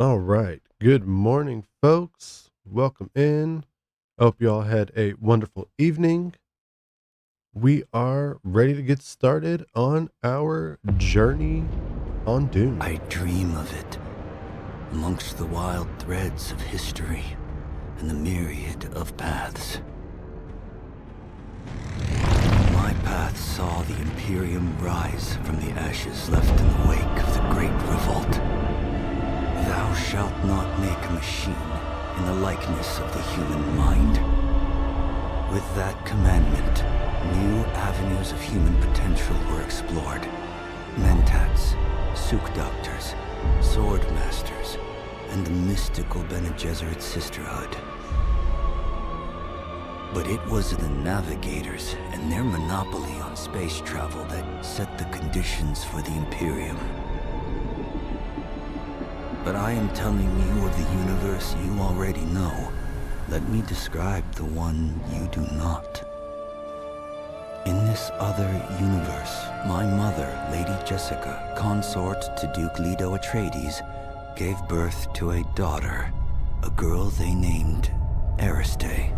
All right. Good morning, folks. Welcome in. I hope you all had a wonderful evening. We are ready to get started on our journey on Dune. I dream of it, amongst the wild threads of history and the myriad of paths. My path saw the Imperium rise from the ashes left in the wake of the Great Revolt. Thou shalt not make a machine in the likeness of the human mind. With that commandment, new avenues of human potential were explored. Mentats, Suk Doctors, Sword Masters, and the mystical Bene Gesserit Sisterhood. But it was the Navigators and their monopoly on space travel that set the conditions for the Imperium. But I am telling you of the universe you already know. Let me describe the one you do not. In this other universe, my mother, Lady Jessica, consort to Duke Leto Atreides, gave birth to a daughter, a girl they named Ariste.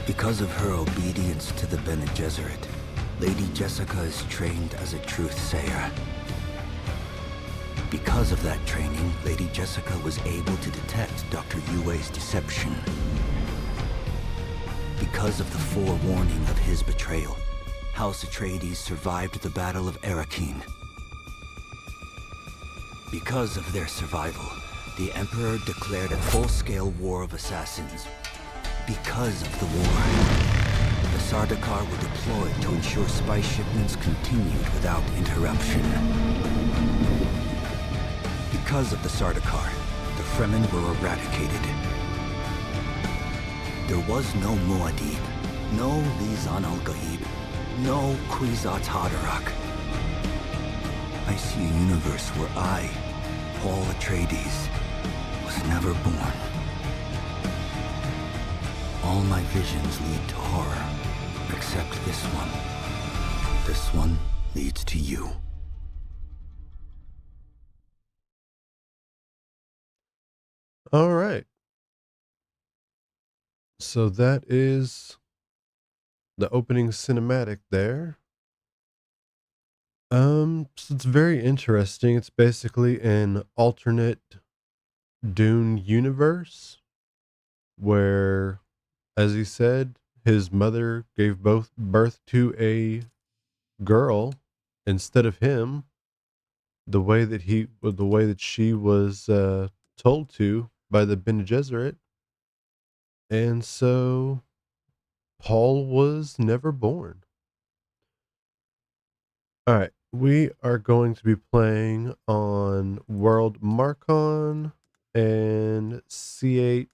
Because of her obedience to the Bene Gesserit, Lady Jessica is trained as a truth sayer. Because of that training, Lady Jessica was able to detect Dr. Yue's deception. Because of the forewarning of his betrayal, House Atreides survived the Battle of Arrakeen. Because of their survival, the Emperor declared a full-scale war of assassins. Because of the war, the Sardaukar were deployed to ensure spy shipments continued without interruption. Because of the Sardaukar, the Fremen were eradicated. There was no Muad'Dib, no Lisan al-Gaib, no Kwisatz Haderach. I see a universe where I, Paul Atreides, was never born. All my visions lead to horror, except this one. This one leads to you. All right. So that is the opening cinematic there. So it's very interesting. It's basically an alternate Dune universe where, as he said, his mother gave both birth to a girl instead of him. The way that she was told to by the Bene Gesserit, and so Paul was never born. All right, we are going to be playing on World Marcon and CH.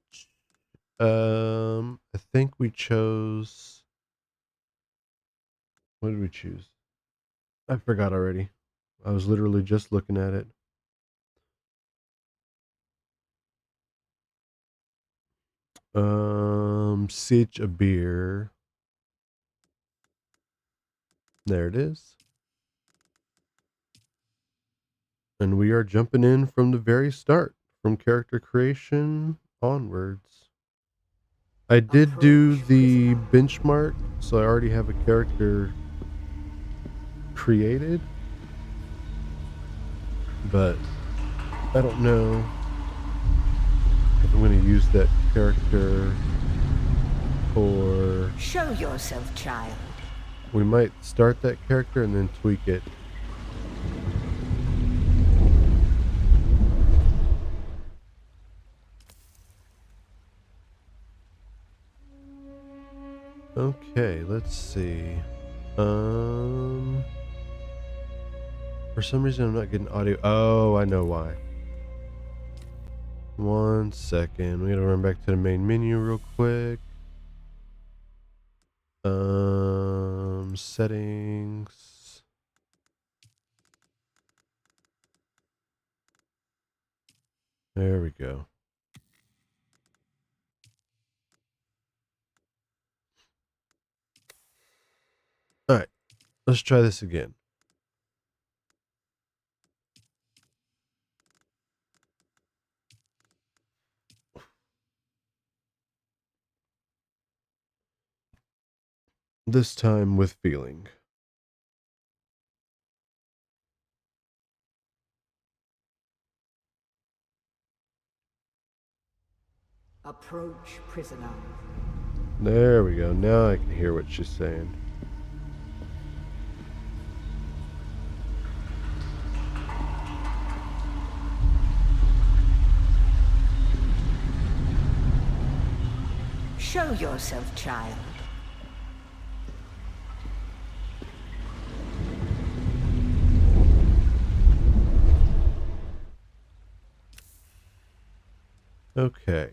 I think we chose. What did we choose? I forgot already. I was literally just looking at it. CH a beer. There it is. And we are jumping in from the very start, from character creation onwards. I did do the benchmark, so I already have a character created, but I don't know if I'm going to use that character or Show yourself, child. we might start that character and then tweak it. Okay, let's see. For some reason I'm not getting audio. Oh, I know why. 1 second. We gotta run back to the main menu real quick. Settings. There we go. All right, let's try this again. This time with feeling. Approach, prisoner. There we go. Now I can hear what she's saying. Show yourself, child. Okay.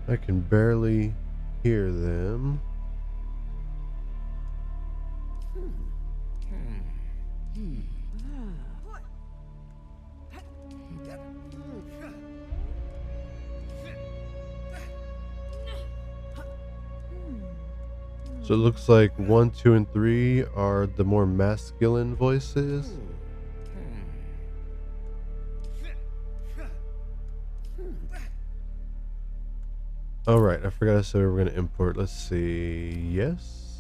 I can barely hear them. So it looks like 1, 2, and 3 are the more masculine voices. All right, I forgot to say we were going to import. Let's see. Yes.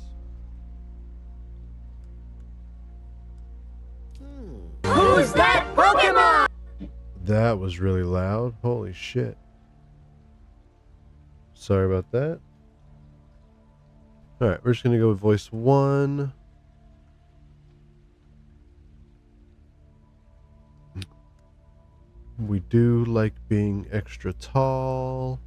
Who's that Pokemon? That was really loud. Holy shit. Sorry about that. All right, we're just going to go with voice 1. We do like being extra tall.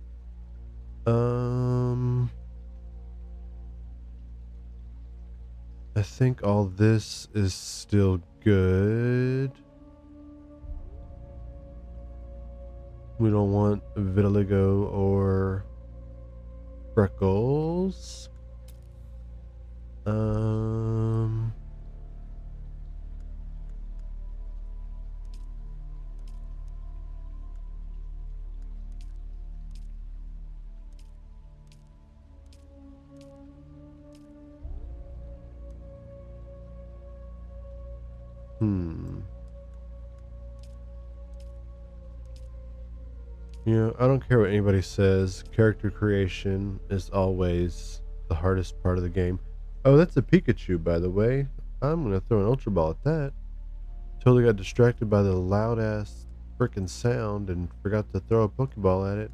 I think all this is still good. We don't want vitiligo or freckles. You know, I don't care what anybody says. Character creation is always the hardest part of the game. Oh, that's a Pikachu, by the way. I'm gonna throw an Ultra Ball at that. Totally got distracted by the loud ass freaking sound and forgot to throw a Pokeball at it.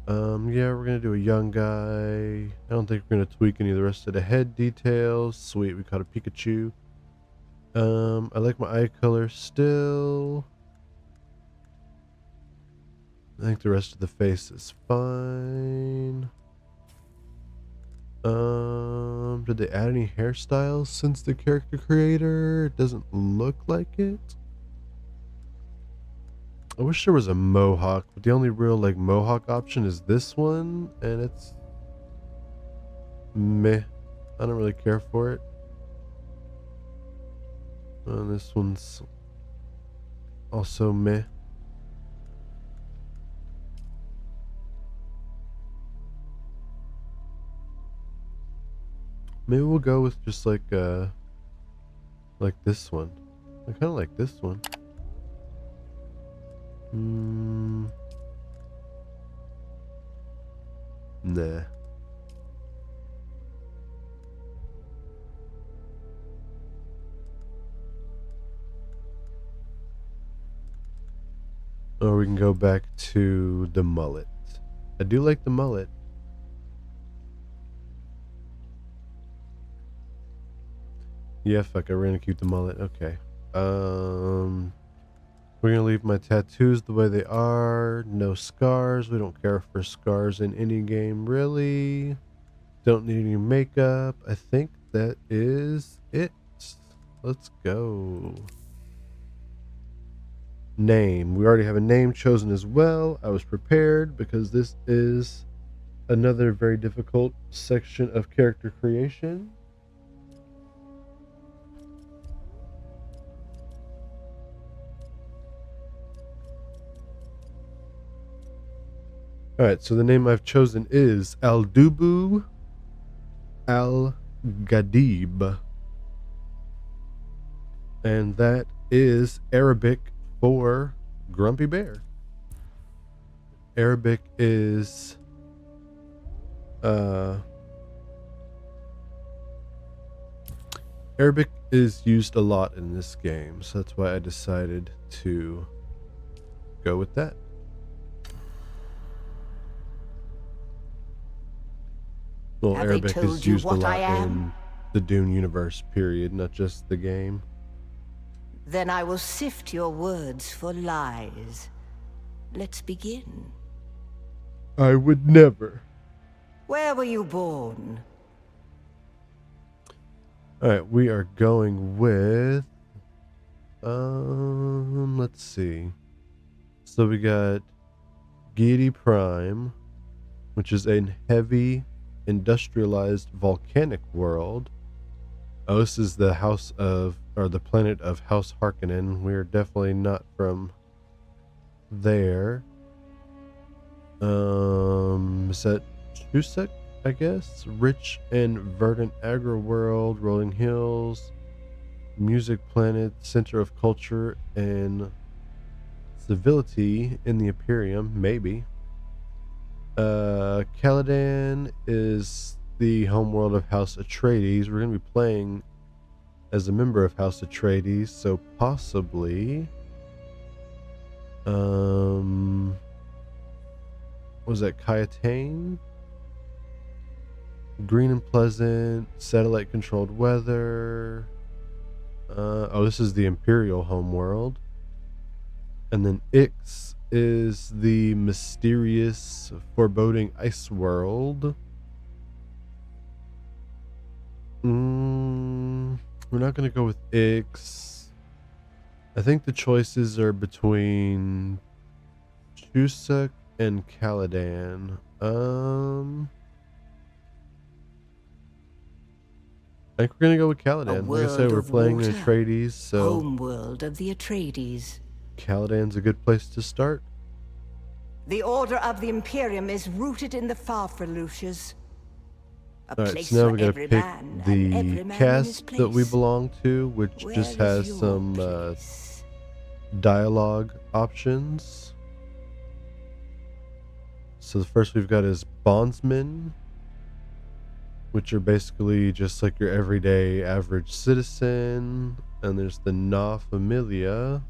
Yeah, we're gonna do a young guy. I don't think we're gonna tweak any of the rest of the head details. Sweet, we caught a Pikachu. I like my eye color still. I think the rest of the face is fine. Did they add any hairstyles since the character creator? It doesn't look like it. I wish there was a mohawk, but the only real like mohawk option is this one, and it's meh. I don't really care for it. And this one's also meh. Maybe we'll go with just like this one. I kind of like this one. Nah. Or we can go back to the mullet. I do like the mullet. Yeah, fuck, we're gonna keep the mullet. Okay. We're gonna leave my tattoos the way they are. No scars. We don't care for scars in any game, really. Don't need any makeup. I think that is it. Let's go. Name. We already have a name chosen as well. I was prepared because this is another very difficult section of character creation. Alright, so the name I've chosen is Aldubu Al Gadib. And that is Arabic for Grumpy Bear. Arabic is Arabic is used a lot in this game, so that's why I decided to go with that. Well, Have they Arabic told is you used a what I lot am? in the Dune universe, period, not just the game. Then I will sift your words for lies. Let's begin. I would never. Where were you born? Alright, we are going with let's see. So we got Giri Prime, which is a heavy industrialized volcanic world. Oh, this is the house of, or the planet of House Harkonnen. We're definitely not from there. Is that Chusek, I guess? Rich and verdant agro world, rolling hills, music planet, center of culture and civility in the Imperium, maybe. Caladan is the homeworld of House Atreides. We're going to be playing as a member of House Atreides, so possibly was that Kayatane? Green and pleasant, satellite controlled weather. Oh, this is the Imperial homeworld. And then Ix is the mysterious, foreboding ice world. We're not going to go with Ix. I think the choices are between Chusak and Caladan. I think we're going to go with Caladan. Like I said, we're playing in Atreides, so homeworld of the Atreides. Caladan's a good place to start. The Order of the Imperium is rooted in the Farfaluches. Alright, so now we gotta pick the cast that we belong to, which just has some dialogue options. So the first we've got is bondsmen, which are basically just like your everyday average citizen. And there's the Na Familia,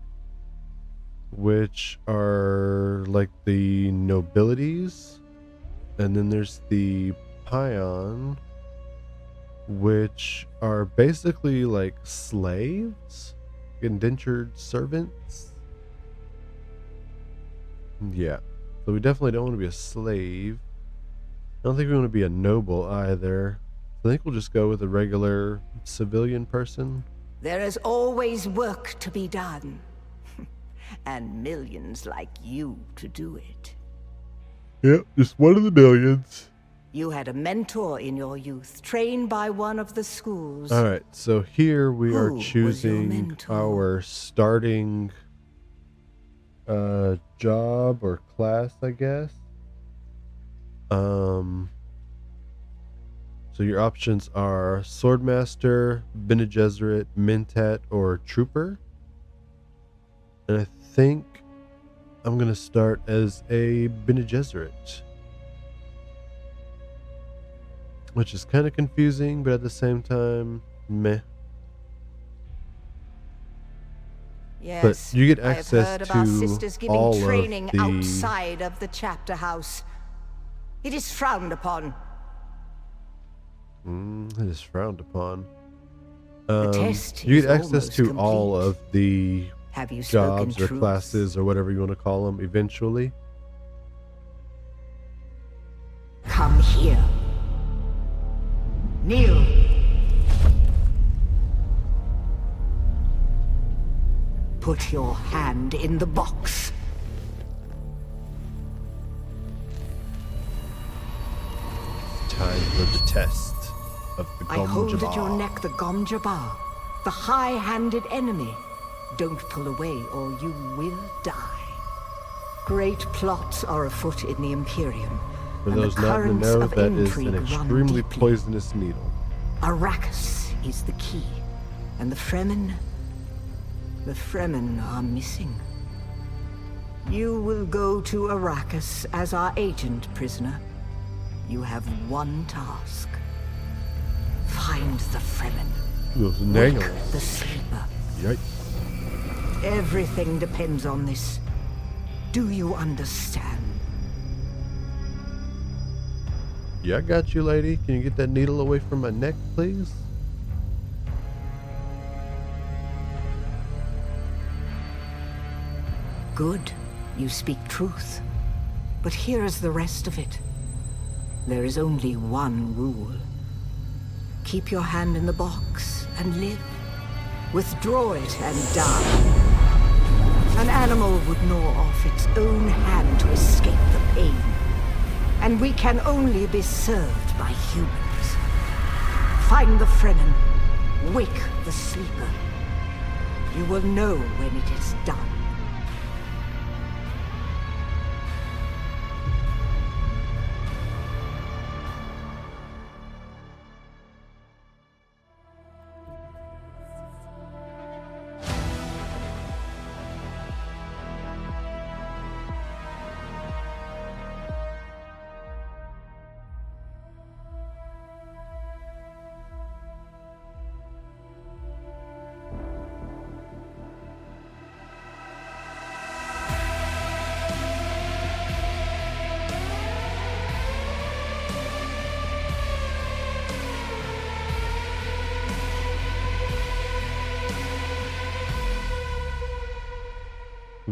which are like the nobilities. And then there's the Pion, which are basically like slaves, indentured servants. Yeah, so we definitely don't want to be a slave. I don't think we want to be a noble either. I think we'll just go with a regular civilian person. There is always work to be done, and millions like you to do it. Yep, just one of the millions. You had a mentor in your youth, trained by one of the schools. All right, so here we are choosing our starting job or class, I guess. So your options are Swordmaster, Bene Gesserit, Mentat, or Trooper. And I think I'm going to start as a Bene Gesserit, which is kind of confusing, but at the same time, meh. Yes, but you get access I have heard to of our sisters giving all training of the outside of the chapter house. It is frowned upon. It is frowned upon. The test you is get access to complete. all of the Have you jobs or truth? classes or whatever you want to call them eventually. Come here. Kneel. Put your hand in the box. Time for the test of the I hold at your Gom neck the Gom Jabbar, the high-handed enemy. Don't pull away or you will die. Great plots are afoot in the Imperium. For those not to know, that is an extremely poisonous needle. Arrakis is the key, and the Fremen are missing. You will go to Arrakis as our agent, prisoner. You have one task. Find the Fremen. Those Wake nails. the sleeper. Yikes. Everything depends on this. Do you understand? Yeah, I got you, lady. Can you get that needle away from my neck, please? Good. You speak truth. But here is the rest of it. There is only one rule. Keep your hand in the box and live. Withdraw it and die. An animal would gnaw off its own hand to escape the pain. And we can only be served by humans. Find the Fremen. Wake the sleeper. You will know when it is done.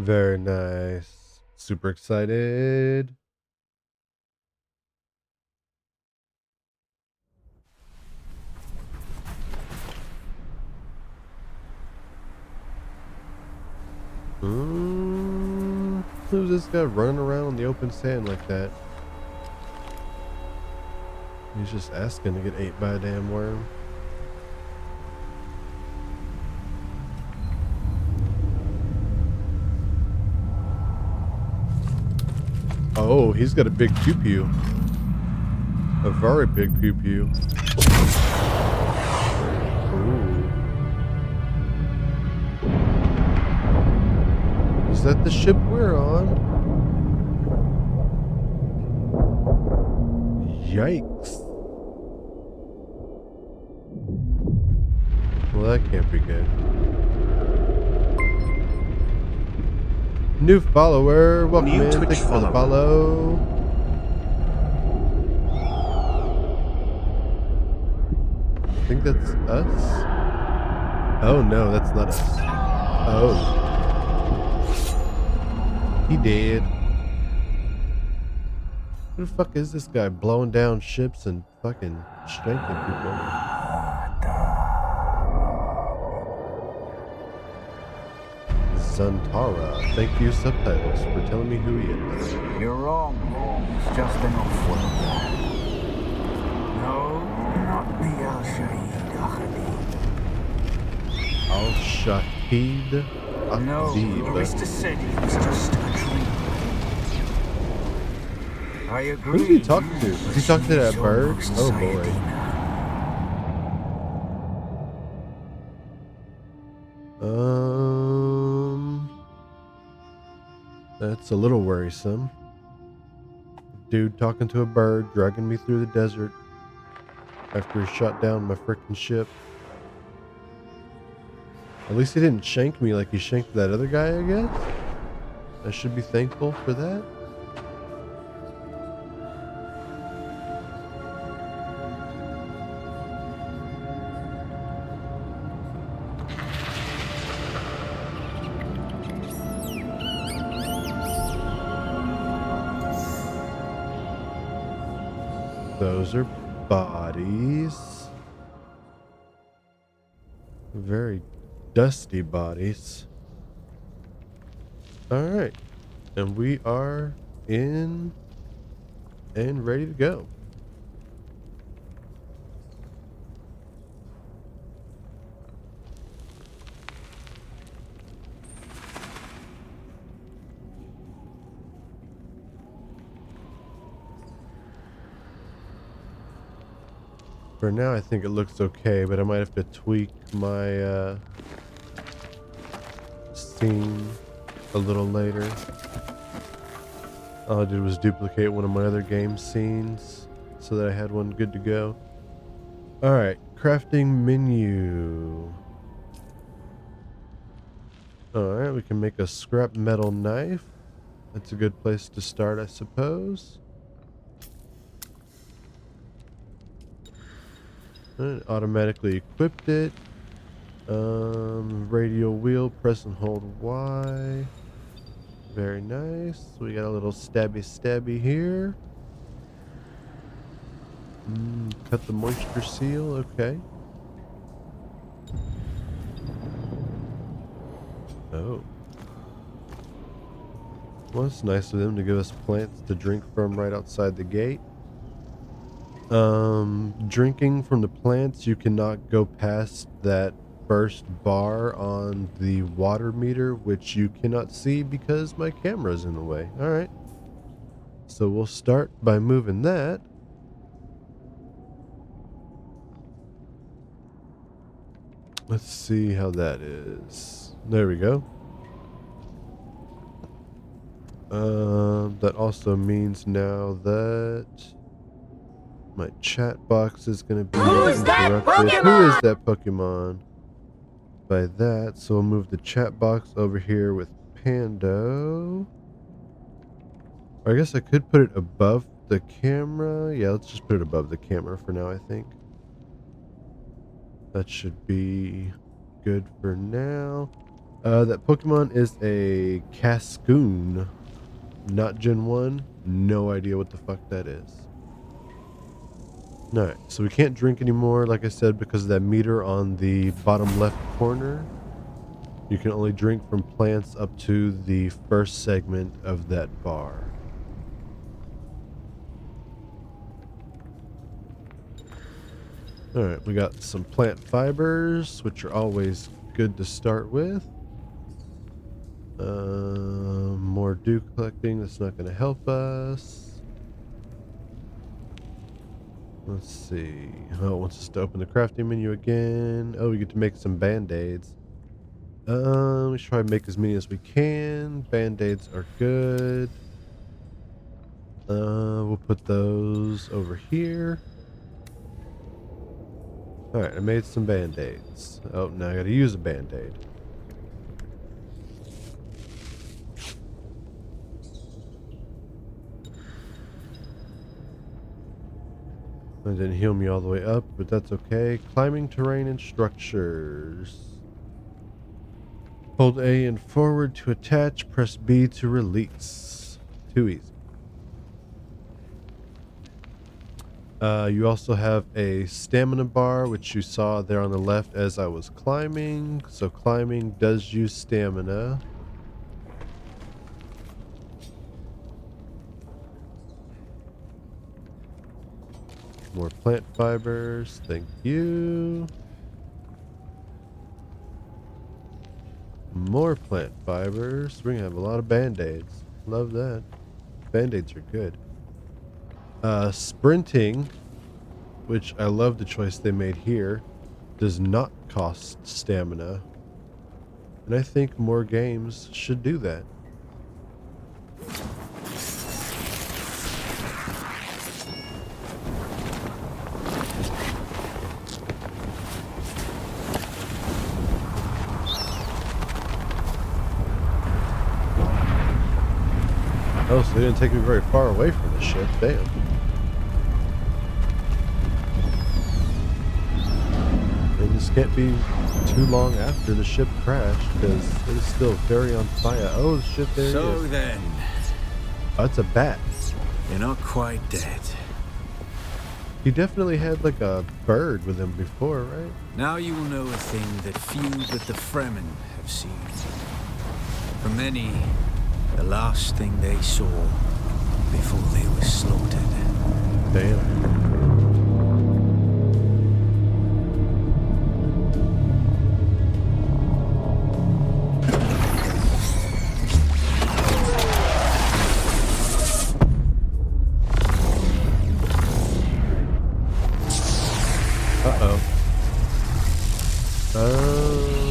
Very nice. Super excited. Who's this guy running around on the open sand like that? He's just asking to get ate by a damn worm. Oh, he's got a big pew-pew. A very big pew-pew. Ooh. Is that the ship we're on? Yikes. Well, that can't be good. New follower. Welcome in. Thank you for the follow. I think that's us. Oh no, that's not us. Oh. He did. Who the fuck is this guy blowing down ships and fucking shanking people? Zantara. Thank you, subtitles, for telling me who he is. You're wrong. It's just an off-world. No, not the Al-Shahid Ahadi. Al-Shahid No, Ahadib. Arista said it was just a dream. I agree. Who's he talking to? Is he talking to that bird? Oh boy. That's a little worrisome. Dude talking to a bird, dragging me through the desert after he shot down my frickin' ship. At least he didn't shank me like he shanked that other guy, I guess. I should be thankful for that. Those are bodies. Very dusty bodies. Alright. And we are in and ready to go. For now, I think it looks okay, but I might have to tweak my scene a little later. All I did was duplicate one of my other game scenes so that I had one good to go. Alright, crafting menu. Alright, we can make a scrap metal knife. That's a good place to start, I suppose. Automatically equipped it. Radial wheel, press and hold Y. Very nice. We got a little stabby here. Cut the moisture seal, okay. Oh. Well, it's nice of them to give us plants to drink from right outside the gate. Drinking from the plants, you cannot go past that first bar on the water meter, which you cannot see because my camera's in the way. Alright. So we'll start by moving that. Let's see how that is. There we go. That also means now that my chat box is going to be interrupted. Who is that Pokemon? By that, so we'll move the chat box over here with Pando. Or I guess I could put it above the camera. Yeah, let's just put it above the camera for now, I think. That should be good for now. That Pokemon is a Cascoon, not Gen 1. No idea what the fuck that is. Alright, so we can't drink anymore, like I said, because of that meter on the bottom left corner. You can only drink from plants up to the first segment of that bar. Alright, we got some plant fibers, which are always good to start with. More dew collecting, that's not going to help us. Let's see. Oh, it wants us to open the crafting menu again. Oh, we get to make some band-aids. We should try to make as many as we can. Band-aids are good. We'll put those over here. Alright, I made some band-aids. Oh, now I gotta use a band-aid. It didn't heal me all the way up, but that's okay. Climbing terrain and structures. Hold A and forward to attach, press B to release. Too easy. You also have a stamina bar, which you saw there on the left as I was climbing. So climbing does use stamina. More plant fibers, thank you. More plant fibers. We're gonna have a lot of band-aids. Love that. Band-aids are good. Sprinting, which I love the choice they made here, does not cost stamina. And I think more games should do that. Oh, so they didn't take me very far away from the ship. Damn. And this can't be too long after the ship crashed, because it is still very on fire. Oh, shit, there So it is. then, Oh, it's a bat. you're not quite dead. He definitely had like a bird with him before, right? Now you will know a thing that few but the Fremen have seen. For many, the last thing they saw before they were slaughtered. Damn.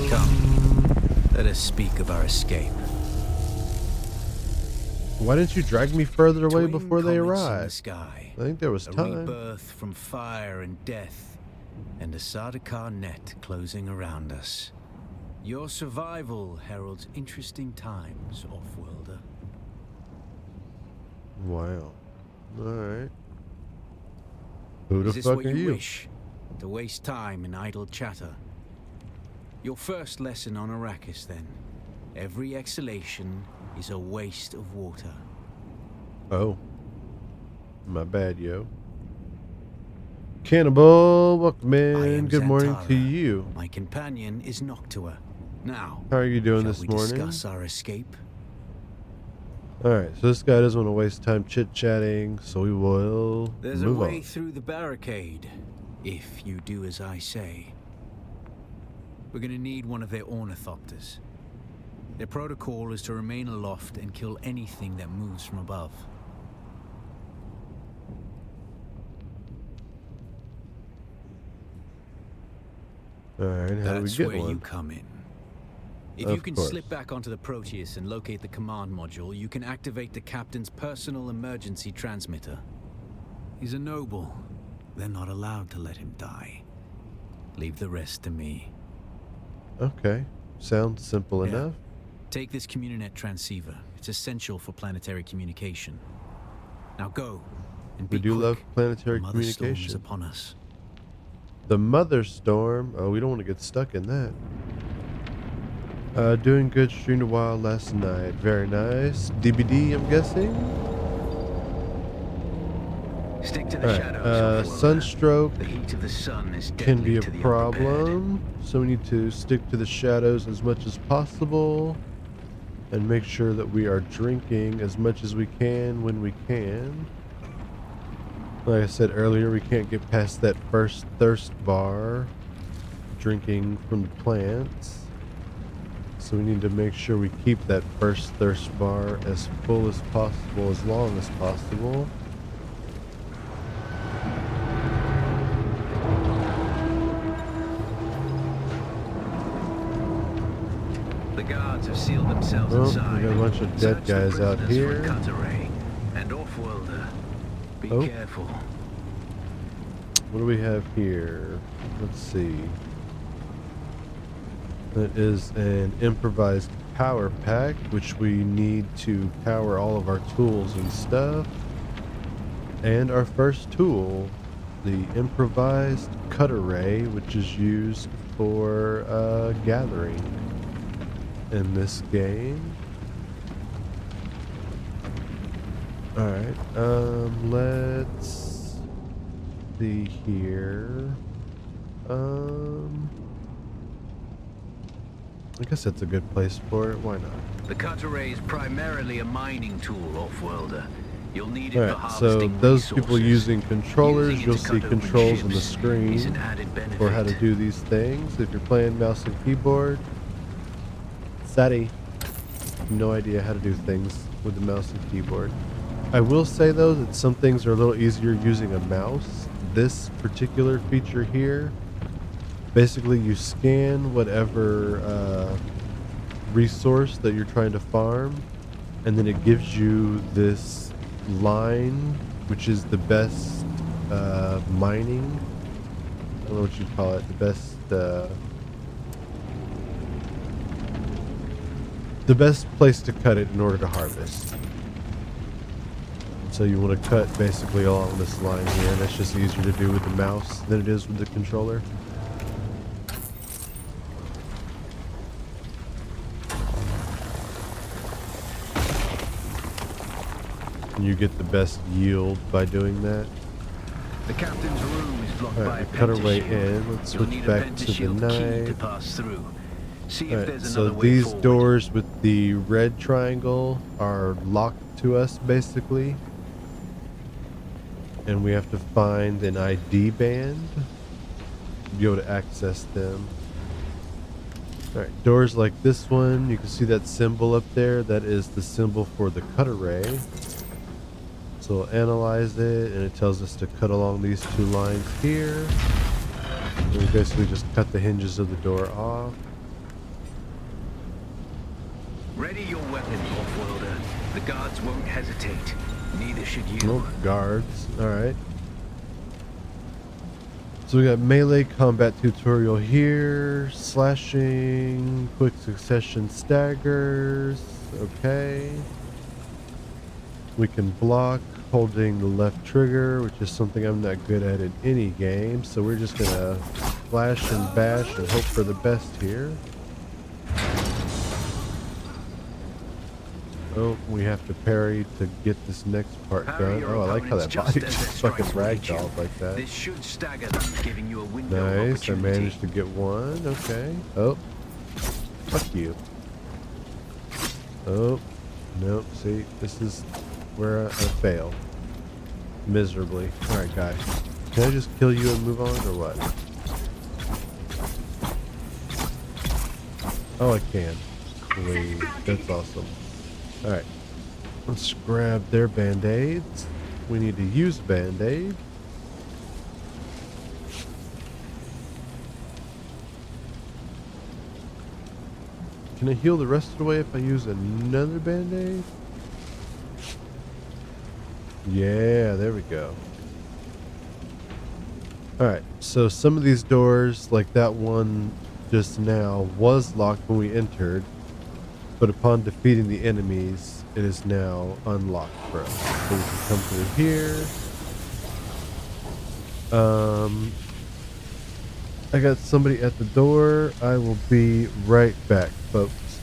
Come, let us speak of our escape. Why didn't you drag me further away Twin before they comets in the arrived? sky, I think there was a time. rebirth from fire and death, and a Sardaukar net closing around us. Your survival heralds interesting times, off-worlder. Wow. Alright. Who the Is this fuck what are you? wish? To waste time in idle chatter? Your first lesson on Arrakis, then. Every exhalation is a waste of water. Oh. My bad, yo. Cannibal, welcome I in. am Good morning to Xantara. you. My companion is Noctua. Now, How are you doing shall this we morning? discuss our escape? Alright, so this guy doesn't want to waste time chit-chatting, so we will There's a move way on. through the barricade, if you do as I say. We're gonna need one of their ornithopters. Their protocol is to remain aloft and kill anything that moves from above. Alright, how do we That's get where one? you come in. If Of you can course. slip back onto the Proteus and locate the command module, you can activate the captain's personal emergency transmitter. He's a noble. They're not allowed to let him die. Leave the rest to me. Okay. Sounds simple Yeah. enough. Take this Communinet transceiver. It's essential for planetary communication. Now go, and be We do quick. love planetary The Mother Storm is communication. upon us. The Mother Storm. Oh, we don't want to get stuck in that. Doing good. Streamed a while last night. Very nice. DBD, I'm guessing. Stick to the Alright, shadows, Offworlder. sunstroke The heat of the sun is can deadly be a to the unprepared. problem, so we need to stick to the shadows as much as possible and make sure that we are drinking as much as we can when we can. Like I said earlier, we can't get past that first thirst bar drinking from the plants, so we need to make sure we keep that first thirst bar as full as possible, as long as possible. The guards have sealed themselves Oh, inside. we got a bunch of dead Search the guys out prisoners for a here. cut array. And Offworlder, be Oh. careful. What do we have here? Let's see. That is an improvised power pack, which we need to power all of our tools and stuff. And our first tool, the improvised cut array, which is used for gathering in this game. Alright, let's see here. I guess that's a good place for it. Why not? The cut array is primarily a mining tool, Offworlder. You'll need it for Alright, so harvesting those people resources. using controllers, Using it you'll to see cut open controls on the ships is screen an added benefit. for how to do these things. If you're playing mouse and keyboard, sorry, no idea how to do things with the mouse and keyboard. I will say though that some things are a little easier using a mouse. This particular feature here, basically you scan whatever resource that you're trying to farm, and then it gives you this line, which is the best mining. I don't know what you'd call it. The best place to cut it in order to harvest. So you want to cut basically along this line here, and that's just easier to do with the mouse than it is with the controller. And you get the best yield by doing that. The captain's room is blocked by a Alright, cut our way pentashield. in. Let's You'll switch need a back to the pentashield key to night. pass through. See if Alright, there's so another way these forward. doors with the red triangle are locked to us basically. And we have to find an ID band to be able to access them. Alright, doors like this one, you can see that symbol up there. That is the symbol for the cut array. So we'll analyze it, and it tells us to cut along these two lines here. And we basically just cut the hinges of the door off. Ready your weapon, Offworlder. The guards won't hesitate. Neither should you. Nope, guards. Alright. So we got melee combat tutorial here. Slashing, quick succession staggers. Okay. We can block holding the left trigger, which is something I'm not good at in any game. So we're just gonna flash and bash and hope for the best here. Oh, we have to parry to get this next part Parry done. your Oh, I like how that opponents body just as just their fucking strikes reach you. ragdolled like that. This should stagger them, giving you a window of Nice, I opportunity. managed to get one. Okay. Oh, fuck you. Oh, nope. See, this is where I fail miserably. All right, guys. Can I just kill you and move on, or what? Oh, I can. Sweet. That's awesome. All right. Let's grab their band-aids. We need to use band-aid. Can I heal the rest of the way if I use another band-aid? Yeah, there we go. Alright, so some of these doors, like that one just now, was locked when we entered, but upon defeating the enemies, it is now unlocked for us. So we can come through here. I got somebody at the door. I will be right back, folks.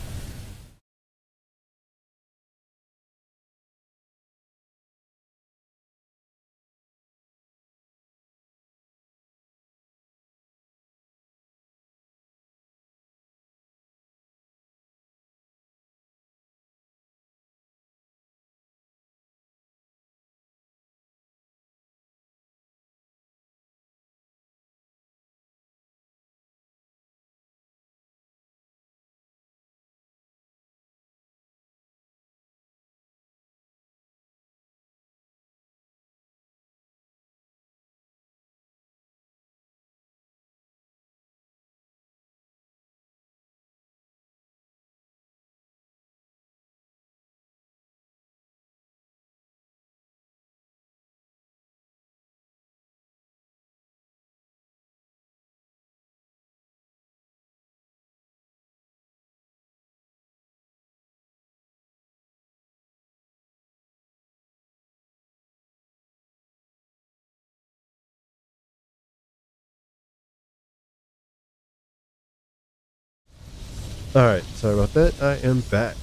Alright, sorry about that. I am back.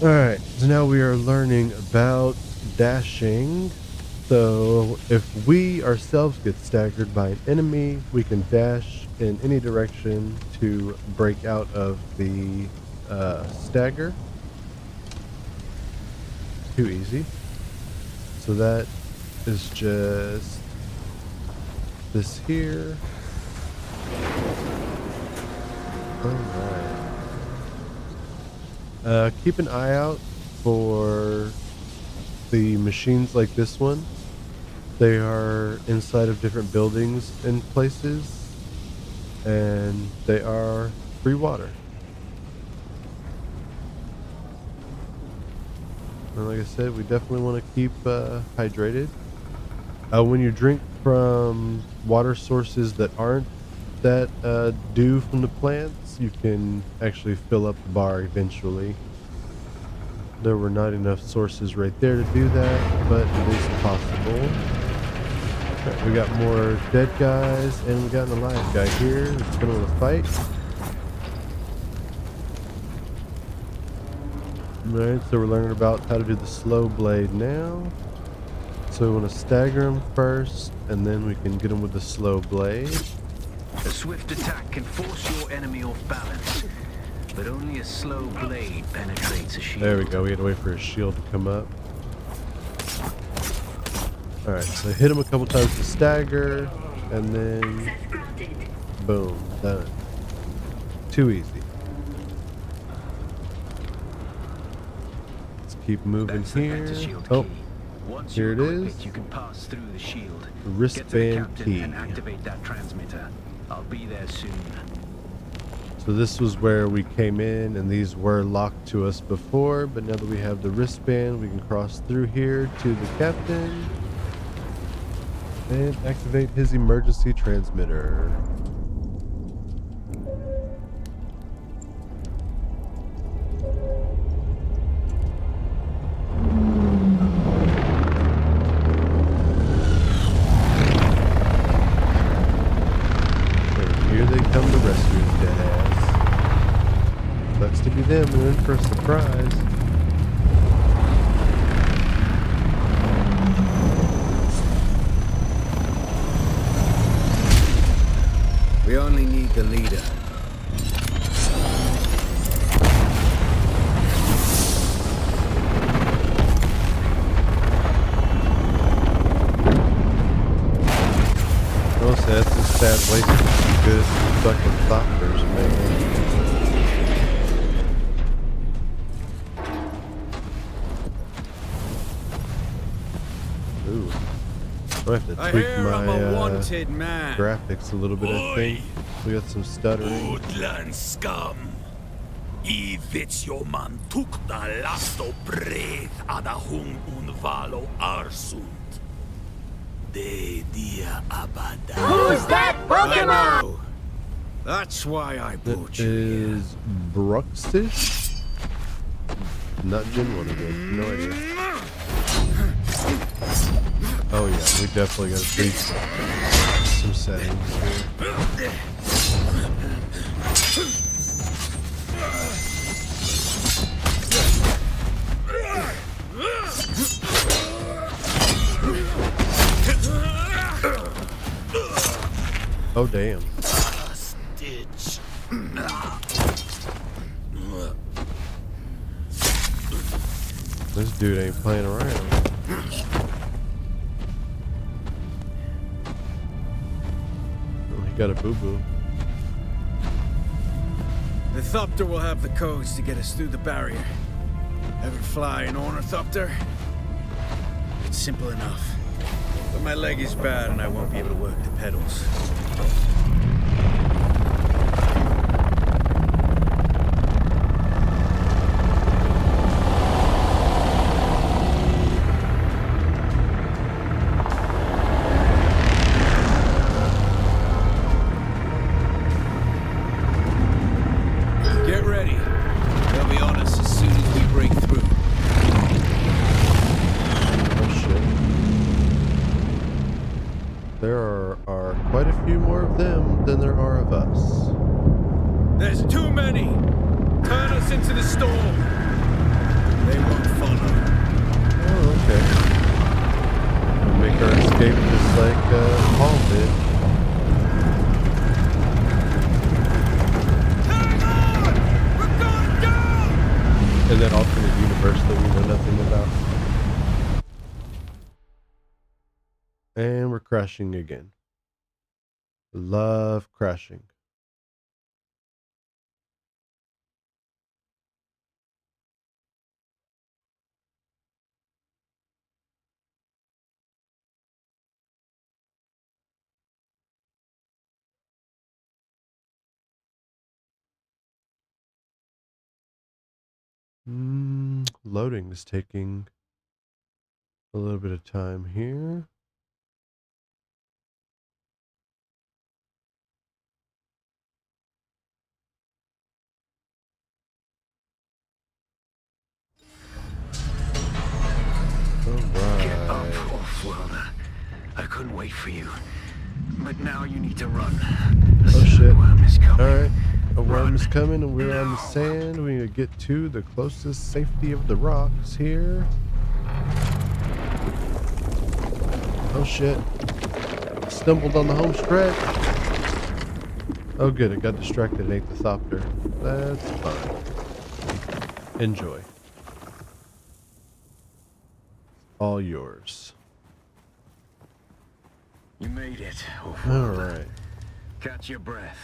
Alright, so now we are learning about dashing. So if we ourselves get staggered by an enemy, we can dash in any direction to break out of the stagger. Too easy. So that is just this here. Alright. Keep an eye out for the machines like this one. They are inside of different buildings and places, and they are free water. And like I said, we definitely want to keep hydrated. When you drink from water sources that aren't that dew from the plants, you can actually fill up the bar eventually. There were not enough sources right there to do that, but it is possible. Right, we got more dead guys, and we got an alive guy here who's going to fight. Alright, so we're learning about how to do the slow blade now. So we want to stagger him first, and then we can get him with the slow blade. A swift attack can force your enemy off balance, but only a slow blade penetrates a shield. There we go, we had to wait for his shield to come up. Alright, so hit him a couple times to stagger, and then boom, done. Too easy. Let's keep moving here. Oh, Once here it you equip is. you can pass through the shield. Get to the Wristband captain key. and activate that transmitter. I'll be there soon. So this was where we came in, and these were locked to us before, but now that we have the wristband, we can cross through here to the captain and activate his emergency transmitter. And here they come to rescue his dead ass. Sucks to be them, they're in for a surprise. We only need the leader. Honestly, that's a sad waste of some good fucking thopters, man. Ooh. I have to tweak my man. graphics a little bit, I think. We got some stuttering. Woodland scum. I man tukta lasto breath ada hung unvalo arsund. De dia abada. Who's that Pokemon? That's why I That brought you here. is Bruxish? Not Gen 1 of it. No idea. Oh yeah, we definitely gotta tweak some settings here. Oh damn. Stitch. This dude ain't playing around. Oh, he got a boo-boo. The Thopter will have the codes to get us through the barrier. Ever fly an Ornithopter? It's simple enough. But my leg is bad and I won't be able to work the pedals. Get ready. They'll be on us as soon as we break through. Oh shit. There are quite a few more of them. There's too many! Turn us into the storm! They won't follow. Oh, okay. We'll make our escape just like Paul did. Hang on! We're going down! In that alternate universe that we know nothing about. And we're crashing again. Love crashing. Loading is taking a little bit of time here. Get up, Alright. Off-Worlder. I couldn't wait for you. But now you need to run. Oh shit. Worm is coming. Alright. A worm Run. is coming and we're on the sand. We need to get to the closest safety of the rocks here. Oh shit. Stumbled on the home stretch. Oh good, it got distracted and ate the thopter. That's fine. Enjoy. All yours. You made it, Off-Worlder. Alright. Catch your breath.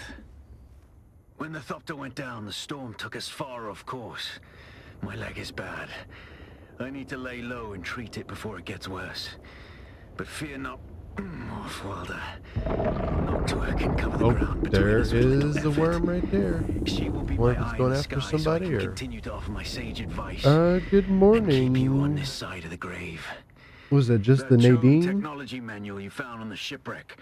When the Thopter went down, the storm took us far off course. My leg is bad. I need to lay low and treat it before it gets worse. But fear not, Off-Worlder. Noctua can cover the ground between There us with little is the effort. worm right there. She will be Wonder my if it's eye going in the after sky, so I somebody can or... continue to offer my sage advice. Good And keep you on morning. this side of the grave. Was that just That the Chone Nadine? technology manual you found on the shipwreck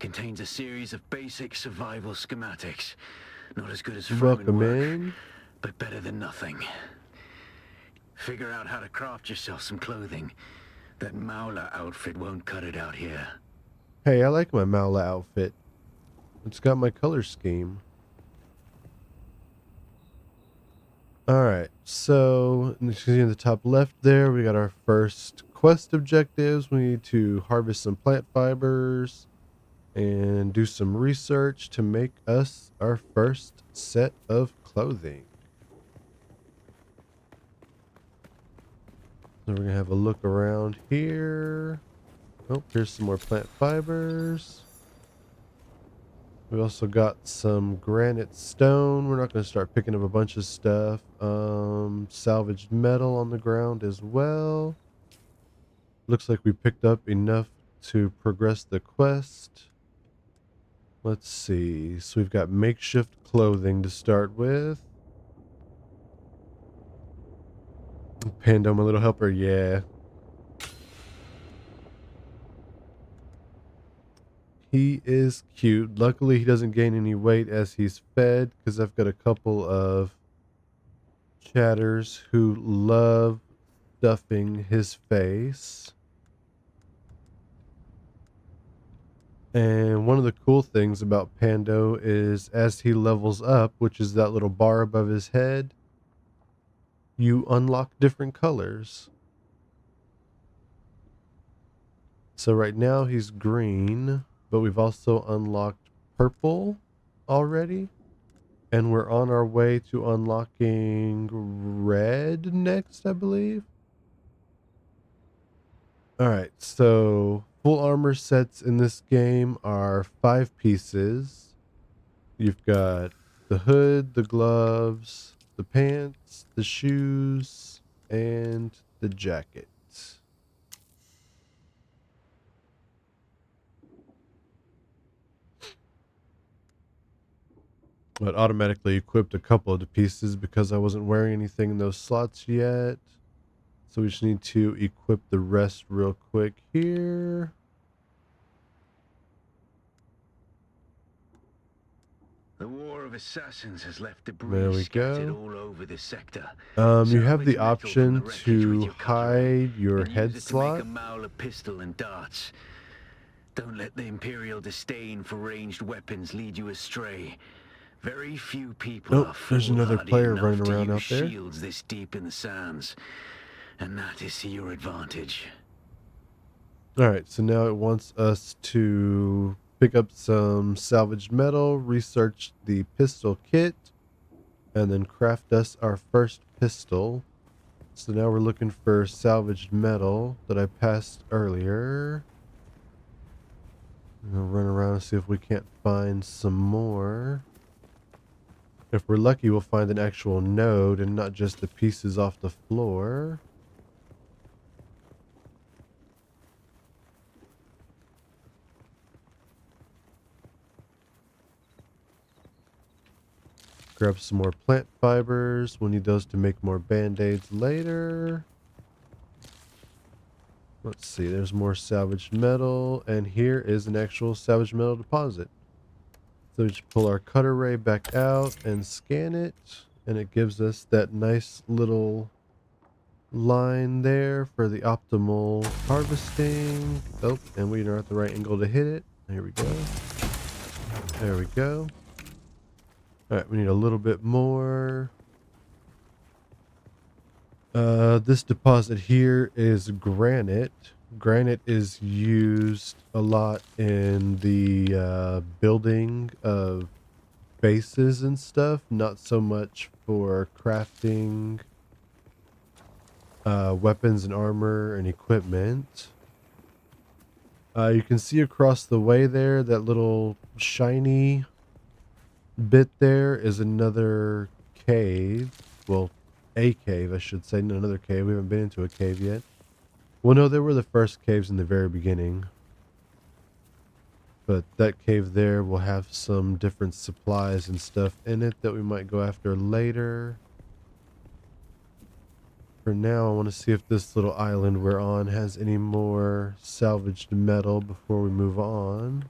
contains a series of basic survival schematics. Not as good as Fremen Welcome work, in. but better than nothing. Figure out how to craft yourself some clothing. That Maula outfit won't cut it out here. Hey, I like my Maula outfit. It's got my color scheme. Alright, so you see in the top left there, we got our first quest objectives. We need to harvest some plant fibers and do some research to make us our first set of clothing. So we're going to have a look around here. Oh, here's some more plant fibers. We also got some granite stone. We're not going to start picking up a bunch of stuff. Salvaged metal on the ground as well. Looks like we picked up enough to progress the quest. Let's see. So we've got makeshift clothing to start with. Pando, my little helper, yeah. He is cute. Luckily, he doesn't gain any weight as he's fed, because I've got a couple of chatters who love stuffing his face. And one of the cool things about Pando is as he levels up, which is that little bar above his head, you unlock different colors. So right now he's green, but we've also unlocked purple already. And we're on our way to unlocking red next, I believe. Alright, so full armor sets in this game are 5 pieces. You've got the hood, the gloves, the pants, the shoes, and the jacket. But automatically equipped a couple of the pieces because I wasn't wearing anything in those slots yet. So we just need to equip the rest real quick here. The War of Assassins has left There debris we scattered go. all over this sector. You have the Salvage metal from option the wreckage with to your cutlery hide your and head use it to make slot. a Maula pistol and darts. Don't let the Imperial disdain for ranged weapons lead you astray. Very few people Oh, are there's another foolhardy player enough running to around use out there. shields this deep in the sands, and that is to your advantage. Alright, so now it wants us to pick up some salvaged metal, research the pistol kit, and then craft us our first pistol. So now we're looking for salvaged metal that I passed earlier. I'm gonna run around and see if we can't find some more. If we're lucky, we'll find an actual node and not just the pieces off the floor. Grab some more plant fibers. We'll need those to make more band-aids later. Let's see, there's more salvaged metal, and here is an actual salvaged metal deposit. So we just pull our cutter ray back out and scan it, and it gives us that nice little line there for the optimal harvesting. Oh, and we are at the right angle to hit it. There we go. There we go. All right, we need a little bit more. This deposit here is granite. Granite is used a lot in the building of bases and stuff, not so much for crafting weapons and armor and equipment. You can see across the way there, that little shiny bit there is another cave. Well, a cave, I should say, not another cave. We haven't been into a cave yet. Well, no, there were the first caves in the very beginning. But that cave there will have some different supplies and stuff in it that we might go after later. For now, I want to see if this little island we're on has any more salvaged metal before we move on.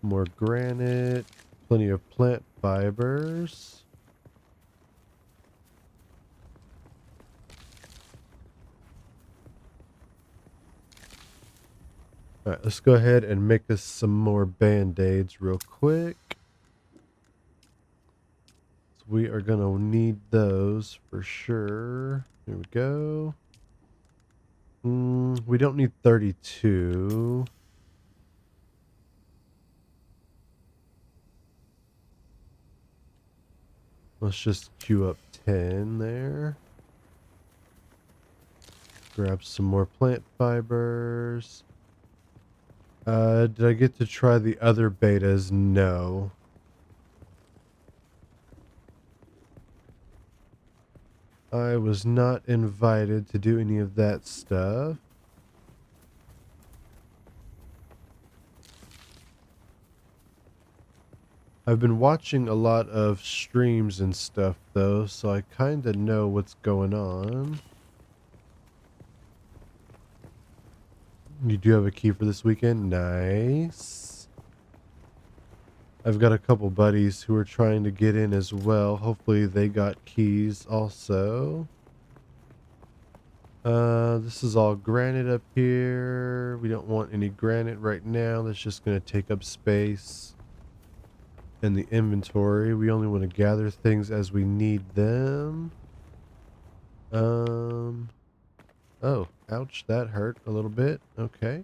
More granite, plenty of plant fibers. Alright, let's go ahead and make us some more band-aids real quick. So we are going to need those for sure. Here we go. We don't need 32. Let's just queue up 10 there. Grab some more plant fibers. Did I get to try the other betas? No. I was not invited to do any of that stuff. I've been watching a lot of streams and stuff though, so I kind of know what's going on. You do have a key for this weekend? Nice. I've got a couple buddies who are trying to get in as well. Hopefully they got keys also. This is all granite up here. We don't want any granite right now. That's just going to take up space in the inventory. We only want to gather things as we need them. Oh, ouch, that hurt a little bit. Okay.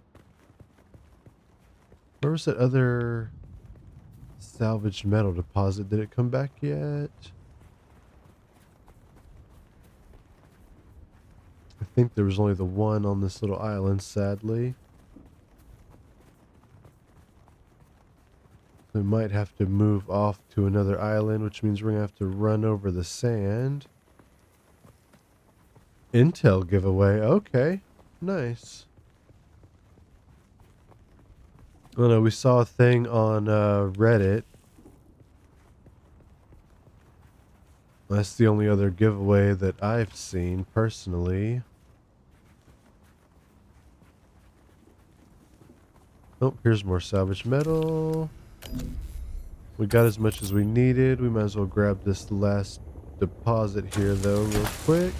Where was that other salvaged metal deposit? Did it come back yet? I think there was only the one on this little island, sadly. We might have to move off to another island, which means we're going to have to run over the sand. Intel giveaway. Okay. Nice. Oh no, we saw a thing on Reddit. That's the only other giveaway that I've seen personally. Oh, here's more salvage metal. We got as much as we needed. We might as well grab this last deposit here though real quick.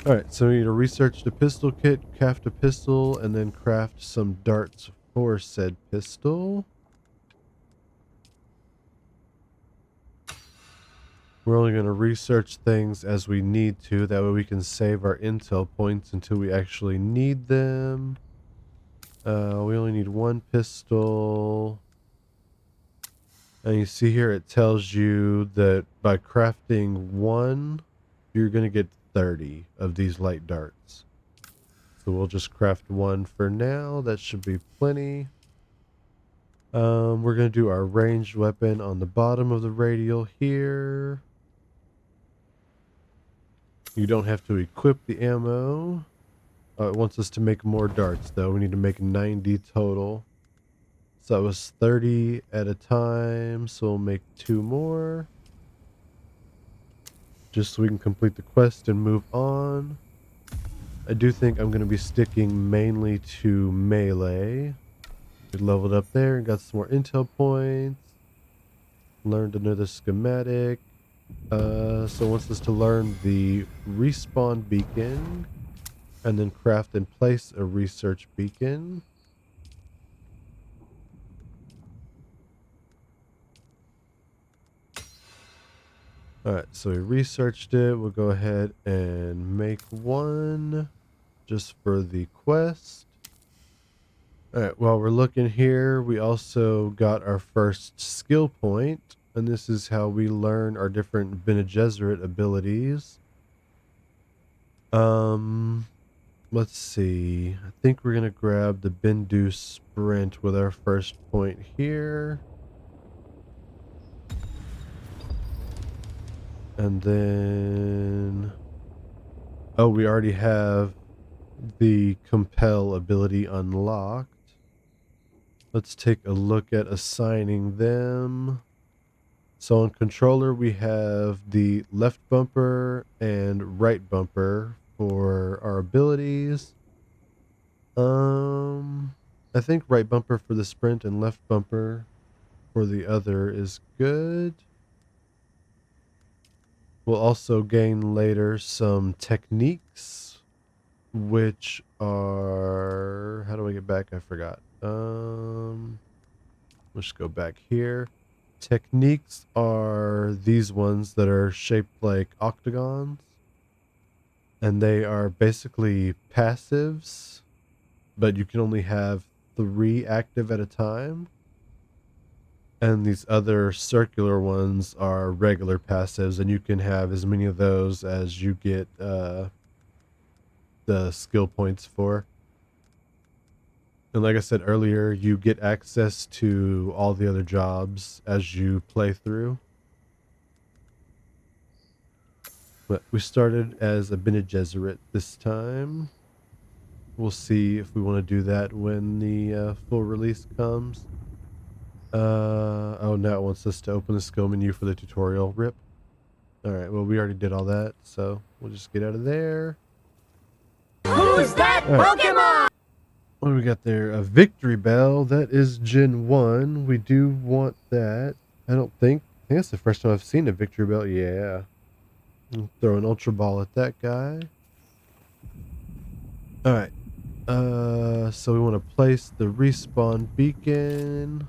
Alright, so we need to research the pistol kit, craft a pistol, and then craft some darts for said pistol. We're only going to research things as we need to. That way we can save our intel points until we actually need them. We only need one pistol. And you see here it tells you that by crafting one, you're going to get 30 of these light darts. So we'll just craft one for now. That should be plenty. We're going to do our ranged weapon on the bottom of the radial here. You don't have to equip the ammo. It wants us to make more darts though. We need to make 90 total. So that was 30 at a time. So we'll make 2 more. Just so we can complete the quest and move on. I do think I'm going to be sticking mainly to melee. We leveled up there and got some more intel points. Learned another schematic. So it wants us to learn the respawn beacon. And then craft and place a research beacon. Alright, so we researched it. We'll go ahead and make one just for the quest. Alright, while we're looking here, we also got our first skill point. And this is how we learn our different Bene Gesserit abilities. Let's see. I think we're going to grab the Bendu Sprint with our first point here. And then... Oh, we already have the Compel ability unlocked. Let's take a look at assigning them. So on controller, we have the left bumper and right bumper for our abilities. I think right bumper for the sprint and left bumper for the other is good. We'll also gain later some techniques, which are, how do I get back? I forgot. Let's go back here. Techniques are these ones that are shaped like octagons, and they are basically passives, but you can only have 3 active at a time. And these other circular ones are regular passives, and you can have as many of those as you get the skill points for. And like I said earlier, you get access to all the other jobs as you play through. But we started as a Bene Gesserit this time. We'll see if we want to do that when the full release comes. Oh, now it wants us to open the skill menu for the tutorial. Rip. Alright, well, we already did all that, so we'll just get out of there. Who's that Pokemon? What do we got there? A Victory Bell. That is Gen 1. We do want that. I think that's the first time I've seen a Victory Bell. Yeah. I'll throw an Ultra Ball at that guy. Alright. So we want to place the respawn beacon.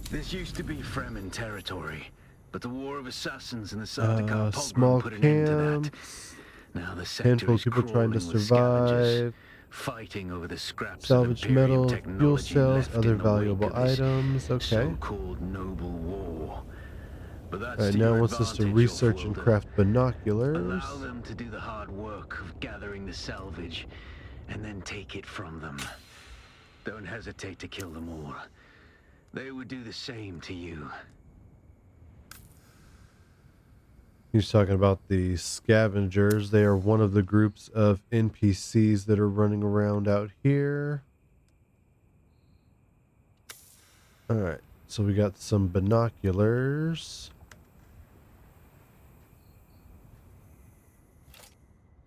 This used to be Fremen territory, but the War of Assassins and the Sardaukar Small pogrom put an end to that. camps. Now the sector Handful of is people trying to crawling with scavengers, survive. fighting over the scraps Salvage of Imperium metal, fuel technology cells, left other in the wake valuable of this items. Okay. so-called noble war. But that's Alright, to now your it wants us to advantage, research and Off-worlder. craft binoculars. Allow them to do the hard work of gathering the salvage, and then take it from them. Don't hesitate to kill them all. They would do the same to you. He's talking about the scavengers. They are one of the groups of NPCs that are running around out here. Alright, so we got some binoculars.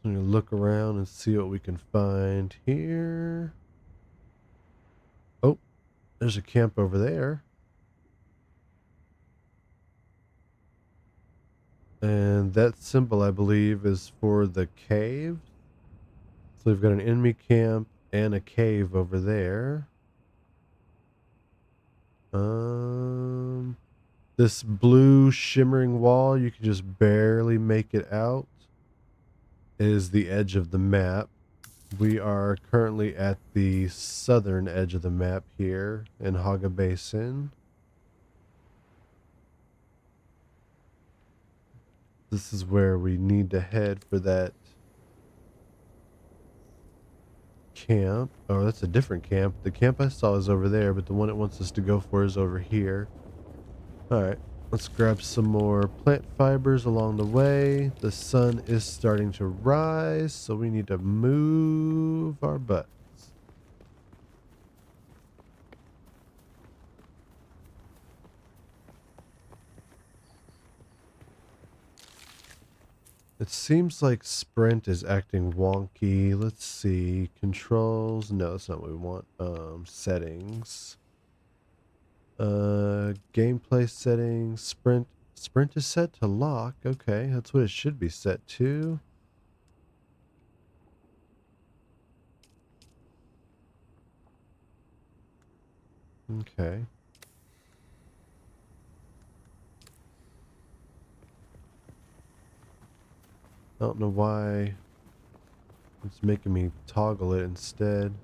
I'm going to look around and see what we can find here. Oh, there's a camp over there. And that symbol, I believe, is for the cave. So we've got an enemy camp and a cave over there. This blue shimmering wall, you can just barely make it out, is the edge of the map. We are currently at the southern edge of the map here in Haga Basin. This is where we need to head for that camp. Oh, that's a different camp. The camp I saw is over there, but the one it wants us to go for is over here. Alright, let's grab some more plant fibers along the way. The sun is starting to rise, so we need to move our butts. It seems like sprint is acting wonky. Let's see. Controls. No, that's not what we want. Settings. Gameplay settings. Sprint is set to lock. Okay, that's what it should be set to. Okay. I don't know why it's making me toggle it instead.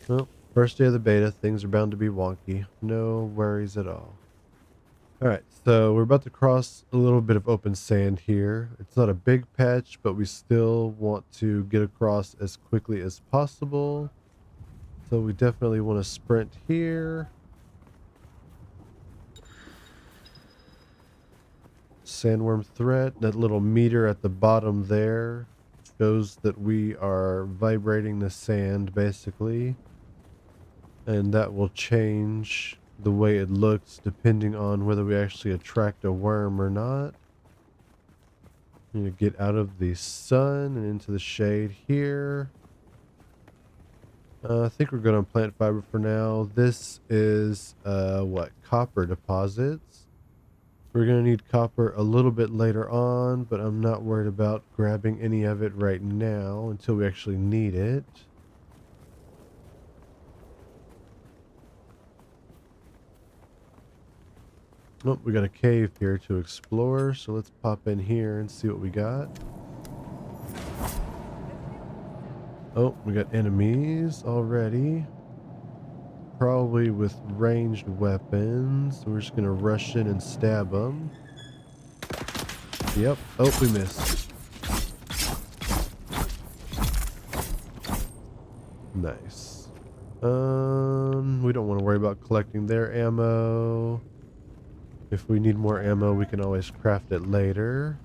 Well, first day of the beta, things are bound to be wonky. No worries at all. Alright, so we're about to cross a little bit of open sand here. It's not a big patch, but we still want to get across as quickly as possible. So we definitely want to sprint here. Sandworm threat, that little meter at the bottom there shows that we are vibrating the sand basically, and that will change the way it looks depending on whether we actually attract a worm or not. You need to get out of the sun and into the shade here. I think we're good on plant fiber for now. This is what, copper deposits. We're going to need copper a little bit later on, but I'm not worried about grabbing any of it right now until we actually need it. Oh, we got a cave here to explore, so let's pop in here and see what we got. Oh, we got enemies already. Probably with ranged weapons. We're just going to rush in and stab them. Yep. Oh, we missed. Nice. We don't want to worry about collecting their ammo. If we need more ammo, we can always craft it later.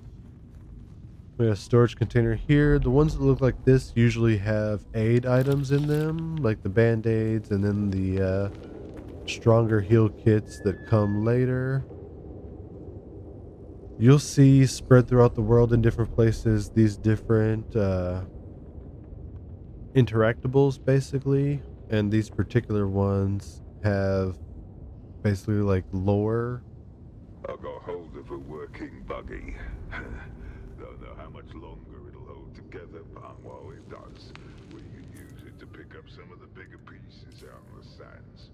We have a storage container here. The ones that look like this usually have aid items in them, like the band-aids and then the stronger heal kits that come later. You'll see spread throughout the world in different places these different interactables basically, and these particular ones have basically like lore. I got hold of a working buggy. Don't know how much longer it'll hold together, but while it does, we can use it to pick up some of the bigger pieces out on the sands.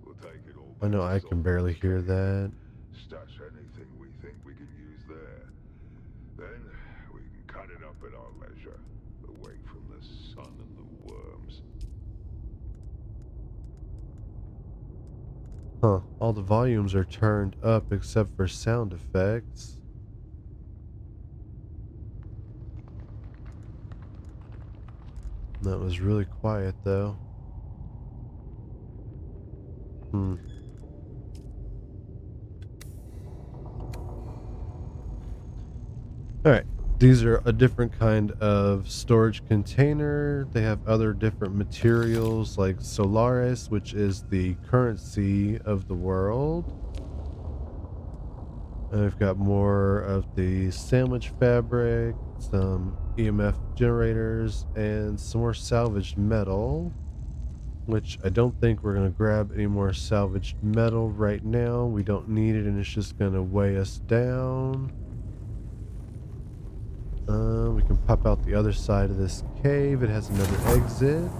We'll take it all. I know I can barely hear that. Stash anything we think we can use there. Then we can cut it up at our leisure, away from the sun and the worms. Huh, all the volumes are turned up except for sound effects. That was really quiet though. Alright, these are a different kind of storage container. They have other different materials like Solaris, which is the currency of the world. And we've got more of the sandwich fabric, some EMF generators, and some more salvaged metal. which I don't think we're going to grab any more salvaged metal right now. We don't need it, and it's just going to weigh us down. We can pop out the other side of this cave. It has another exit.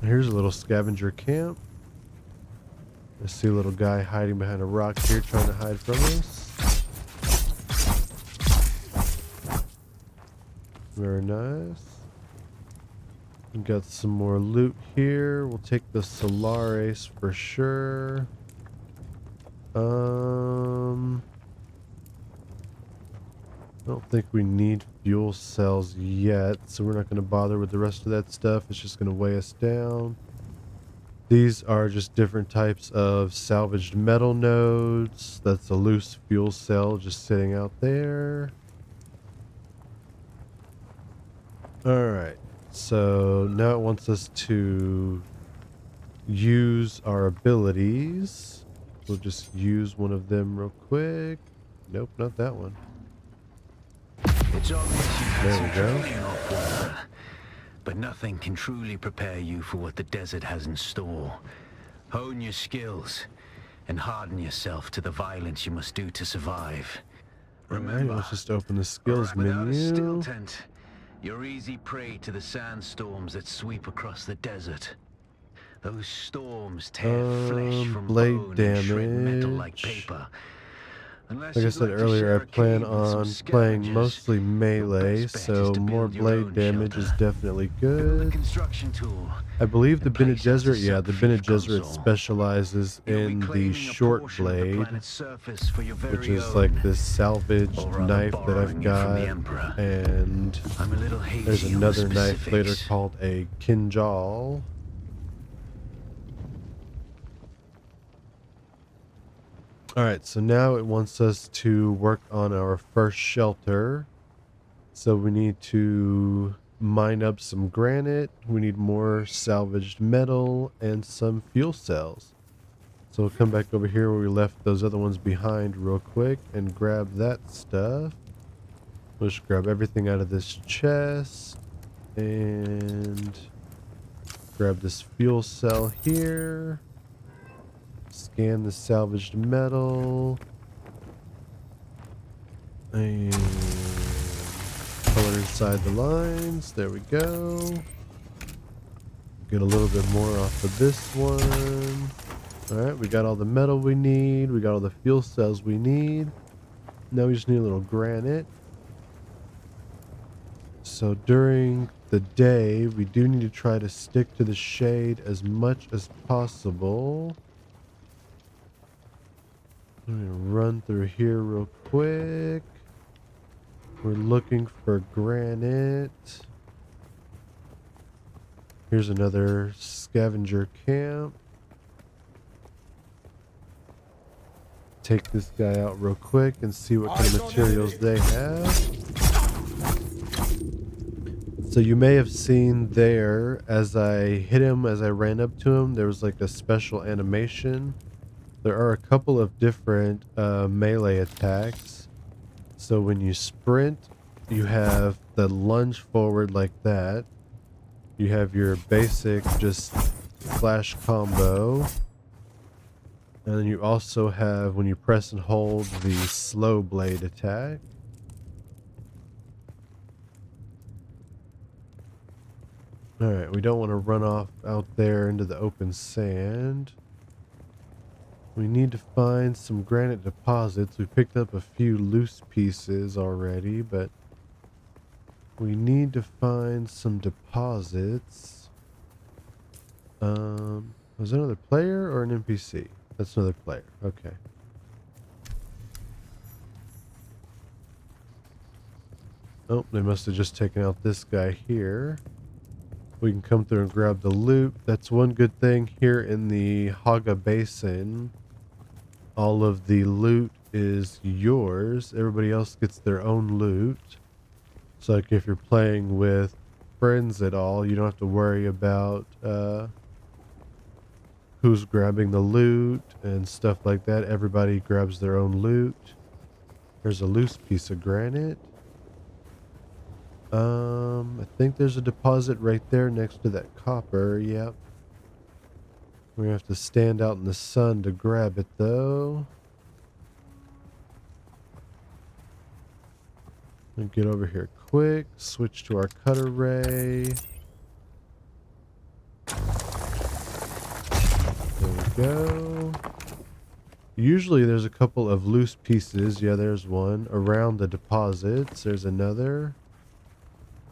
Here's a little scavenger camp. I see a little guy hiding behind a rock here, trying to hide from us. Very nice. We got some more loot here. We'll take the Solaris for sure. I don't think we need fuel cells yet, so we're not going to bother with the rest of that stuff. It's just going to weigh us down. These are just different types of salvaged metal nodes. That's a loose fuel cell just sitting out there. Alright, so now it wants us to use our abilities. We'll just use one of them real quick. Nope, not that one. It's obvious you've had There some we go. training off-world, but nothing can truly prepare you for what the desert has in store. Hone your skills and harden yourself to the violence you must do to survive. Remember, let's just open the skills without a still menu. tent, you're easy prey to the sandstorms that sweep across the desert. Those storms tear flesh from Blade bone and shred metal like damage. paper. Unless Like I you'd said like to earlier, share I a plan cave with some on playing scavengers, mostly your melee, best bet is so to more build your blade own damage is shelter. definitely Build a good. construction tool I believe the and Bene place as a Gesserit, yeah, the sub for Bene your Gesserit console. specializes You'll be in the claiming a short portion of the blade, planet's surface for your which very is own, like this salvaged or rather knife that I've borrowing it from the got, Emperor. and I'm a little hazy there's on the another knife later specifics. called a kinjal. Alright, so now it wants us to work on our first shelter. So we need to mine up some granite, we need more salvaged metal, and some fuel cells. So we'll come back over here where we left those other ones behind real quick and grab that stuff. We'll just grab everything out of this chest and grab this fuel cell here. Scan the salvaged metal. And color inside the lines. There we go. Get a little bit more off of this one. Alright, we got all the metal we need. We got all the fuel cells we need. Now we just need a little granite. So during the day, we do need to try to stick to the shade as much as possible. I'm going to run through here real quick. We're looking for granite. Here's another scavenger camp. Take this guy out real quick and see what kind of materials they have. So you may have seen there, as I hit him, as I ran up to him, there was like a special animation. There are a couple of different melee attacks. So when you sprint, you have the lunge forward like that. You have your basic just flash combo. And then you also have, when you press and hold, the slow blade attack. Alright, we don't want to run off out there into the open sand. We need to find some granite deposits. We picked up a few loose pieces already, but we need to find some deposits. Was that another player or an NPC? That's another player. Okay. Oh, they must have just taken out this guy here. We can come through and grab the loot. That's one good thing here in the Haga Basin. All of the loot is yours. Everybody else gets their own loot. So like if you're playing with friends at all, you don't have to worry about who's grabbing the loot and stuff like that. Everybody grabs their own loot. There's a loose piece of granite. I think there's a deposit right there next to that copper. Yep. We're gonna have to stand out in the sun to grab it though. And get over here quick. Switch to our cutter ray. There we go. Usually there's a couple of loose pieces. Yeah, there's one. Around the deposits, there's another.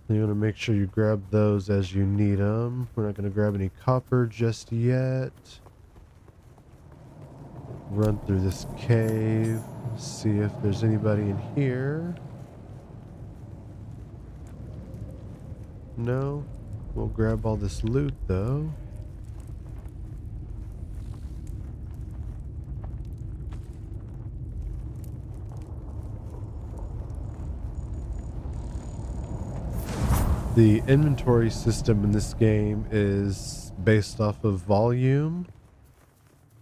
You want to make sure you grab those as you need them. We're not going to grab any copper just yet. Run through this cave. See if there's anybody in here. No. We'll grab all this loot though. The inventory system in this game is based off of volume.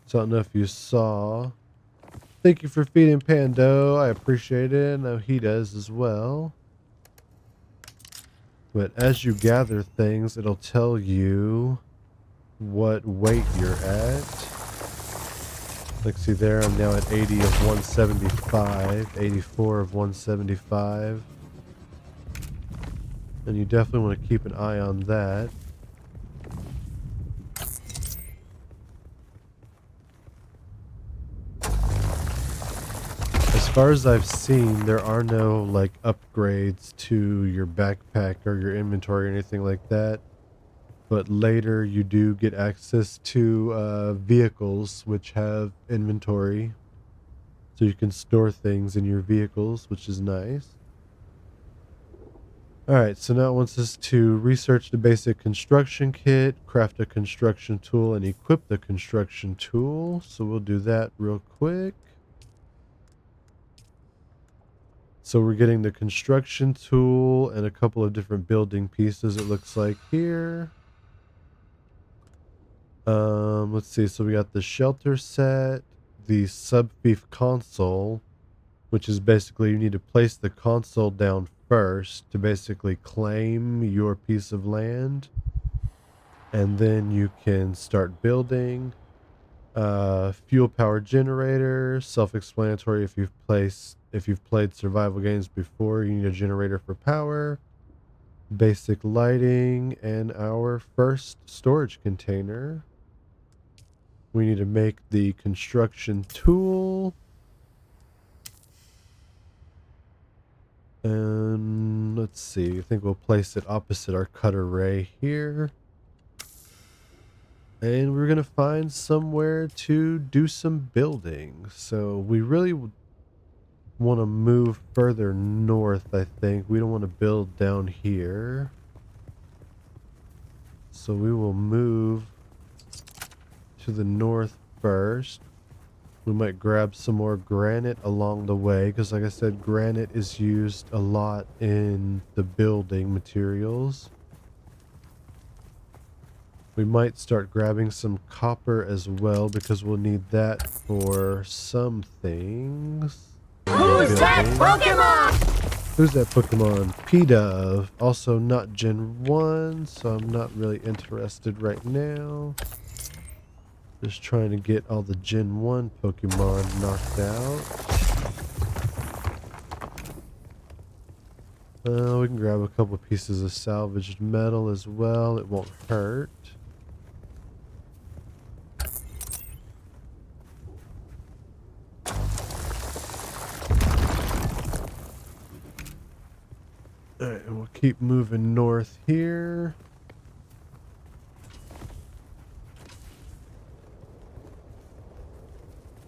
So I don't know if you saw. Thank you for feeding Pando. I appreciate it. I know he does as well. But as you gather things, it'll tell you what weight you're at. Like, see there, I'm now at 80 of 175, 84 of 175. And you definitely want to keep an eye on that. As far as I've seen, there are no like upgrades to your backpack or your inventory or anything like that. But later you do get access to vehicles which have inventory. So you can store things in your vehicles, which is nice. Alright, so now it wants us to research the basic construction kit, craft a construction tool, and equip the construction tool. So we'll do that real quick. So we're getting the construction tool and a couple of different building pieces, it looks like here. Let's see. So we got the shelter set, the sub-fief console, which is basically you need to place the console down first to basically claim your piece of land, and then you can start building. Fuel power generator, self-explanatory. If you've played survival games before, you need a generator for power. Basic lighting, and our first storage container. We need to make the construction tool. And let's see, I think we'll place it opposite our cutter ray here. And we're going to find somewhere to do some building. So we really want to move further north, I think. We don't want to build down here. So we will move to the north first. We might grab some more granite along the way, because like I said, granite is used a lot in the building materials. We might start grabbing some copper as well, because we'll need that for some things. Who's that Pokemon? Who's that Pokemon? P-Dove. Also not Gen 1, so I'm not really interested right now. Just trying to get all the Gen 1 Pokemon knocked out. We can grab a couple pieces of salvaged metal as well. It won't hurt. Alright, and we'll keep moving north here.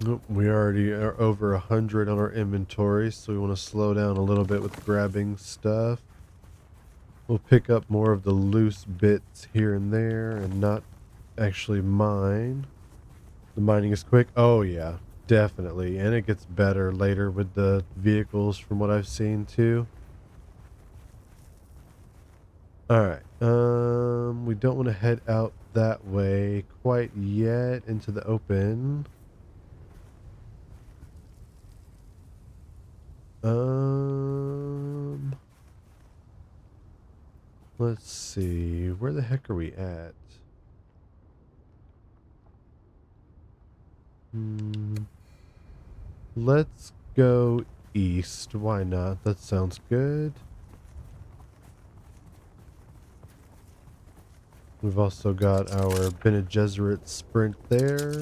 Nope, we already are over 100 on our inventory, so we want to slow down a little bit with grabbing stuff. We'll pick up more of the loose bits here and there and not actually mine. The mining is quick. Oh yeah, definitely. And it gets better later with the vehicles from what I've seen too. Alright, we don't want to head out that way quite yet into the open. Let's see. Where the heck are we at? Let's go east. Why not? That sounds good. We've also got our Bene Gesserit sprint there.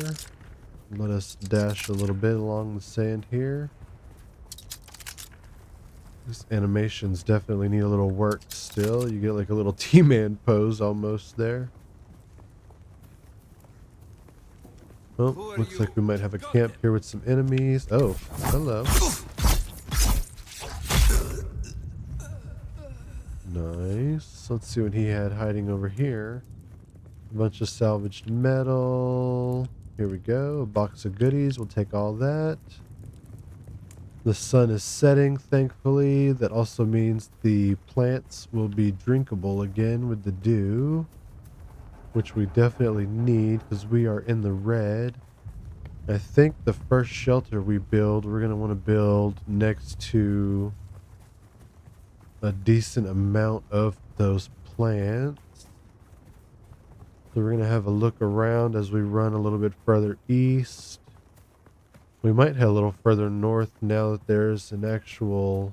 Let us dash a little bit along the sand here. These animations definitely need a little work still. You get like a little T-Man pose almost there. Oh, looks like we might have a camp here with some enemies. Oh, hello. Nice. Let's see what he had hiding over here. A bunch of salvaged metal. Here we go. A box of goodies. We'll take all that. The sun is setting, thankfully. That also means the plants will be drinkable again with the dew, which we definitely need because we are in the red. I think the first shelter we build, we're going to want to build next to a decent amount of those plants. So we're going to have a look around as we run a little bit further east. We might head a little further north now that there's an actual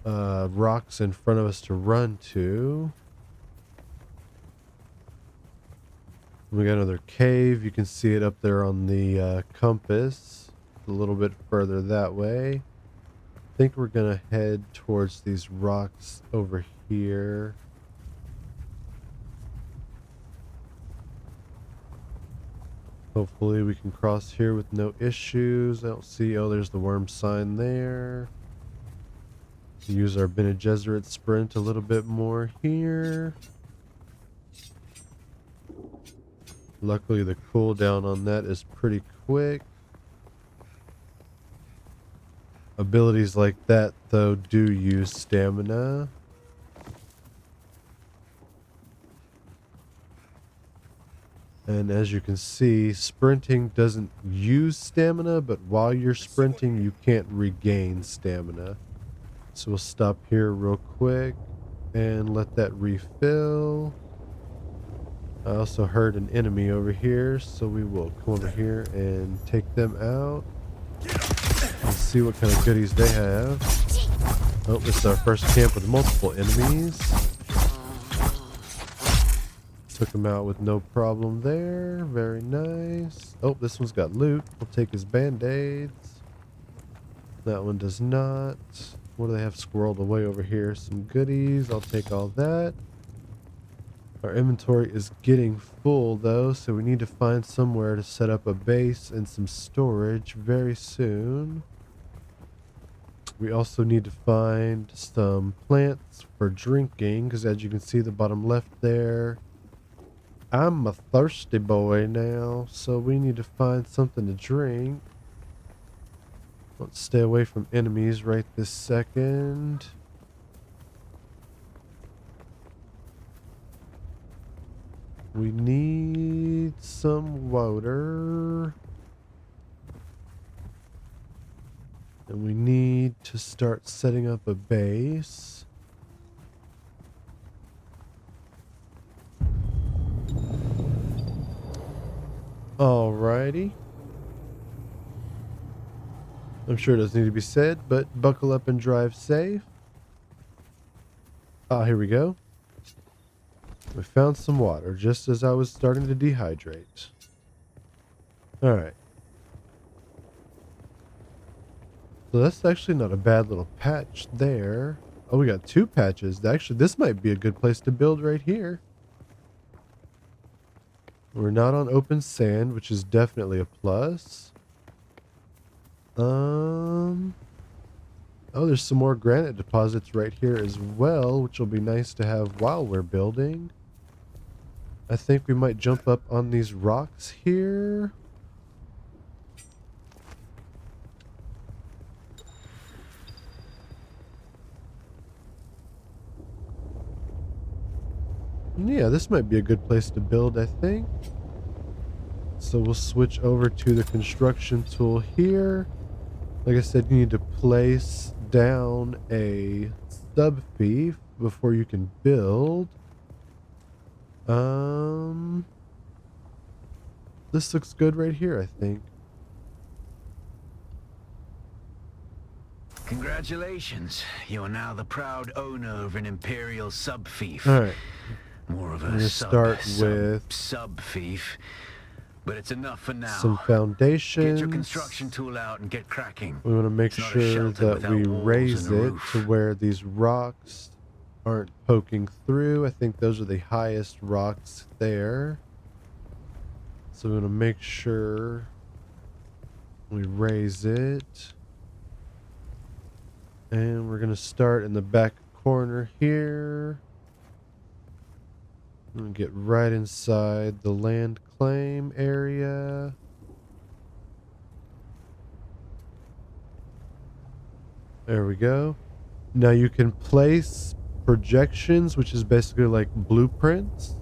rocks in front of us to run to. We got another cave. You can see it up there on the compass. A little bit further that way. I think we're going to head towards these rocks over here. Hopefully we can cross here with no issues. I don't see... Oh, there's the worm sign there. Use our Bene Gesserit sprint a little bit more here. Luckily the cooldown on that is pretty quick. Abilities like that, though, do use stamina. And as you can see, sprinting doesn't use stamina, but while you're sprinting, you can't regain stamina. So we'll stop here real quick and let that refill. I also heard an enemy over here, so we will come over here and take them out. Let's see what kind of goodies they have. Oh, this is our first camp with multiple enemies. Took him out with no problem there. Very nice. Oh, this one's got loot. We'll take his band-aids. That one does not. What do they have squirreled away over here? Some goodies. I'll take all that. Our inventory is getting full though, so we need to find somewhere to set up a base and some storage very soon. We also need to find some plants for drinking, because as you can see the bottom left there, I'm a thirsty boy now, so we need to find something to drink. Let's stay away from enemies right this second. We need some water. And we need to start setting up a base. Alrighty. I'm sure it doesn't need to be said, but buckle up and drive safe. Ah, here we go. We found some water just as I was starting to dehydrate. Alright. So that's actually not a bad little patch there. Oh, we got two patches. Actually, this might be a good place to build right here. We're not on open sand, which is definitely a plus. Oh, there's some more granite deposits right here as well, which will be nice to have while we're building. I think we might jump up on these rocks here. Yeah, this might be a good place to build, I think. So we'll switch over to the construction tool here. Like I said, you need to place down a sub thief before you can build. This looks good right here, I think. Congratulations. You're now the proud owner of an Imperial sub-thief. All right. More of I'm a going to start with sub-thief. But it's enough for some now. foundations. Get your construction tool out and get cracking. We want to make It's not a sure shelter that without we walls raise and a it roof. to where these rocks aren't poking through. I think those are the highest rocks there. So we want to make sure we raise it. And we're going to start in the back corner here. And get right inside the land claim area. There we go. Now you can place projections, which is basically like blueprints,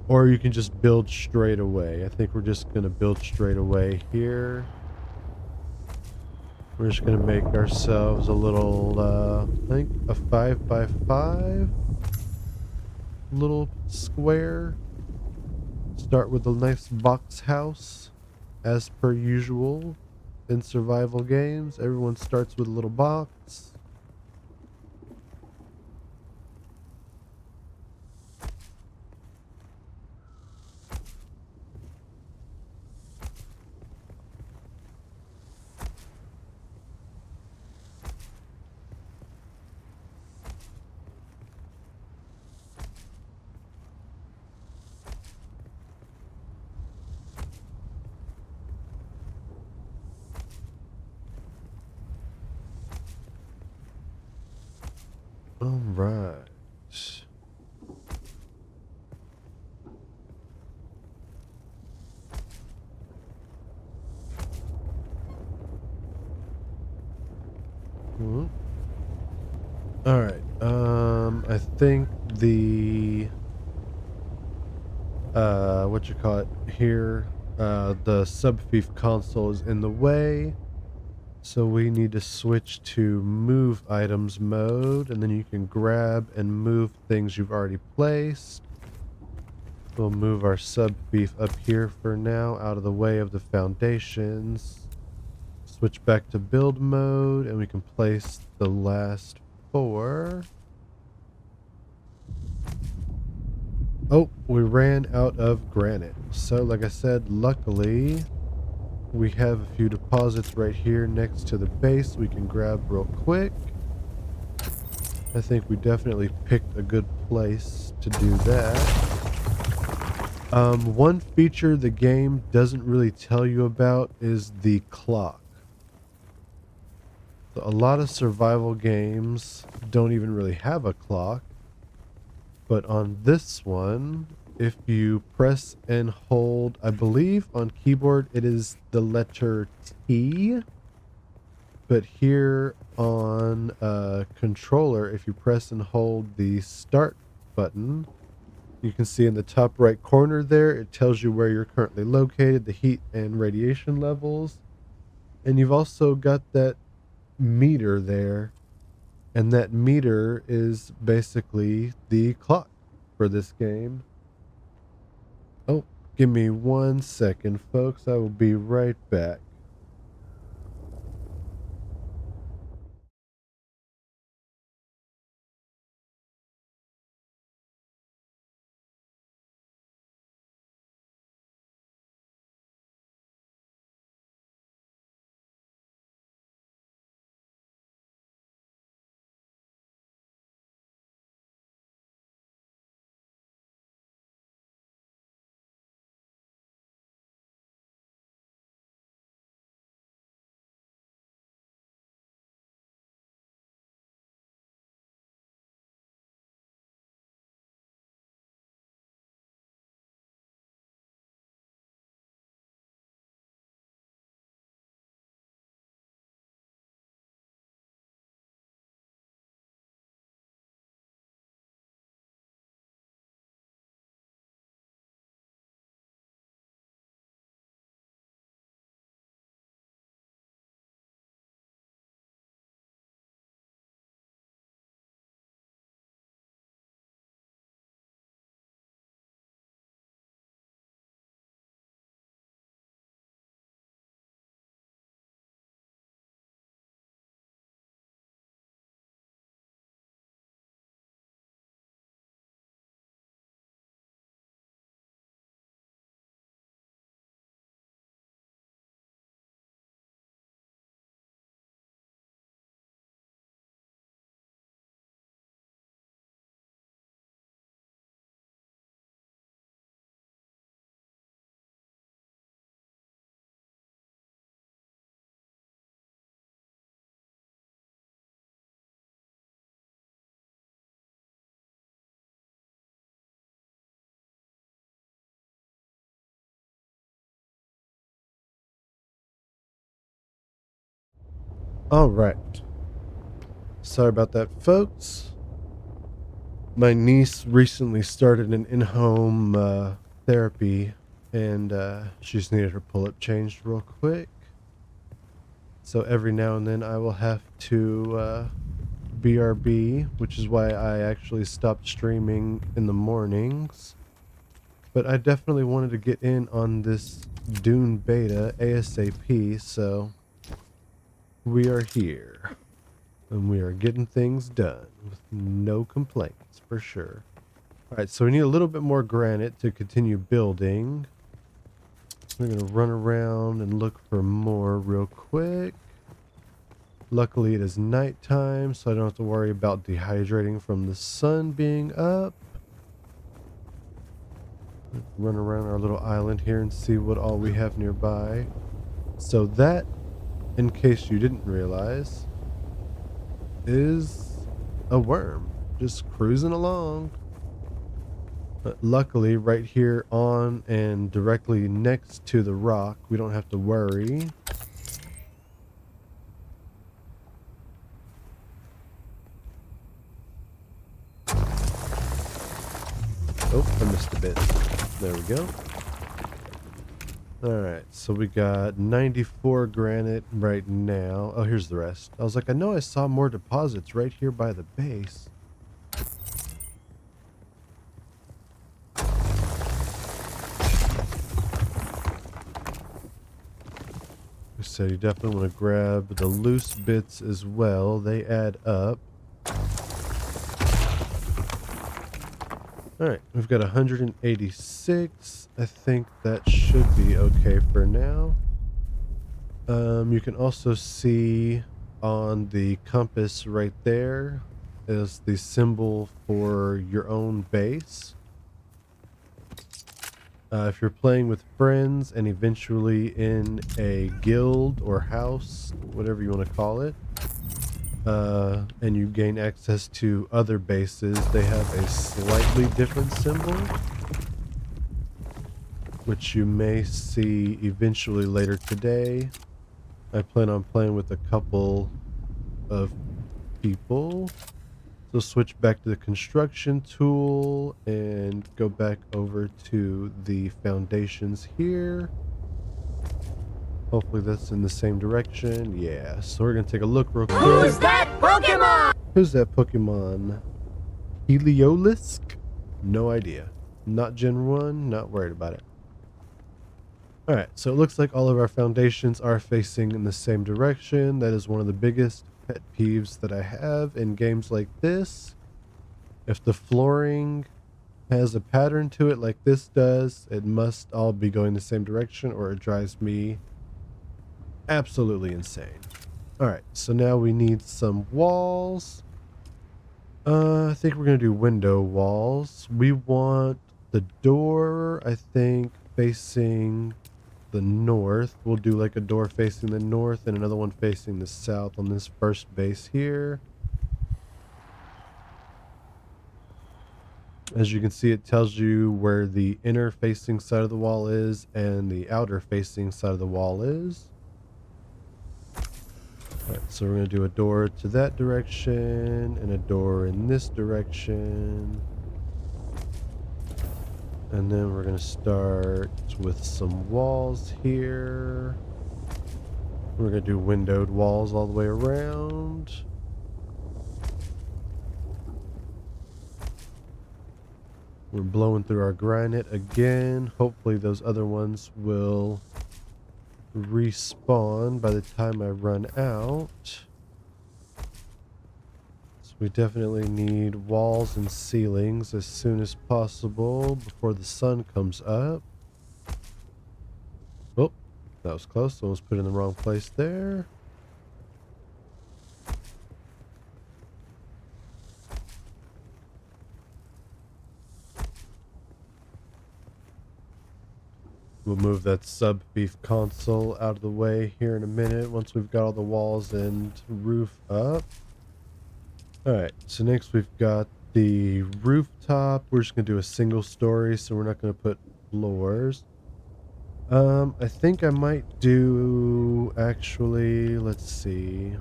or you can just build straight away. I think we're just going to build straight away here. We're just going to make ourselves a little, I think a 5x5 little square. Start with a nice box house, as per usual in survival games. Everyone starts with a little box. All right. All right. I think the what you call it here, the subfief console is in the way, so we need to switch to move items mode, and then you can grab and move things you've already placed. We'll move our subfief up here for now, out of the way of the foundations. Switch back to build mode, and we can place the last 4. Oh, we ran out of granite. So, like I said, luckily, we have a few deposits right here next to the base we can grab real quick. I think we definitely picked a good place to do that. One feature the game doesn't really tell you about is the clock. So a lot of survival games don't even really have a clock. But on this one, if you press and hold, I believe on keyboard it is the letter T. But here on controller, if you press and hold the start button, you can see in the top right corner there, it tells you where you're currently located, the heat and radiation levels. And you've also got that meter there. And that meter is basically the clock for this game. Oh, give me 1 second, folks. I will be right back. All right. Sorry about that, folks. My niece recently started an in-home therapy, and she just needed her pull-up changed real quick. So every now and then I will have to BRB, which is why I actually stopped streaming in the mornings. But I definitely wanted to get in on this Dune beta ASAP, so we are here. And we are getting things done with no complaints, for sure. Alright, so we need a little bit more granite to continue building. We're going to run around and look for more real quick. Luckily, it is nighttime, so I don't have to worry about dehydrating from the sun being up. Let's run around our little island here and see what all we have nearby. So that, in case you didn't realize, is a worm just cruising along. But luckily, right here on and directly next to the rock, we don't have to worry. Oh, I missed a bit. There we go. Alright, so we got 94 granite right now. Oh, here's the rest. I was like, I know I saw more deposits right here by the base. So you definitely want to grab the loose bits as well. They add up. Alright, we've got 186. I think that should be okay for now. You can also see on the compass right there is the symbol for your own base. If you're playing with friends and eventually in a guild or house, whatever you want to call it, and you gain access to other bases, they have a slightly different symbol, which you may see eventually later today. I plan on playing with a couple of people. So switch back to the construction tool and go back over to the foundations here. Hopefully that's in the same direction. Yeah, so we're going to take a look real quick. Who's that Pokemon? Who's that Pokemon? Heliolisk? No idea. Not Gen 1, not worried about it. Alright, so it looks like all of our foundations are facing in the same direction. That is one of the biggest pet peeves that I have in games like this. If the flooring has a pattern to it like this does, it must all be going the same direction or it drives me absolutely insane. Alright, so now we need some walls. I think we're going to do window walls. We want the door, I think, facing the north. We'll do like a door facing the north and another one facing the south on this first base here. As you can see, it tells you where the inner facing side of the wall is and the outer facing side of the wall is. Alright, so we're going to do a door to that direction and a door in this direction. And then we're going to start with some walls here. We're going to do windowed walls all the way around. We're blowing through our granite again. Hopefully those other ones will respawn by the time I run out. So we definitely need walls and ceilings as soon as possible before the sun comes up. Oh, that was close. Almost put it in the wrong place there. We'll move that sub beef console out of the way here in a minute once we've got all the walls and roof up. Alright, so next we've got the rooftop. We're just going to do a single story, so we're not going to put floors. I think I might do, actually, let's see.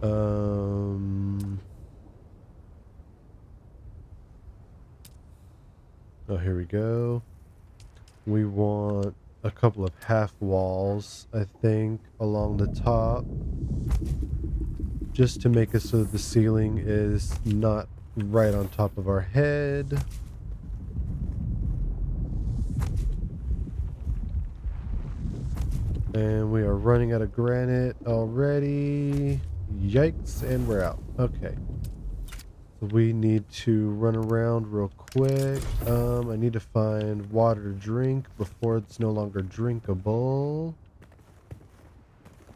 Oh, here we go. We want a couple of half walls, I think, along the top, just to make it so that the ceiling is not right on top of our head. And we are running out of granite already. Yikes, and we're out. Okay. We need to run around real quick. I need to find water to drink before it's no longer drinkable.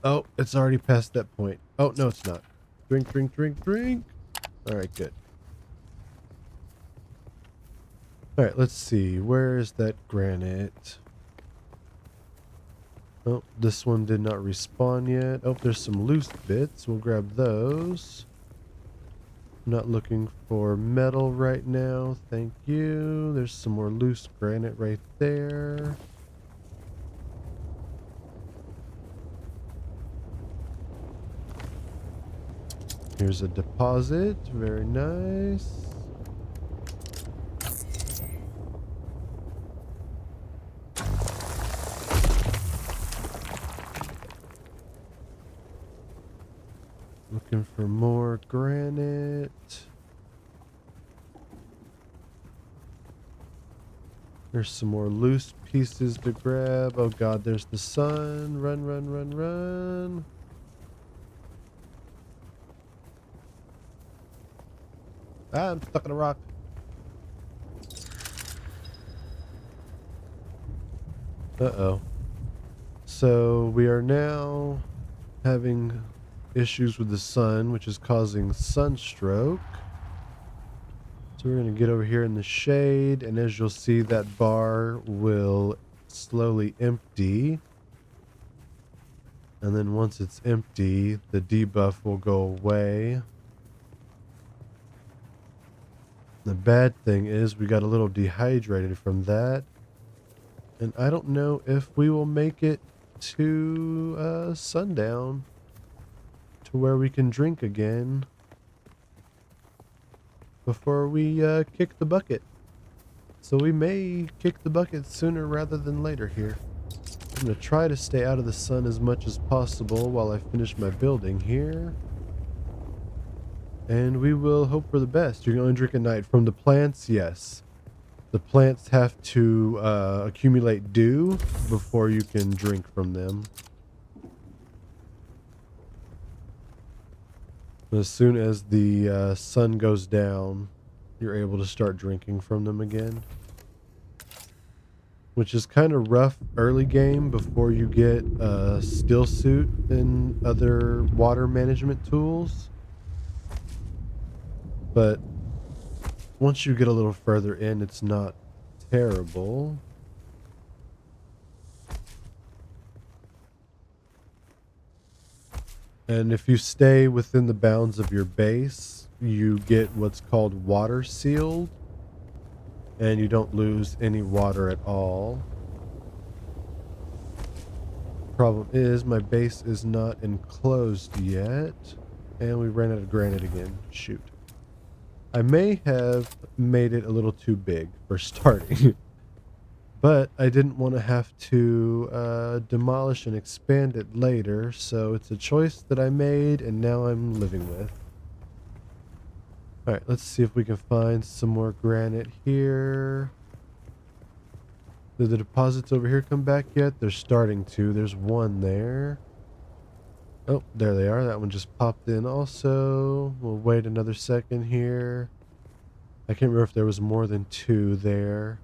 Oh, it's already past that point. Oh, no, it's not. Drink, drink, drink, drink. All right, good. All right, let's see. Where is that granite? Oh, this one did not respawn yet. Oh, there's some loose bits. We'll grab those. Not looking for metal right now. Thank you. There's some more loose granite right there. Here's a deposit. Very nice. Looking for more granite. There's some more loose pieces to grab. Oh god, there's the sun. Run, run, run, run. Ah, I'm stuck in a rock. Uh-oh. So we are now having issues with the sun, which is causing sunstroke. So we're going to get over here in the shade, and as you'll see, that bar will slowly empty. And then once it's empty, the debuff will go away. The bad thing is we got a little dehydrated from that. And I don't know if we will make it to sundown to where we can drink again before we kick the bucket. So we may kick the bucket sooner rather than later here. I'm going to try to stay out of the sun as much as possible while I finish my building here. And we will hope for the best. You're going to drink at night. From the plants, yes. The plants have to accumulate dew before you can drink from them. As soon as the sun goes down, you're able to start drinking from them again. Which is kind of rough early game before you get still suit and other water management tools. But once you get a little further in, it's not terrible. And if you stay within the bounds of your base, you get what's called water sealed. And you don't lose any water at all. Problem is, my base is not enclosed yet. And we ran out of granite again. Shoot. I may have made it a little too big for starting. But I didn't want to have to demolish and expand it later. So it's a choice that I made and now I'm living with. Alright, let's see if we can find some more granite here. Did the deposits over here come back yet? They're starting to. There's one there. Oh, there they are. That one just popped in also. We'll wait another second here. I can't remember if there was more than two there.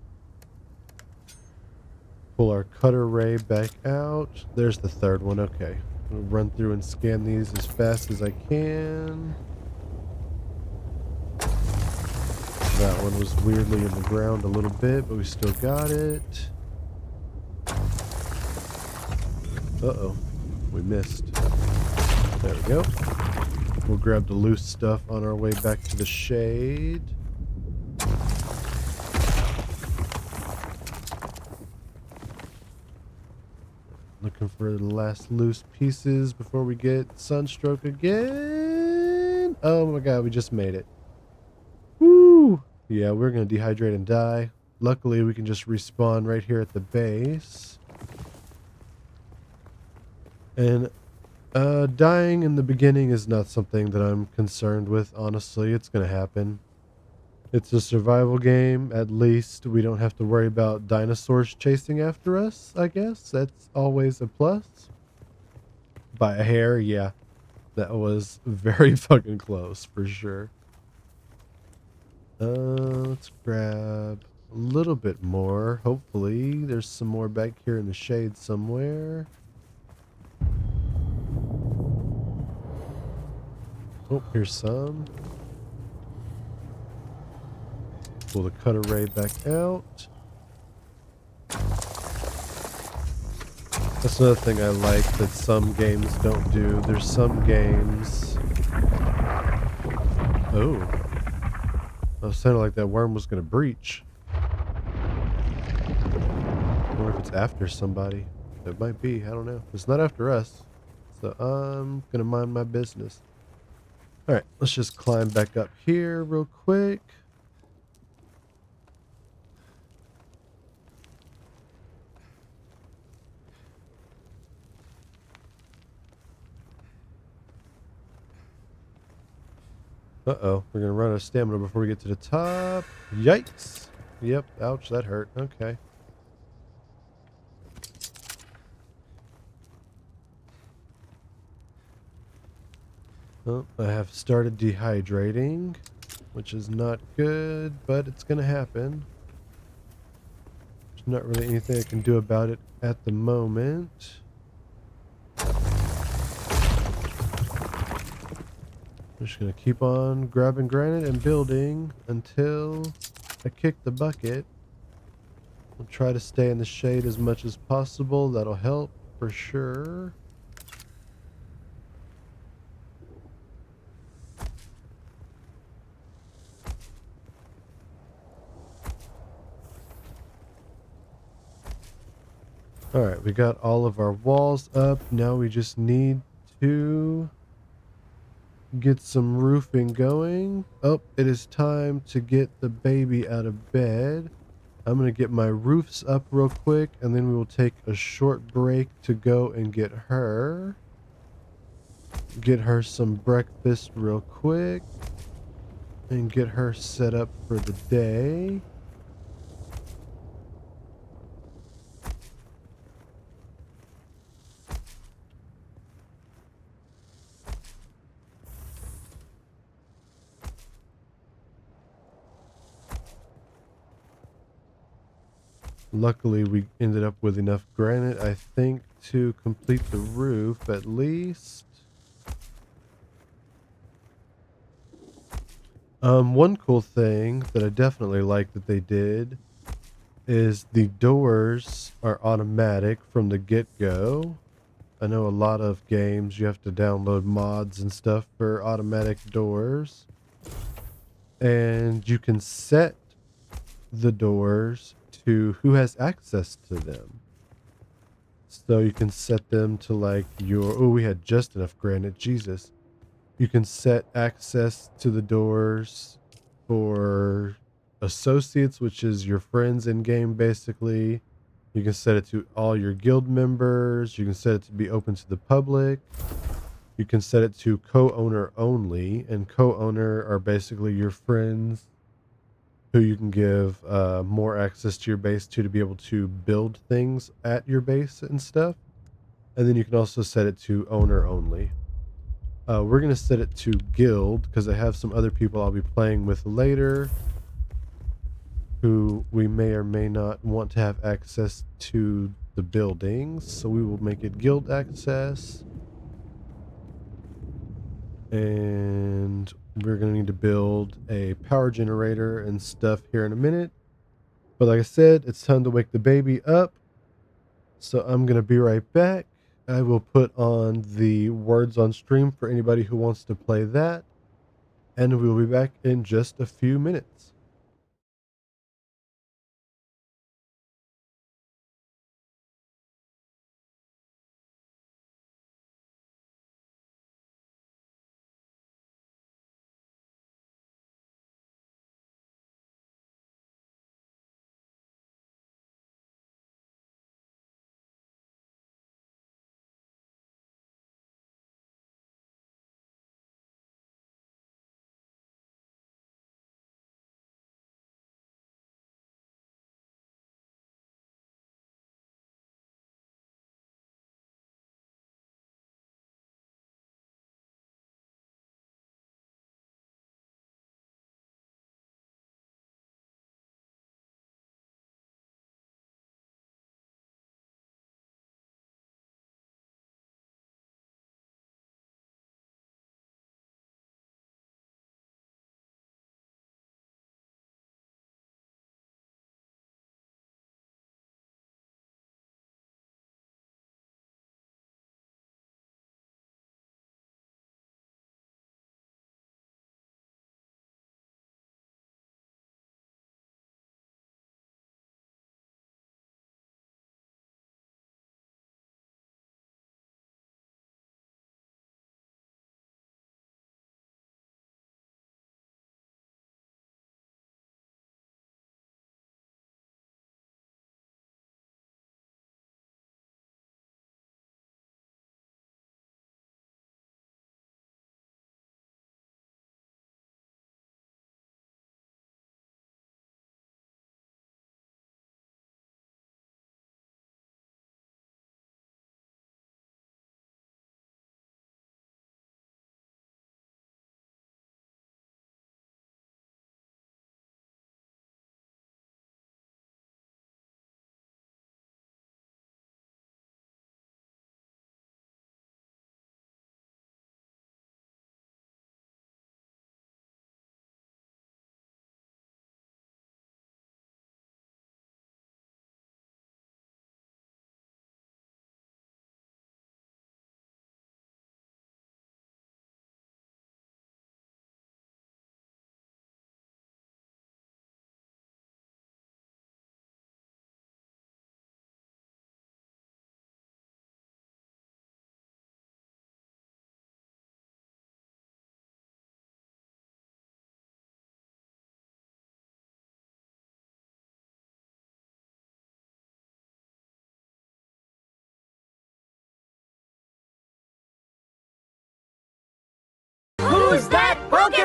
Pull our cutter ray back out. There's the third one. Okay. We'll run through and scan these as fast as I can. That one was weirdly in the ground a little bit, but we still got it. Uh-oh. We missed. There we go. We'll grab the loose stuff on our way back to the shade. Looking for the last loose pieces before we get sunstroke again. Oh my god, we just made it. Woo! Yeah, we're gonna dehydrate and die. Luckily, we can just respawn right here at the base. And dying in the beginning is not something that I'm concerned with, honestly. It's gonna happen. It's a survival game. At least we don't have to worry about dinosaurs chasing after us, I guess. That's always a plus. By a hair, yeah. That was very fucking close, for sure. Let's grab a little bit more. Hopefully, there's some more back here in the shade somewhere. Oh, here's some. Pull the cutter ray back out. That's another thing I like that some games don't do. There's some games. Oh, I was sounding like that worm was going to breach. I wonder if it's after somebody. It might be. I don't know. It's not after us. So I'm going to mind my business. All right, let's just climb back up here real quick. Uh-oh, we're going to run out of stamina before we get to the top. Yikes. Yep, ouch, that hurt. Okay. Oh, I have started dehydrating, which is not good, but it's going to happen. There's not really anything I can do about it at the moment. I'm just going to keep on grabbing granite and building until I kick the bucket. I'll try to stay in the shade as much as possible. That'll help for sure. Alright, we got all of our walls up. Now we just need to get some roofing going. Oh, it is time to get the baby out of bed. I'm going to get my roofs up real quick, and then we will take a short break to go and get her. Get her some breakfast real quick. And get her set up for the day. Luckily, we ended up with enough granite, I think, to complete the roof at least. One cool thing that I definitely like that they did is the doors are automatic from the get-go. I know a lot of games you have to download mods and stuff for automatic doors. And you can set the doors to who has access to them. So you can set them to like your, oh, we had just enough granite, Jesus. You can set access to the doors for associates, which is your friends in game basically. You can set it to all your guild members. You can set it to be open to the public. You can set it to co-owner only, and co-owner are basically your friends who you can give more access to your base to be able to build things at your base and stuff. And then you can also set it to owner only. We're going to set it to guild because I have some other people I'll be playing with later who we may or may not want to have access to the buildings. So we will make it guild access. And we're going to need to build a power generator and stuff here in a minute. But like I said, it's time to wake the baby up. So I'm going to be right back. I will put on the words on stream for anybody who wants to play that. And we'll be back in just a few minutes.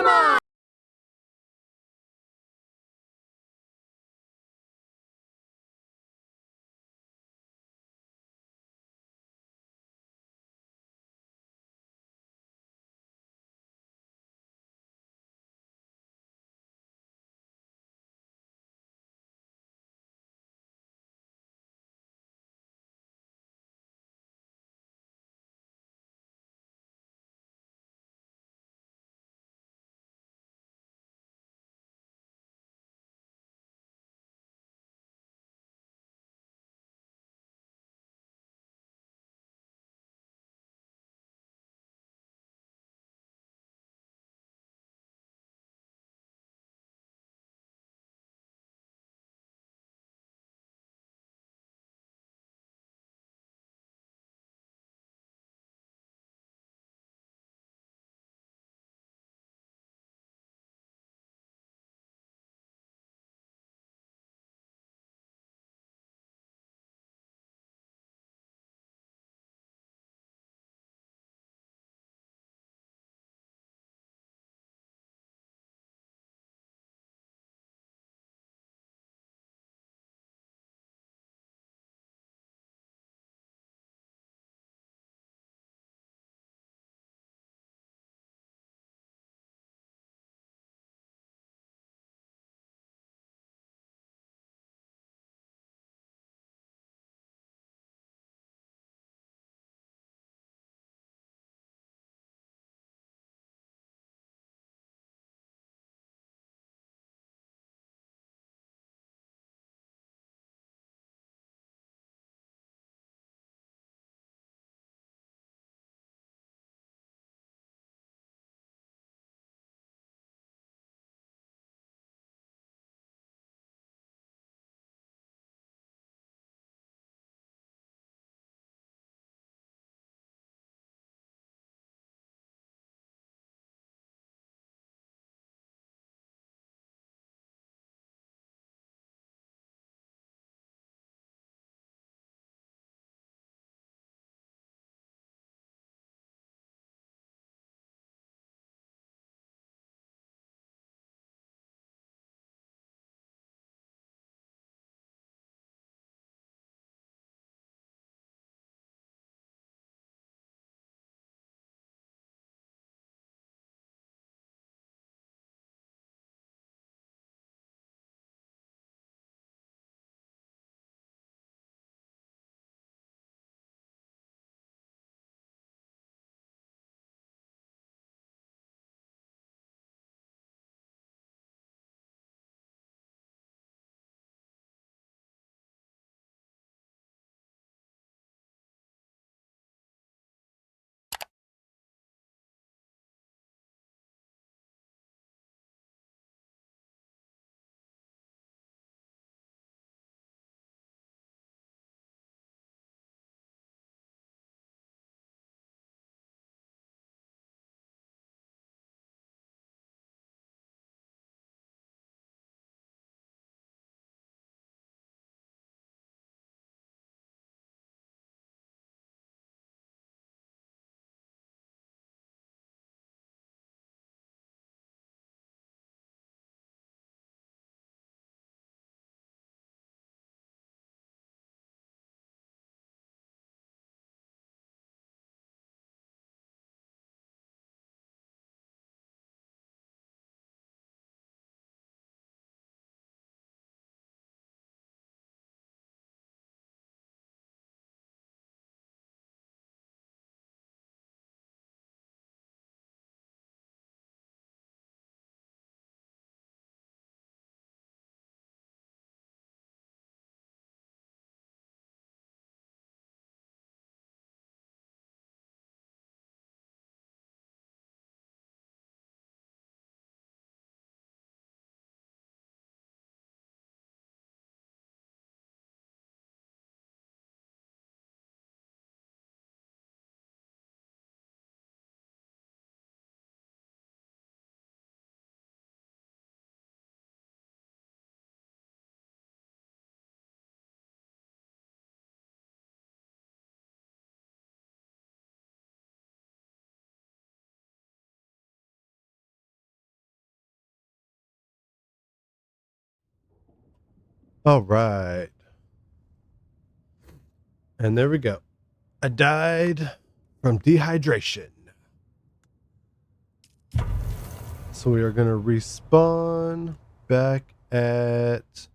Pokemon! All right. And there we go. I died from dehydration. So we are going to respawn back at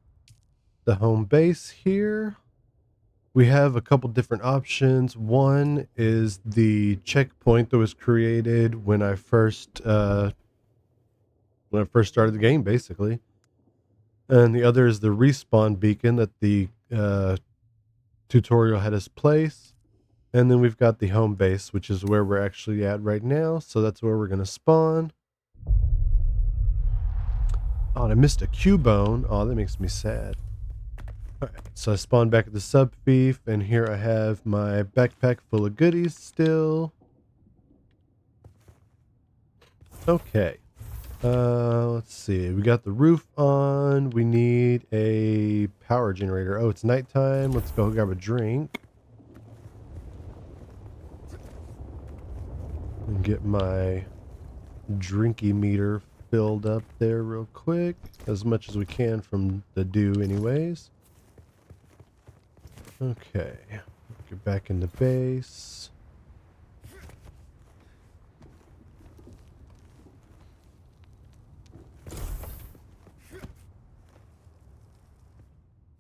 the home base here. We have a couple different options. One is the checkpoint that was created when I first started the game, basically. And the other is the respawn beacon that the tutorial had us place. And then we've got the home base, which is where we're actually at right now. So that's where we're going to spawn. Oh, and I missed a Cubone. Oh, that makes me sad. Alright, so I spawned back at the sub thief, and here I have my backpack full of goodies still. Okay. Let's see. We got the roof on. We need a power generator. Oh, it's nighttime. Let's go grab a drink. And get my drinky meter filled up there real quick. As much as we can from the dew anyways. Okay. Get back in the base.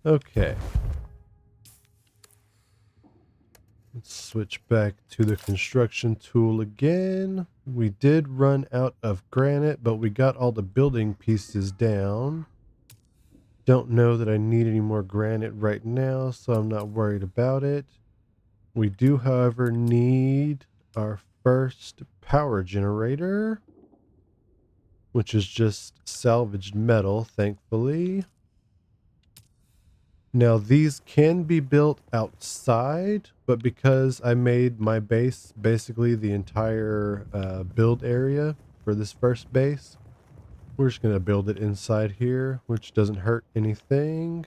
Okay. Let's switch back to the construction tool again. We did run out of granite, but we got all the building pieces down. Don't know that I need any more granite right now, so I'm not worried about it. We do, however, need our first power generator, which is just salvaged metal, thankfully. Now these can be built outside, but because I made my base basically the entire build area for this first base, we're just going to build it inside here, which doesn't hurt anything.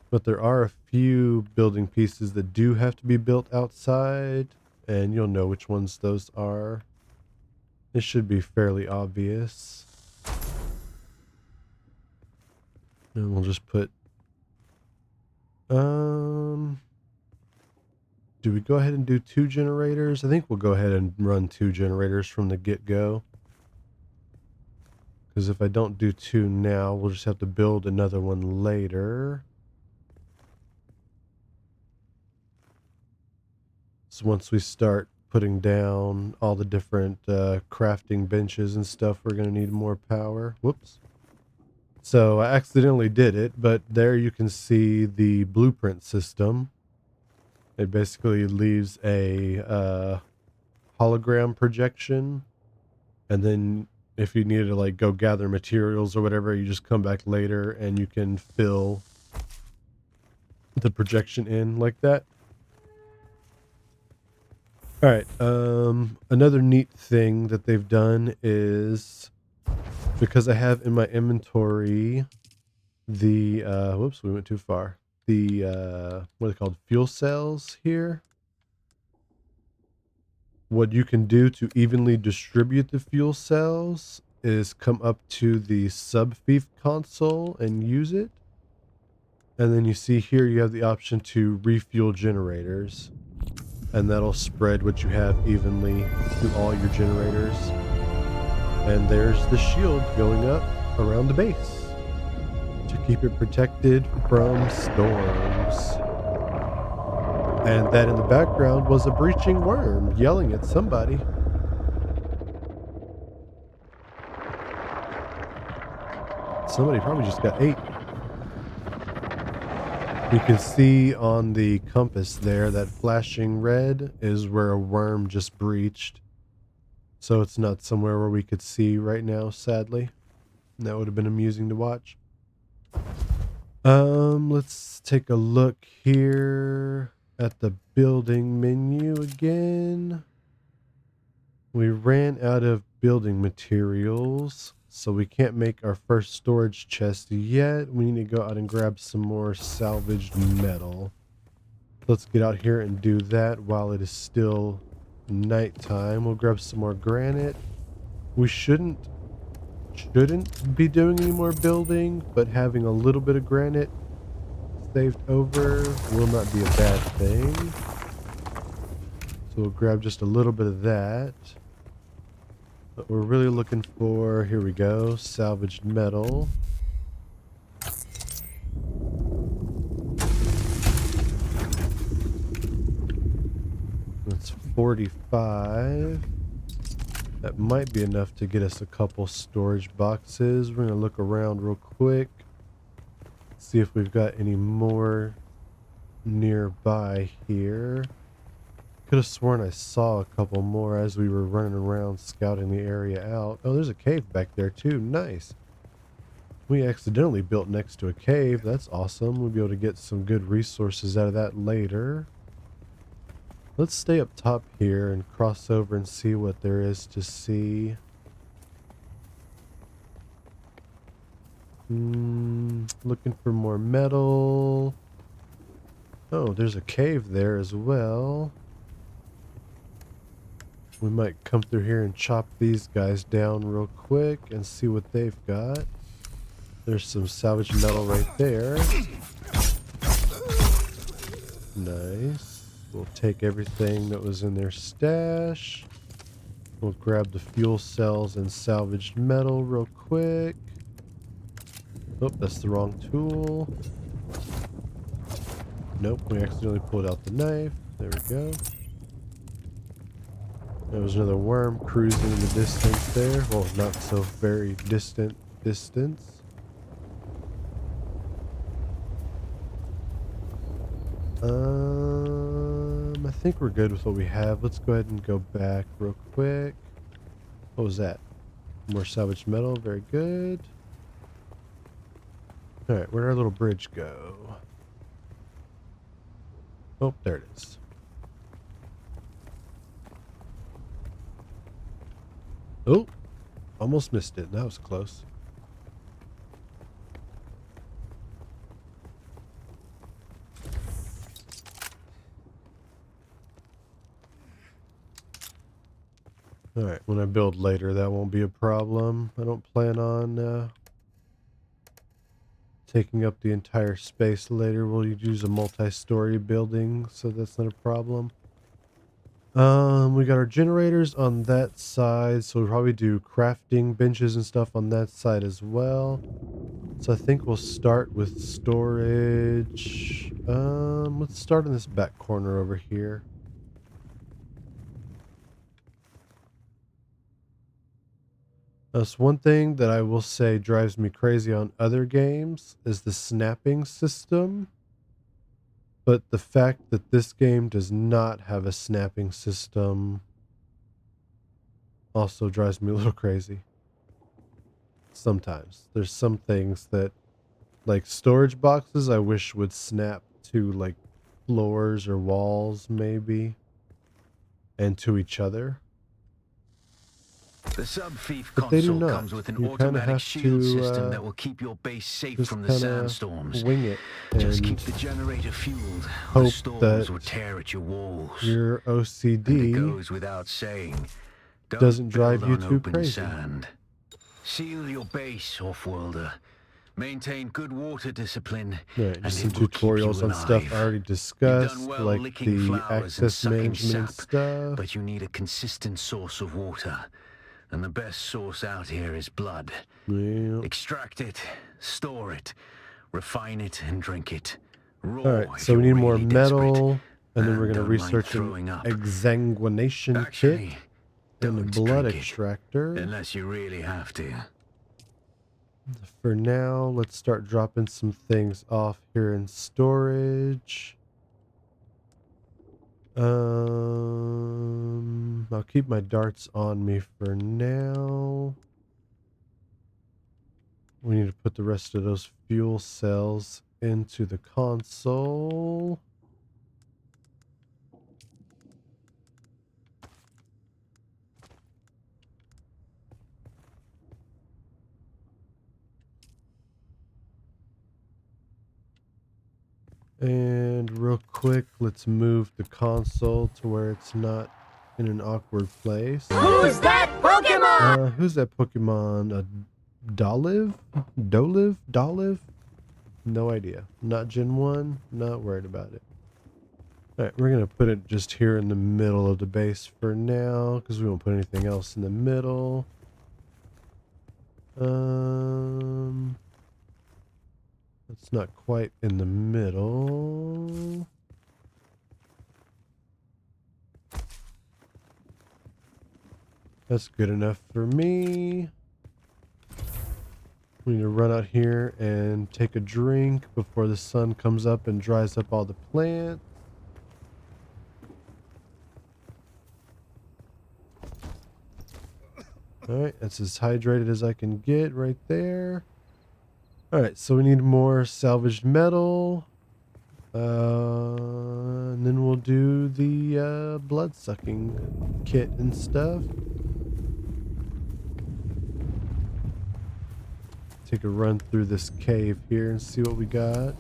But there are a few building pieces that do have to be built outside, and you'll know which ones those are. It should be fairly obvious. And we'll just put do we go ahead and do 2 generators? I think we'll go ahead and run 2 generators from the get-go. Because if I don't do 2 now, we'll just have to build another one later. So once we start putting down all the different crafting benches and stuff, we're going to need more power. Whoops. So I accidentally did it, but there you can see the blueprint system. It basically leaves a hologram projection, and then if you needed to like go gather materials or whatever, you just come back later and you can fill the projection in like that. All right. Another neat thing that they've done is, because I have in my inventory the whoops, we went too far. The what are they called? Fuel cells here. What you can do to evenly distribute the fuel cells is come up to the sub-thief console and use it. And then you see here you have the option to refuel generators. And that'll spread what you have evenly to all your generators. And there's the shield going up around the base to keep it protected from storms. And that in the background was a breaching worm yelling at somebody. Somebody probably just got ate. You can see on the compass there that flashing red is where a worm just breached. So it's not somewhere where we could see right now, sadly. That would have been amusing to watch. Let's take a look here at the building menu again. We ran out of building materials, so we can't make our first storage chest yet. We need to go out and grab some more salvaged metal. Let's get out here and do that while it is still nighttime. We'll grab some more granite. We shouldn't shouldn't be doing any more building, but having a little bit of granite saved over will not be a bad thing. So we'll grab just a little bit of that. What we're really looking for, here we go, salvaged metal. That's 45. That might be enough to get us a couple storage boxes. We're gonna look around real quick, see if we've got any more nearby here. Could have sworn I saw a couple more as we were running around scouting the area out. Oh, there's a cave back there too. Nice. We accidentally built next to a cave. That's awesome. We'll be able to get some good resources out of that later. Let's stay up top here and cross over and see what there is to see. Looking for more metal. Oh, there's a cave there as well. We might come through here and chop these guys down real quick and see what they've got. There's some salvage metal right there. Nice. We'll take everything that was in their stash. We'll grab the fuel cells and salvaged metal real quick. Oh, that's the wrong tool. Nope, we accidentally pulled out the knife. There we go. There was another worm cruising in the distance there. Well, not so very distant distance. I think we're good with what we have. Let's go ahead and go back real quick. What was that? More salvaged metal. Very good. All right, where'd our little bridge go? Oh, there it is. Oh, almost missed it. That was close. Alright, when I build later, that won't be a problem. I don't plan on taking up the entire space later. We'll use a multi-story building, so that's not a problem. We got our generators on that side, so we'll probably do crafting benches and stuff on that side as well. So I think we'll start with storage. Let's start in this back corner over here. That's one thing that I will say drives me crazy on other games is the snapping system. But the fact that this game does not have a snapping system also drives me a little crazy. Sometimes. There's some things that, like storage boxes, I wish would snap to like floors or walls maybe, and to each other. The sub-thief But they do console not. comes with an You kinda automatic have shield to, system that will keep your base safe just from the kinda sandstorms. wing it Just keep and the generator fueled. hope The storms that will tear at your walls. your And it OCD goes without saying, don't doesn't build drive you on too open crazy. sand. Seal your base, off-worlder. Maintain good water discipline. Right, and just some it will keep you tutorials on stuff I alive. already You've discussed, done well like licking the flowers and access sucking management and sap, stuff. but you need a consistent source of water. And the best source out here is blood. Yeah. Extract it, store it, refine it, and drink it. Raw. Alright, if so we you're need more really desperate. metal, and then we're And going to don't mind research an throwing up. exsanguination Actually, kit and a don't blood drink it, extractor. unless you really have to. For now, let's start dropping some things off here in storage. I'll keep my darts on me for now. We need to put the rest of those fuel cells into the console. And real quick, let's move the console to where it's not in an awkward place. Who's that Pokemon? Who's that Pokemon? Dolive? No idea. Not Gen 1, not worried about it. Alright, we're gonna put it just here in the middle of the base for now, because we won't put anything else in the middle. It's not quite in the middle. That's good enough for me. We need to run out here and take a drink before the sun comes up and dries up all the plants. Alright, that's as hydrated as I can get right there. Alright, so we need more salvaged metal. And then we'll do the blood sucking kit and stuff. Take a run through this cave here and see what we got.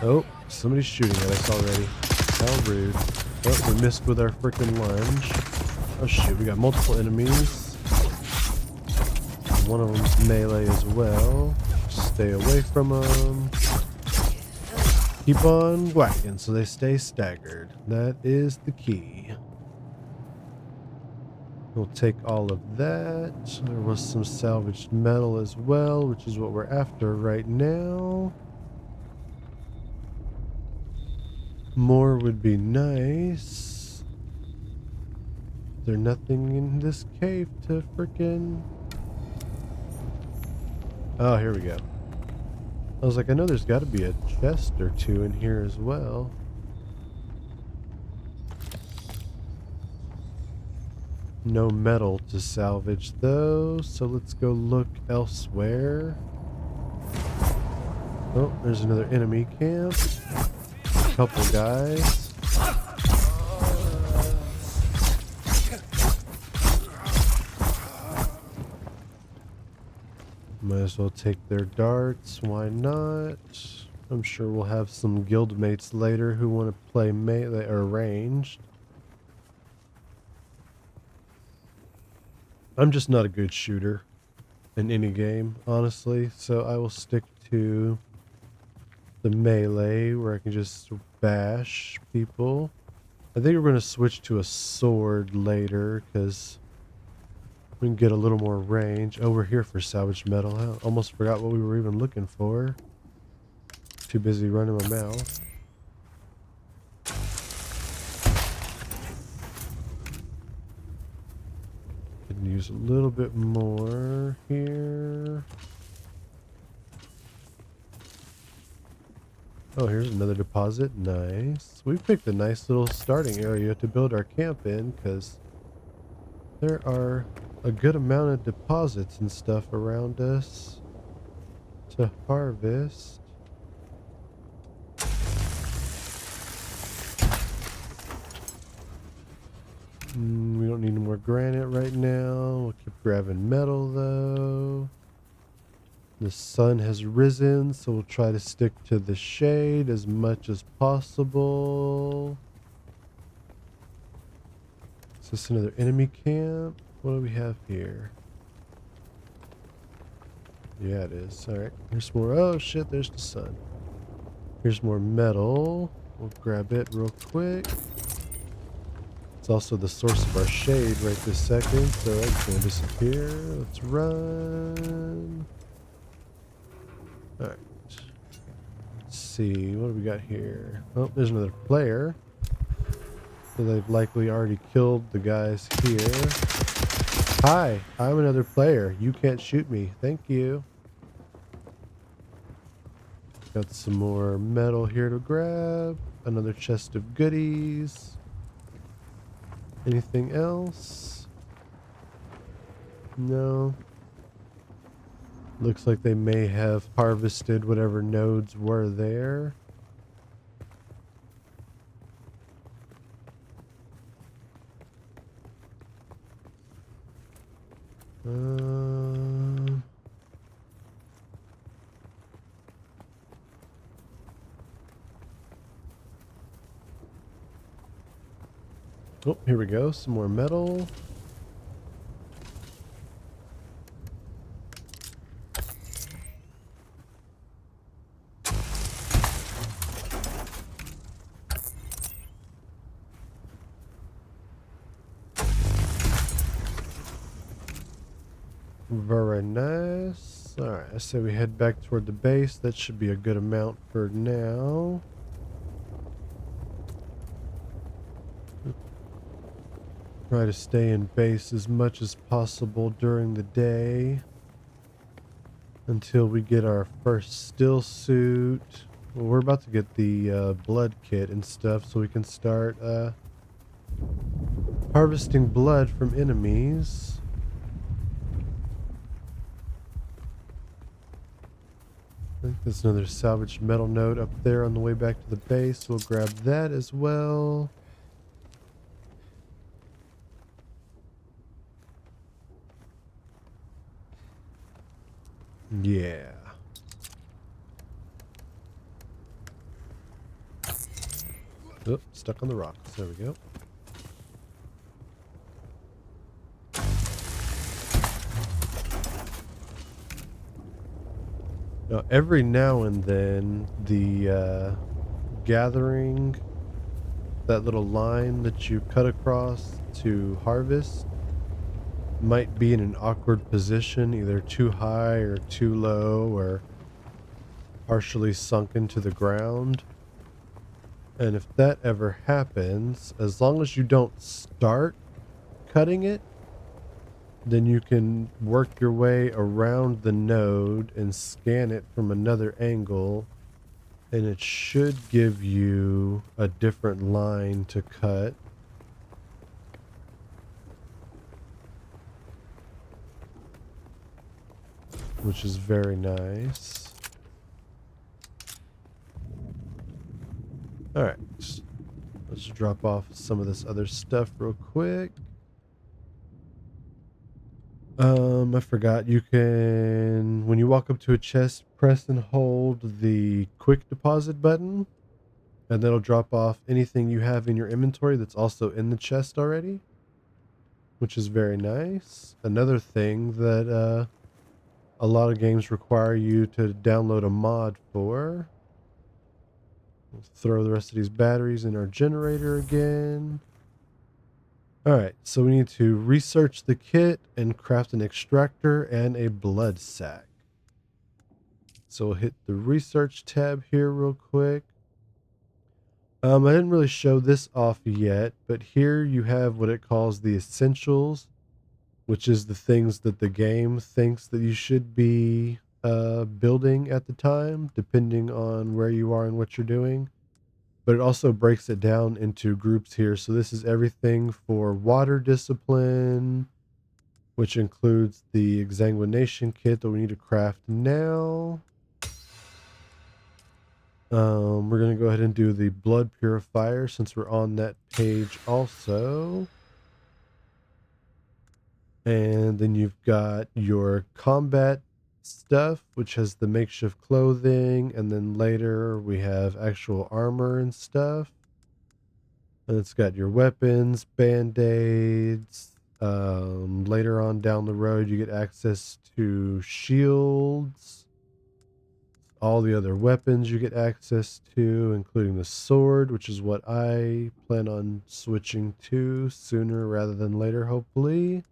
Oh, somebody's shooting at us already. How rude. Oh, we missed with our freaking lunge. Oh shoot, we got multiple enemies. One of them's melee as well. Stay away from them. Keep on whacking so they stay staggered. That is the key. We'll take all of that. There was some salvaged metal as well, which is what we're after right now. More would be nice. Is there nothing in this cave to frickin'... Oh, here we go. I was like, I know there's got to be a chest or two in here as well. No metal to salvage though, so let's go look elsewhere. Oh, there's another enemy camp. A couple guys. Might as well take their darts, why not? I'm sure we'll have some guildmates later who want to play melee or ranged. I'm just not a good shooter in any game, honestly, so I will stick to the melee where I can just bash people. I think we're going to switch to a sword later because we can get a little more range. Oh, we're here for salvaged metal. I almost forgot what we were even looking for. Too busy running my mouth. Can use a little bit more here. Oh, here's another deposit. Nice. We picked a nice little starting area to build our camp in because there are a good amount of deposits and stuff around us to harvest. We don't need any more granite right now. We'll keep grabbing metal though. The sun has risen, so we'll try to stick to the shade as much as possible. Is this another enemy camp? What do we have here? Yeah, it is. Alright, here's more. Oh shit, there's the sun. Here's more metal. We'll grab it real quick. It's also the source of our shade right this second, so it's going to disappear. Let's run. Alright. Let's see. What do we got here? Oh, there's another player. So they've likely already killed the guys here. Hi, I'm another player. You can't shoot me. Thank you. Got some more metal here to grab. Another chest of goodies. Anything else? No. Looks like they may have harvested whatever nodes were there. Oh, here we go. Some more metal. Very nice. Alright, I say we head back toward the base. That should be a good amount for now. Try to stay in base as much as possible during the day until we get our first still suit. Well, we're about to get the blood kit and stuff so we can start harvesting blood from enemies. I think there's another salvaged metal node up there on the way back to the base. We'll grab that as well. Yeah. Oh, stuck on the rocks. There we go. Now, every now and then, the gathering, that little line that you cut across to harvest, might be in an awkward position, either too high or too low or partially sunk into the ground. And if that ever happens, as long as you don't start cutting it, then you can work your way around the node and scan it from another angle, and it should give you a different line to cut. Which is very nice. Alright, let's drop off some of this other stuff real quick. I forgot, you can, when you walk up to a chest, press and hold the quick deposit button, and that'll drop off anything you have in your inventory that's also in the chest already, which is very nice. Another thing that a lot of games require you to download a mod for. We'll throw the rest of these batteries in our generator again. Alright, so we need to research the kit and craft an extractor and a blood sac. So we'll hit the research tab here real quick. I didn't really show this off yet, but here you have what it calls the essentials, which is the things that the game thinks that you should be building at the time, depending on where you are and what you're doing. But it also breaks it down into groups here. So this is everything for water discipline, which includes the exsanguination kit that we need to craft now. We're going to go ahead and do the blood purifier since we're on that page also. And then you've got your combat stuff, which has the makeshift clothing, and then later we have actual armor and stuff. And it's got your weapons, band-aids. Later on down the road, you get access to shields. All the other weapons you get access to, including the sword, which is what I plan on switching to sooner rather than later, hopefully.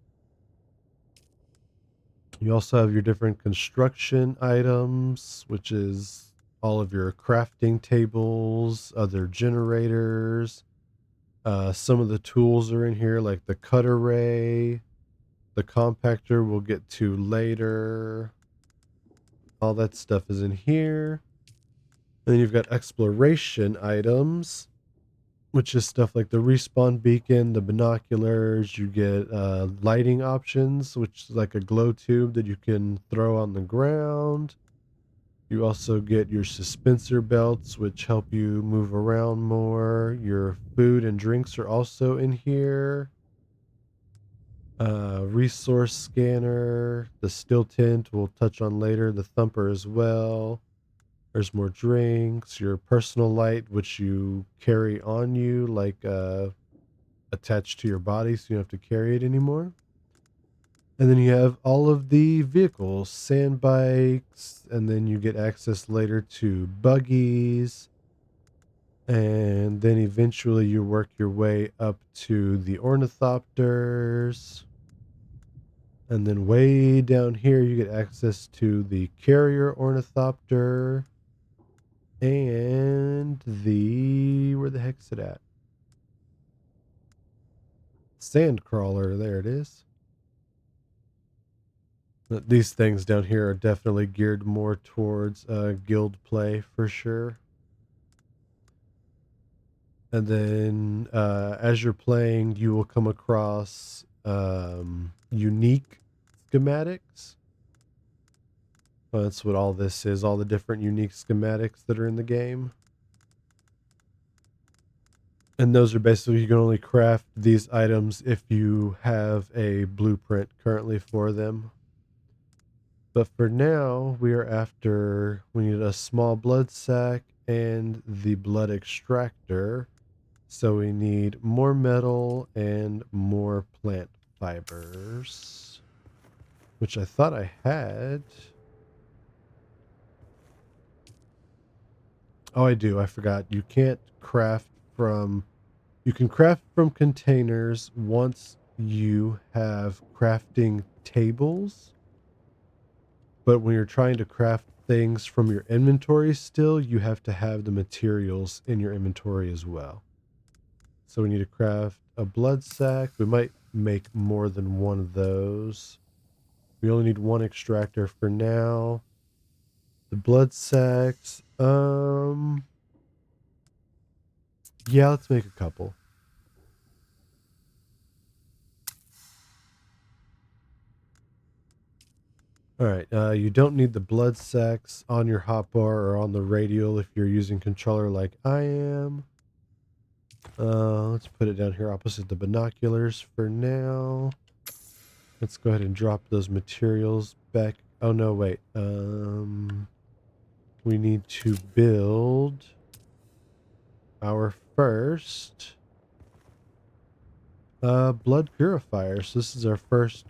You also have your different construction items, which is all of your crafting tables, other generators. Some of the tools are in here, like the cutter ray, the compactor we'll get to later. All that stuff is in here. And then you've got exploration items, which is stuff like the respawn beacon, the binoculars. You get lighting options, which is like a glow tube that you can throw on the ground. You also get your suspensor belts, which help you move around more. Your food and drinks are also in here. Resource scanner, the still tint we'll touch on later, the thumper as well. There's more drinks, your personal light, which you carry on you like a attached to your body, so you don't have to carry it anymore. And then you have all of the vehicles, sand bikes, and then you get access later to buggies. And then eventually you work your way up to the ornithopters. And then way down here you get access to the carrier ornithopter. And where the heck's it at? Sandcrawler, there it is. These things down here are definitely geared more towards guild play for sure. And then as you're playing, you will come across unique schematics. That's what all this is, all the different unique schematics that are in the game. And those are basically, you can only craft these items if you have a blueprint currently for them. But for now, we need a small blood sac and the blood extractor. So we need more metal and more plant fibers, which I thought I had. Oh, I do. I forgot. You can craft from containers once you have crafting tables. But when you're trying to craft things from your inventory still, you have to have the materials in your inventory as well. So we need to craft a blood sac. We might make more than one of those. We only need one extractor for now. The blood sacs, yeah, let's make a couple. All right, you don't need the blood sacs on your hotbar or on the radial if you're using controller like I am. Let's put it down here opposite the binoculars for now. Let's go ahead and drop those materials back. Oh no, wait. We need to build our first blood purifier. So this is our first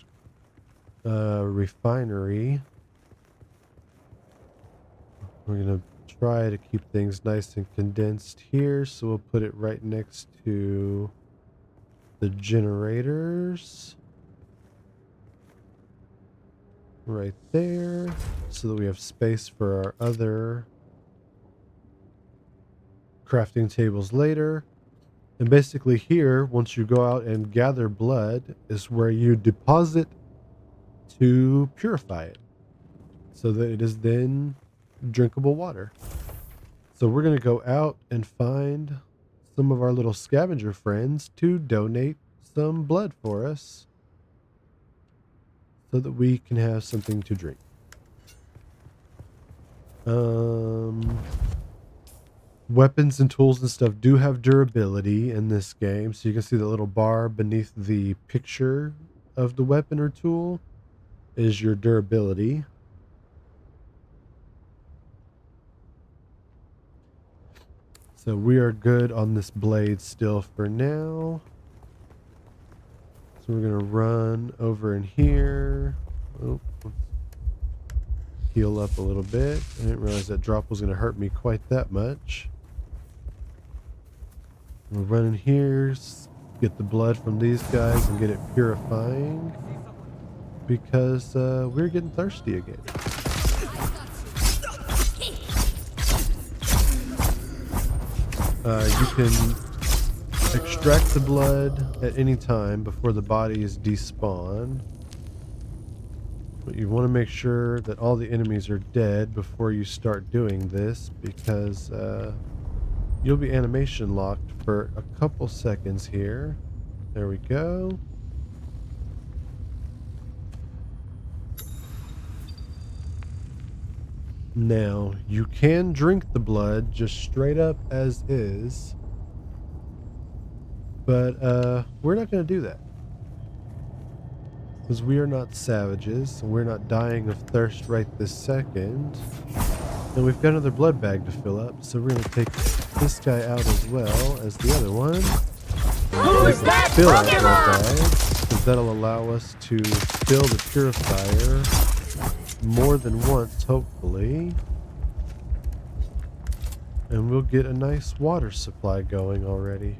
refinery. We're gonna try to keep things nice and condensed here, so we'll put it right next to the generators right there, so that we have space for our other crafting tables later. And basically here, once you go out and gather blood, is where you deposit to purify it so that it is then drinkable water. So we're going to go out and find some of our little scavenger friends to donate some blood for us so that we can have something to drink. Weapons and tools and stuff do have durability in this game. So you can see the little bar beneath the picture of the weapon or tool is your durability. So we are good on this blade still for now. So we're going to run over in here. Oh, heal up a little bit. I didn't realize that drop was going to hurt me quite that much. We'll run in here, get the blood from these guys and get it purifying, because we're getting thirsty again. You can extract the blood at any time before the body is despawned. But you want to make sure that all the enemies are dead before you start doing this, because you'll be animation locked for a couple seconds here. There we go. Now, you can drink the blood just straight up as is, but we're not going to do that, because we are not savages, and we're not dying of thirst right this second. And we've got another blood bag to fill up, so we're going to take this guy out as well as the other one. Who's that Fill our blood Pokemon? bags, because that'll allow us to fill the purifier more than once, hopefully. And we'll get a nice water supply going already.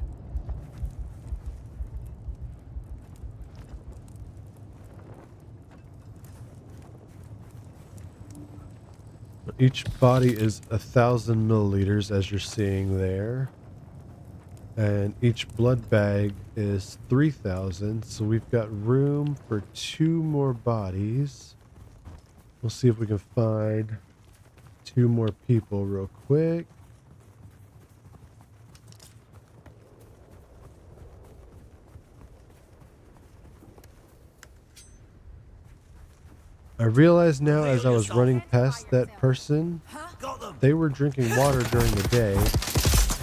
Each body is 1,000 milliliters, as you're seeing there. And each blood bag is 3,000. So we've got room for 2 more bodies. We'll see if we can find 2 more people real quick. I realize now as I was running past that person, they were drinking water during the day.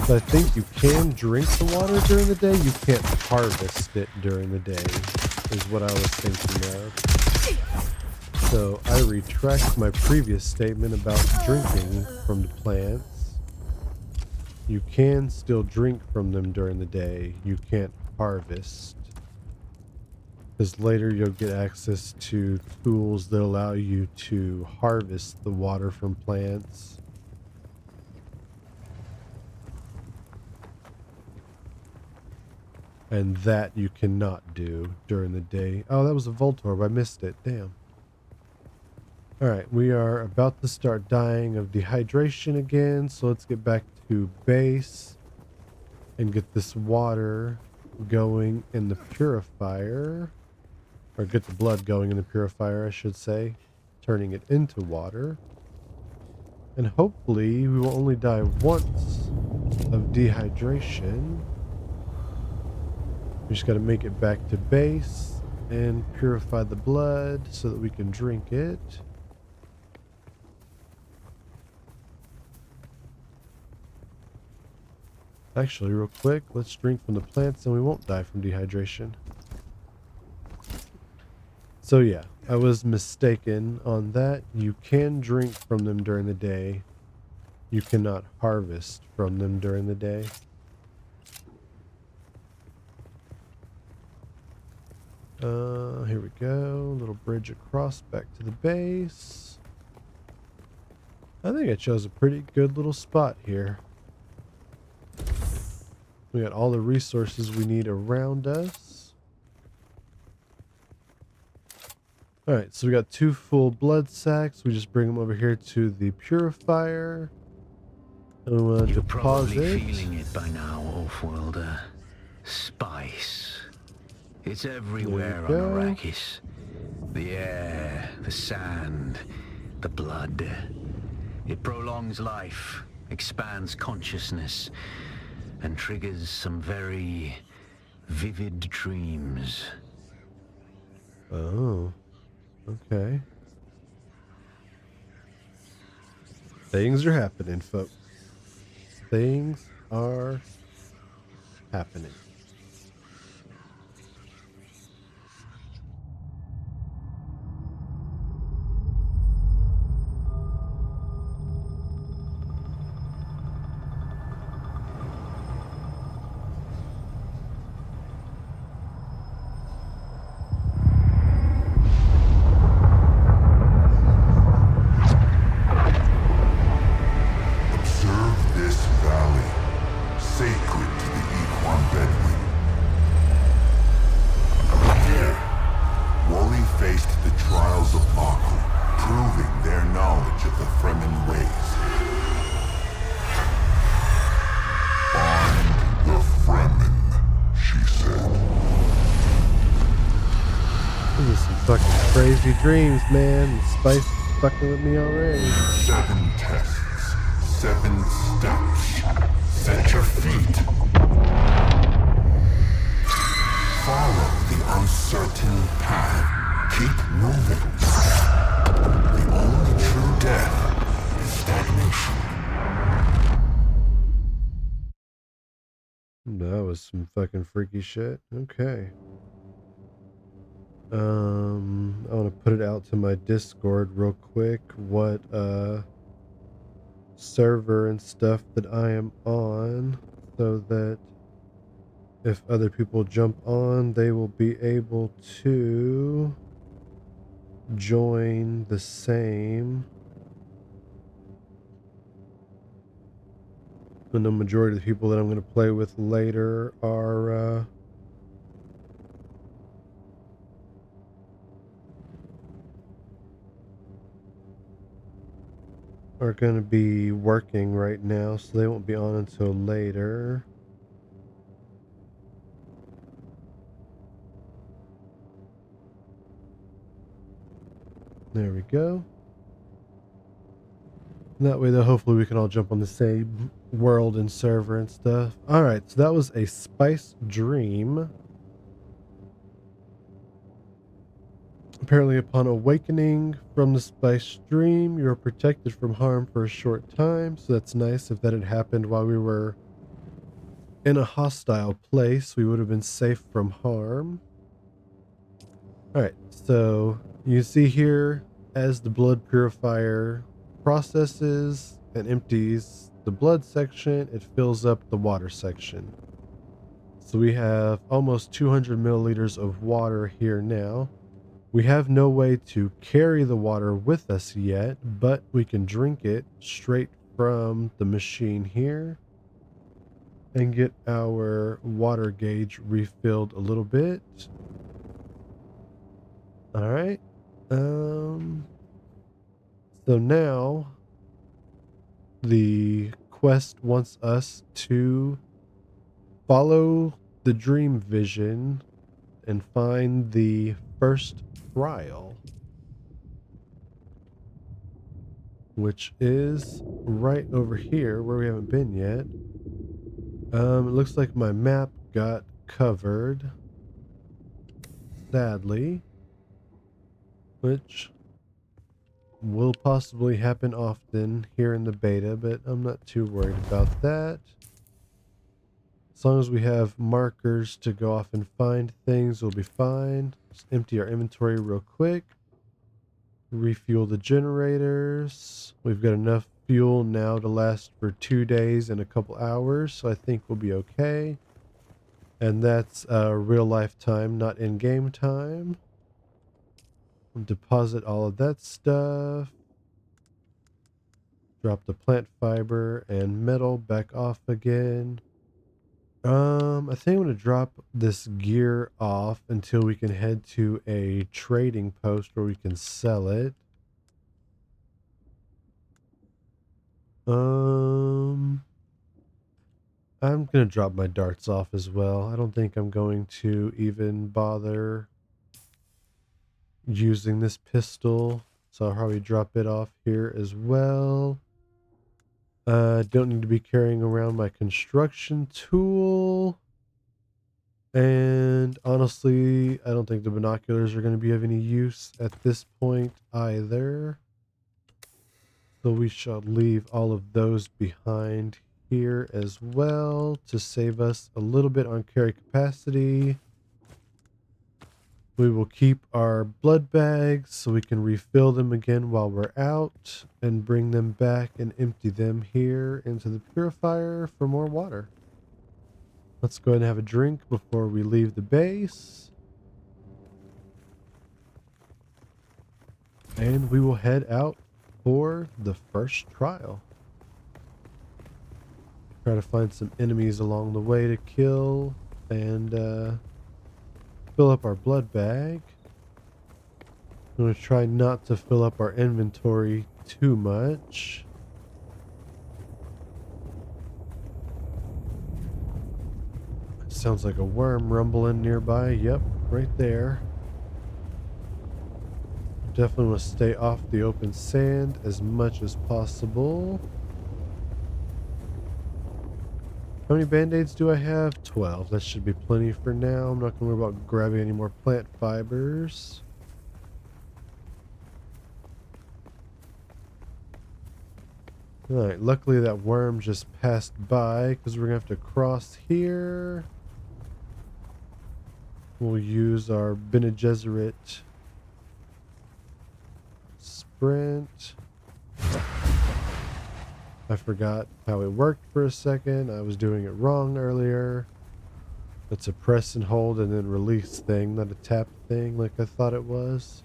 So I think you can drink the water during the day. You can't harvest it during the day, is what I was thinking of. So I retract my previous statement about drinking from the plants. You can still drink from them during the day. You can't harvest. Because later you'll get access to tools that allow you to harvest the water from plants. And that you cannot do during the day. Oh, that was a Voltorb. I missed it. Damn. Alright, we are about to start dying of dehydration again. So let's get back to base and get this water going in the purifier. Or get the blood going in the purifier, I should say. Turning it into water. And hopefully we will only die once of dehydration. We just got to make it back to base and purify the blood so that we can drink it. Actually, real quick, let's drink from the plants and we won't die from dehydration. So yeah, I was mistaken on that. You can drink from them during the day. You cannot harvest from them during the day. Here we go. Little bridge across back to the base. I think I chose a pretty good little spot here. We got all the resources we need around us. Alright, so we got 2 full blood sacks. We just bring them over here to the purifier. And we want to You're deposit. probably feeling it by now, Off-worlder. Spice. It's everywhere on Arrakis. The air, the sand, the blood. It prolongs life, expands consciousness, and triggers some very vivid dreams. Oh, okay. Things are happening, folks. Things are happening. Crazy dreams, man. The spice is fucking with me already. 7 tests, 7 steps. Set your feet. Follow the uncertain path. Keep moving. The only true death is stagnation. That was some fucking freaky shit. Okay. I want to put it out to my Discord real quick what server and stuff that I am on so that if other people jump on, they will be able to join the same. And the majority of the people that I'm going to play with later are going to be working right now, so they won't be on until later. There we go. That way, though, hopefully we can all jump on the same world and server and stuff. Alright, so that was a spice dream. Apparently, upon awakening from the spice dream, you are protected from harm for a short time. So that's nice. If that had happened while we were in a hostile place, we would have been safe from harm. Alright, so you see here, as the blood purifier processes and empties the blood section, it fills up the water section. So we have almost 200 milliliters of water here now. We have no way to carry the water with us yet, but we can drink it straight from the machine here and get our water gauge refilled a little bit. All right. So now the quest wants us to follow the dream vision and find the first trial, which is right over here where we haven't been yet. It looks like my map got covered, sadly, which will possibly happen often here in the beta, but I'm not too worried about that. As long as we have markers to go off and find things, we'll be fine. Just empty our inventory real quick. Refuel the generators. We've got enough fuel now to last for 2 days and a couple hours, so I think we'll be okay. And that's real life time, not in-game time. Deposit all of that stuff. Drop the plant fiber and metal back off again. I think I'm going to drop this gear off until we can head to a trading post where we can sell it. I'm going to drop my darts off as well. I don't think I'm going to even bother using this pistol, so I'll probably drop it off here as well. Don't need to be carrying around my construction tool. And honestly, I don't think the binoculars are going to be of any use at this point either. So we shall leave all of those behind here as well to save us a little bit on carry capacity. We will keep our blood bags so we can refill them again while we're out and bring them back and empty them here into the purifier for more water. Let's go ahead and have a drink before we leave the base. And we will head out for the first trial. Try to find some enemies along the way to kill and fill up our blood bag. I'm going to try not to fill up our inventory too much. Sounds like a worm rumbling nearby. Yep, right there. Definitely want to stay off the open sand as much as possible. How many band-aids do I have? 12. That should be plenty for now. I'm not going to worry about grabbing any more plant fibers. Alright, luckily that worm just passed by because we're going to have to cross here. We'll use our Bene Gesserit sprint. I forgot how it worked for a second. I was doing it wrong earlier. It's a press and hold and then release thing, not a tap thing like I thought it was.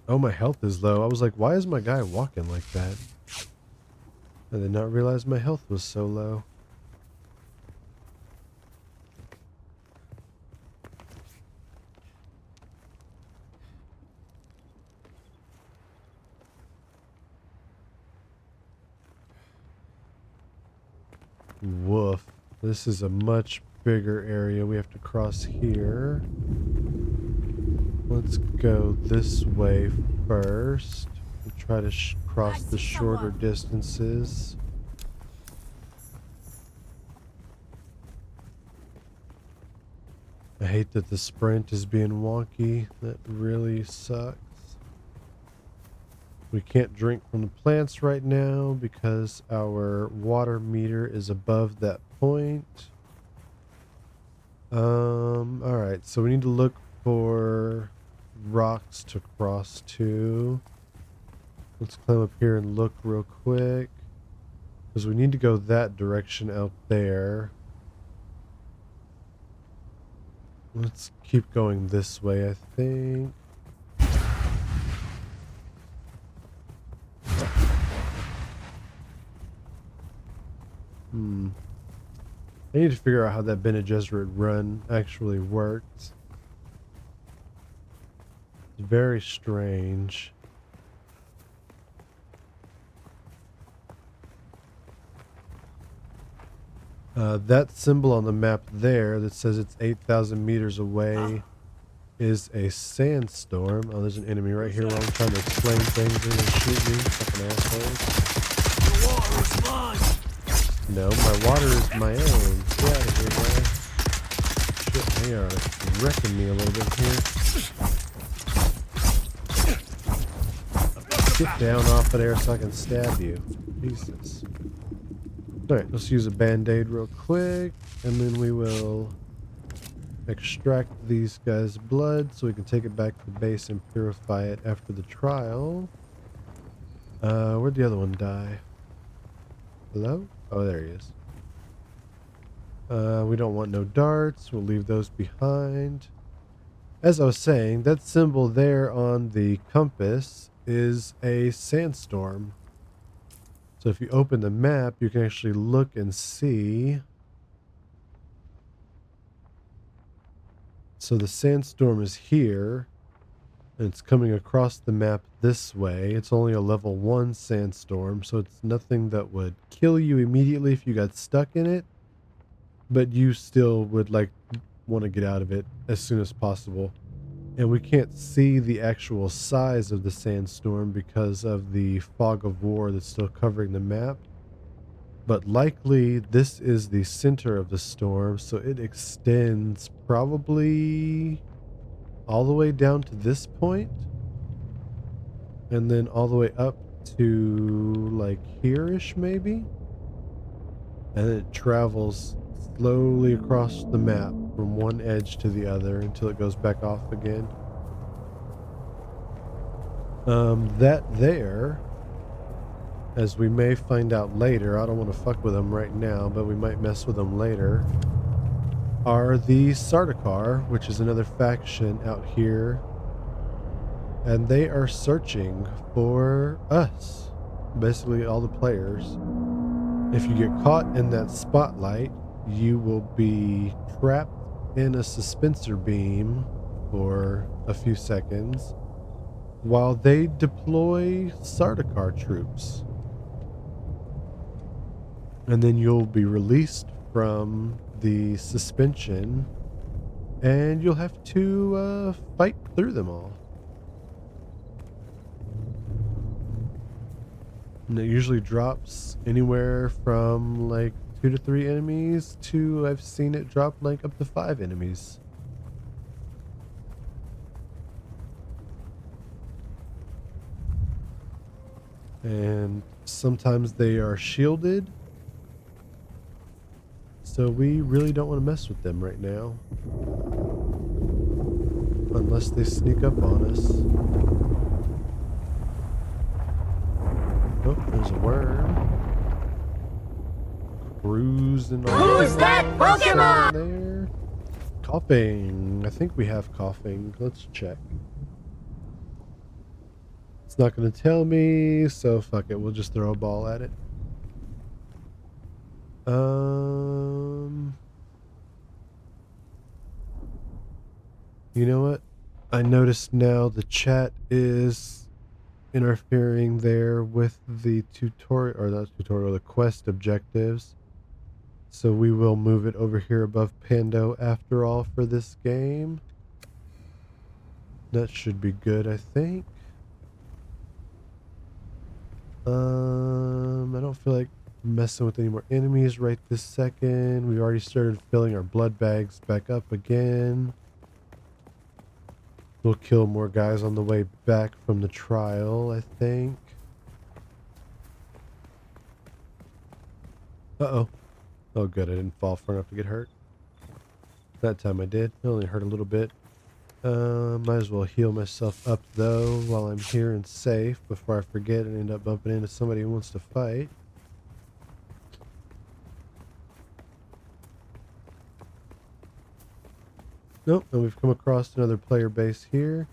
Oh, my health is low. I was like, why is my guy walking like that? I did not realize my health was so low. Woof. This is a much bigger area. We have to cross here. Let's go this way first. And try to cross the shorter distances. I hate that the sprint is being wonky. That really sucks. We can't drink from the plants right now because our water meter is above that point. Alright, so we need to look for rocks to cross to. Let's climb up here and look real quick. Because we need to go that direction out there. Let's keep going this way, I think. I need to figure out how that Bene Gesserit run actually works. It's very strange. That symbol on the map there that says it's 8,000 meters away is a sandstorm. Oh, there's an enemy right here while I'm trying to explain things. They're gonna shoot me, fucking assholes. The water is mine! No, my water is my own. Get out of here, guy. Shit, they are wrecking me a little bit here. Get down off of there so I can stab you. Jesus. Alright, let's use a band-aid real quick, and then we will extract these guys' blood so we can take it back to the base and purify it after the trial. Where'd the other one die? Hello? Oh, there he is. We don't want no darts. We'll leave those behind. As I was saying, that symbol there on the compass is a sandstorm. So if you open the map, you can actually look and see. So the sandstorm is here, and it's coming across the map this way. It's only a level 1 sandstorm, so it's nothing that would kill you immediately if you got stuck in it, but you still would want to get out of it as soon as possible. And we can't see the actual size of the sandstorm because of the fog of war that's still covering the map. But likely this is the center of the storm, so it extends probably all the way down to this point, and then all the way up to like here-ish maybe, and it travels slowly across the map from one edge to the other until it goes back off again. That there, as we may find out later, I don't want to fuck with them right now, but we might mess with them later, are the Sardaukar, which is another faction out here, and they are searching for us, basically all the players. If you get caught in that spotlight, you will be trapped in a suspensor beam for a few seconds while they deploy Sardaukar troops. And then you'll be released from the suspension, and you'll have to fight through them all. And it usually drops anywhere from like 2 to 3 enemies to, I've seen it drop like up to 5 enemies. And sometimes they are shielded, so we really don't want to mess with them right now. unless they sneak up on us. Oh, there's a worm. Cruising on. Who's that Pokemon? There. Coughing. I think we have coughing. Let's check. It's not going to tell me, so fuck it. We'll just throw a ball at it. You know what? I noticed now the chat is interfering there with the tutorial, or not tutorial, the quest objectives. So we will move it over here above Pando after all for this game. That should be good, I think. I don't feel like messing with any more enemies right this second. We already started filling our blood bags back up again. We'll kill more guys on the way back from the trial, I think. Uh-oh. Oh, good. I didn't fall far enough to get hurt. That time I did. It only hurt a little bit. Might as well heal myself up, though, while I'm here and safe before I forget and end up bumping into somebody who wants to fight. Nope, and we've come across another player base here.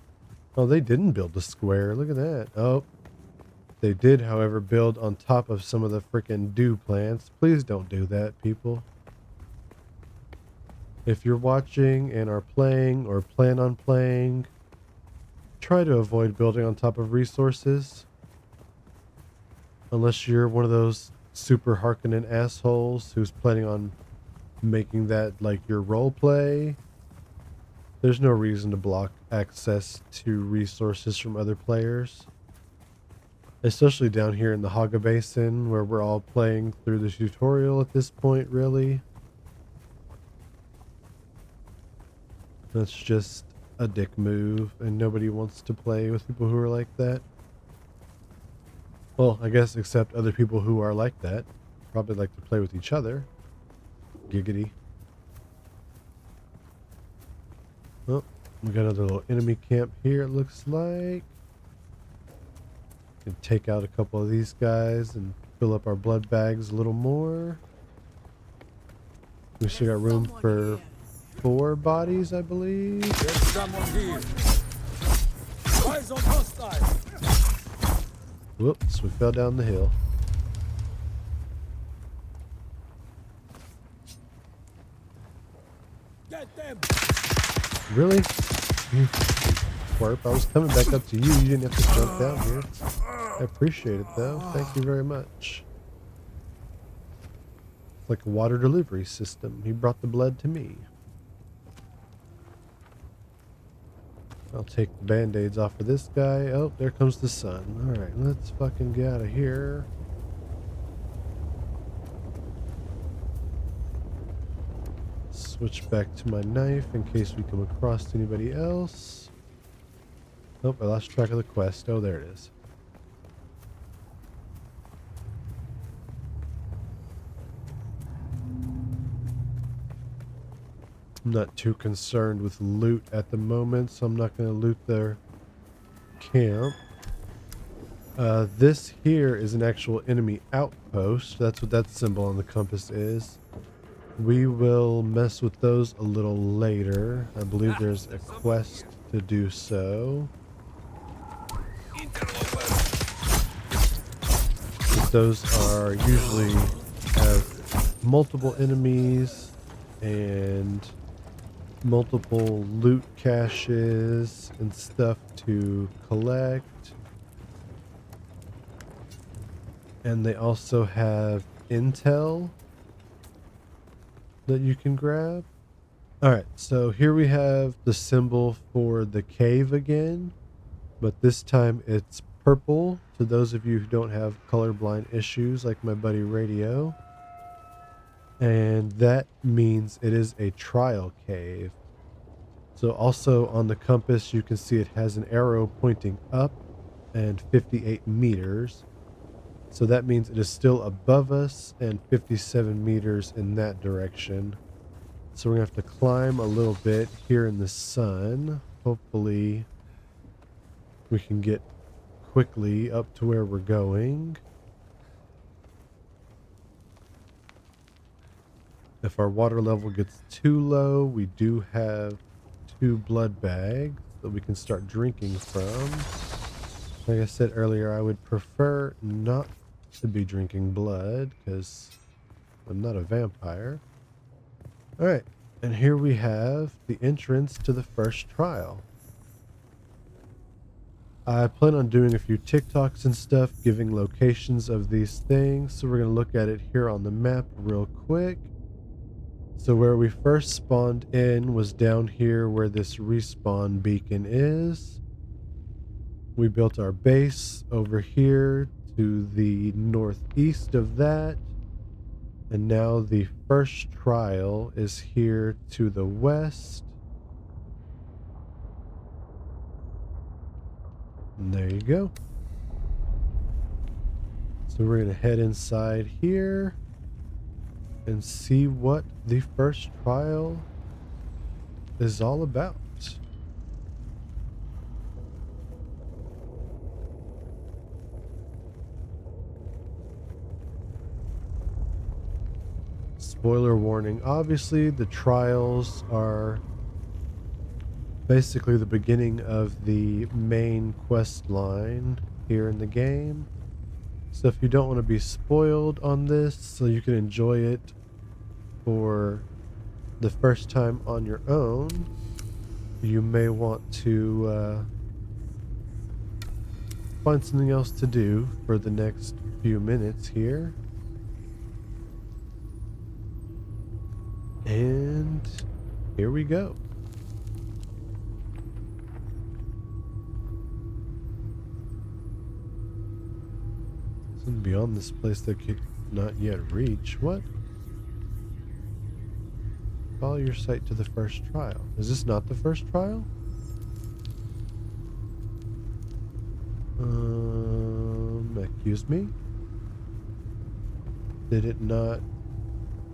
Oh, they didn't build the square. Look at that. Oh, they did, however, build on top of some of the frickin' dew plants. Please don't do that, people. If you're watching and are playing or plan on playing, try to avoid building on top of resources. Unless you're one of those super Harkonnen assholes who's planning on making that like your role play. There's no reason to block access to resources from other players. Especially down here in the Haga Basin where we're all playing through the tutorial at this point, really. That's just a dick move, and nobody wants to play with people who are like that. Well, I guess except other people who are like that. Probably like to play with each other. Giggity. Oh, we got another little enemy camp here, it looks like. Can take out a couple of these guys and fill up our blood bags a little more. We still got room for 4 bodies, I believe. There's someone here. Eyes on hostile. Whoops, we fell down the hill. Get them. Really? You twerp. I was coming back up to you. You didn't have to jump down here. I appreciate it, though. Thank you very much. It's like a water delivery system. He brought the blood to me. I'll take the band-aids off of this guy. Oh, there comes the sun. Alright, let's fucking get out of here. Switch back to my knife in case we come across anybody else. Oh, I lost track of the quest. Oh, there it is. I'm not too concerned with loot at the moment, so I'm not going to loot their camp. This here is an actual enemy outpost. That's what that symbol on the compass is. We will mess with those a little later. I believe there's a quest to do so. But those are usually have multiple enemies and multiple loot caches and stuff to collect. And they also have intel that you can grab. Alright, so here we have the symbol for the cave again, but this time it's purple to those of you who don't have colorblind issues like my buddy Radio. And that means it is a trial cave. So also on the compass you can see it has an arrow pointing up and 58 meters. So that means it is still above us and 57 meters in that direction. So we're going to have to climb a little bit here in the sun. Hopefully we can get quickly up to where we're going. If our water level gets too low, we do have 2 blood bags that we can start drinking from. Like I said earlier, I would prefer not to be drinking blood because I'm not a vampire. All right, and here we have the entrance to the first trial. I plan on doing a few TikToks and stuff, giving locations of these things. So we're going to look at it here on the map real quick. So where we first spawned in was down here where this respawn beacon is. We built our base over here to the northeast of that. And now the first trial is here to the west. And there you go. So we're going to head inside here and see what the first trial is all about. Spoiler warning, obviously the trials are basically the beginning of the main quest line here in the game. So if you don't want to be spoiled on this, so you can enjoy it for the first time on your own, you may want to find something else to do for the next few minutes here. And here we go. Something beyond this place that could not yet reach. What? Follow your sight to the first trial. Is this not the first trial? Excuse me? Did it not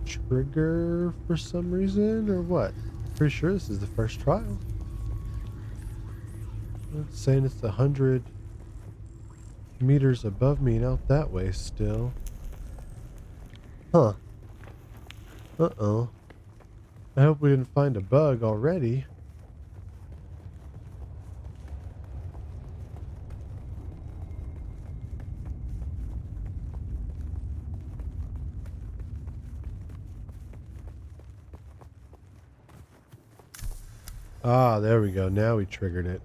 trigger for some reason or what? Pretty sure this is the first trial. It's saying it's 100 meters above me and out that way still. Huh. Uh-oh. I hope we didn't find a bug already. Ah, there we go. Now we triggered it.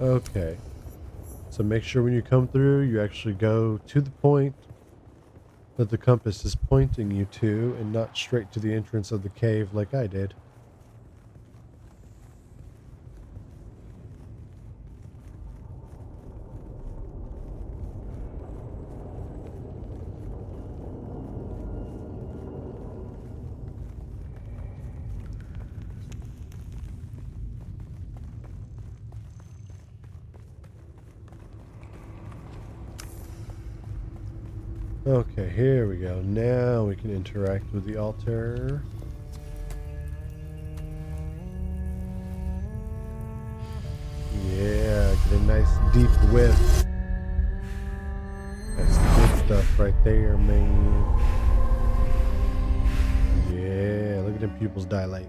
Okay. So make sure when you come through, you actually go to the point that the compass is pointing you to and not straight to the entrance of the cave like I did. Okay, here we go. Now we can interact with the altar. Yeah, get a nice deep whiff. That's good stuff right there, man. Yeah, look at them pupils dilate.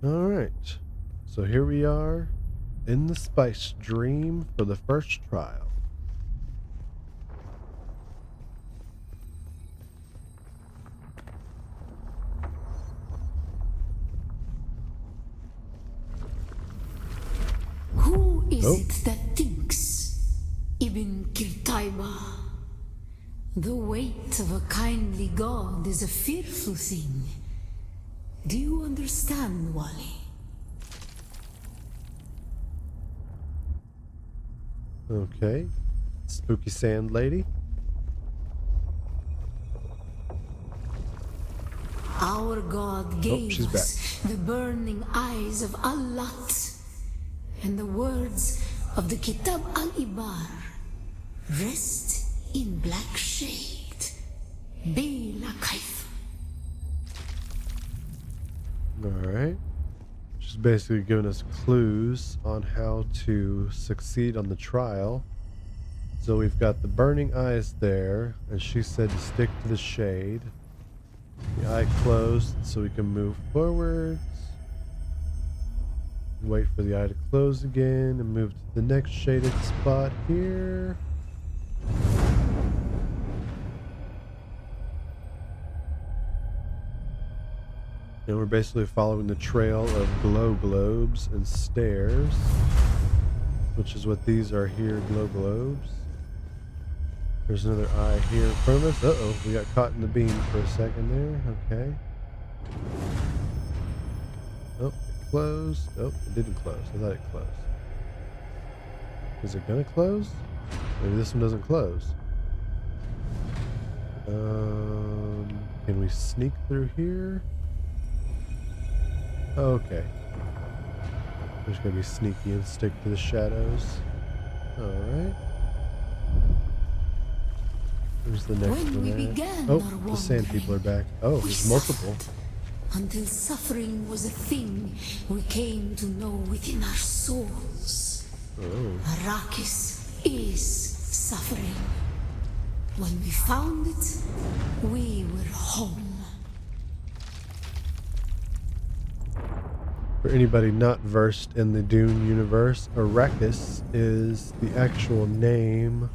Alright, so here we are in the Spice Dream for the first trial. Who is Oh. it that thinks? Ibn Kirtaiba. The weight of a kindly god is a fearful thing. Do you understand, Wally? Okay. Spooky sand lady. Our God gave she's us the burning eyes of Allat and the words of the Kitab al-Ibar. Rest in black shade. Bila Kaif. Alright. She's basically giving us clues on how to succeed on the trial. So we've got the burning eyes there, and she said to stick to the shade. The eye closed so we can move forwards. Wait for the eye to close again and move to the next shaded spot here. And we're basically following the trail of glow globes and stairs, which is what these are here, glow globes. There's another eye here in front of us. Uh-oh, we got caught in the beam for a second there. Okay. Oh, it closed. Oh, it didn't close. I thought it closed. Is it gonna close? Maybe this one doesn't close. Can we sneak through here? Okay. We're just gonna be sneaky and stick to the shadows. Alright. Where's the next When we one began at? Oh, our the sand people are back. Oh, we there's multiple. suffered until suffering was a thing we came to know within our souls. Oh. Arrakis is suffering. When we found it, we were home. For anybody not versed in the Dune universe, Arrakis is the actual name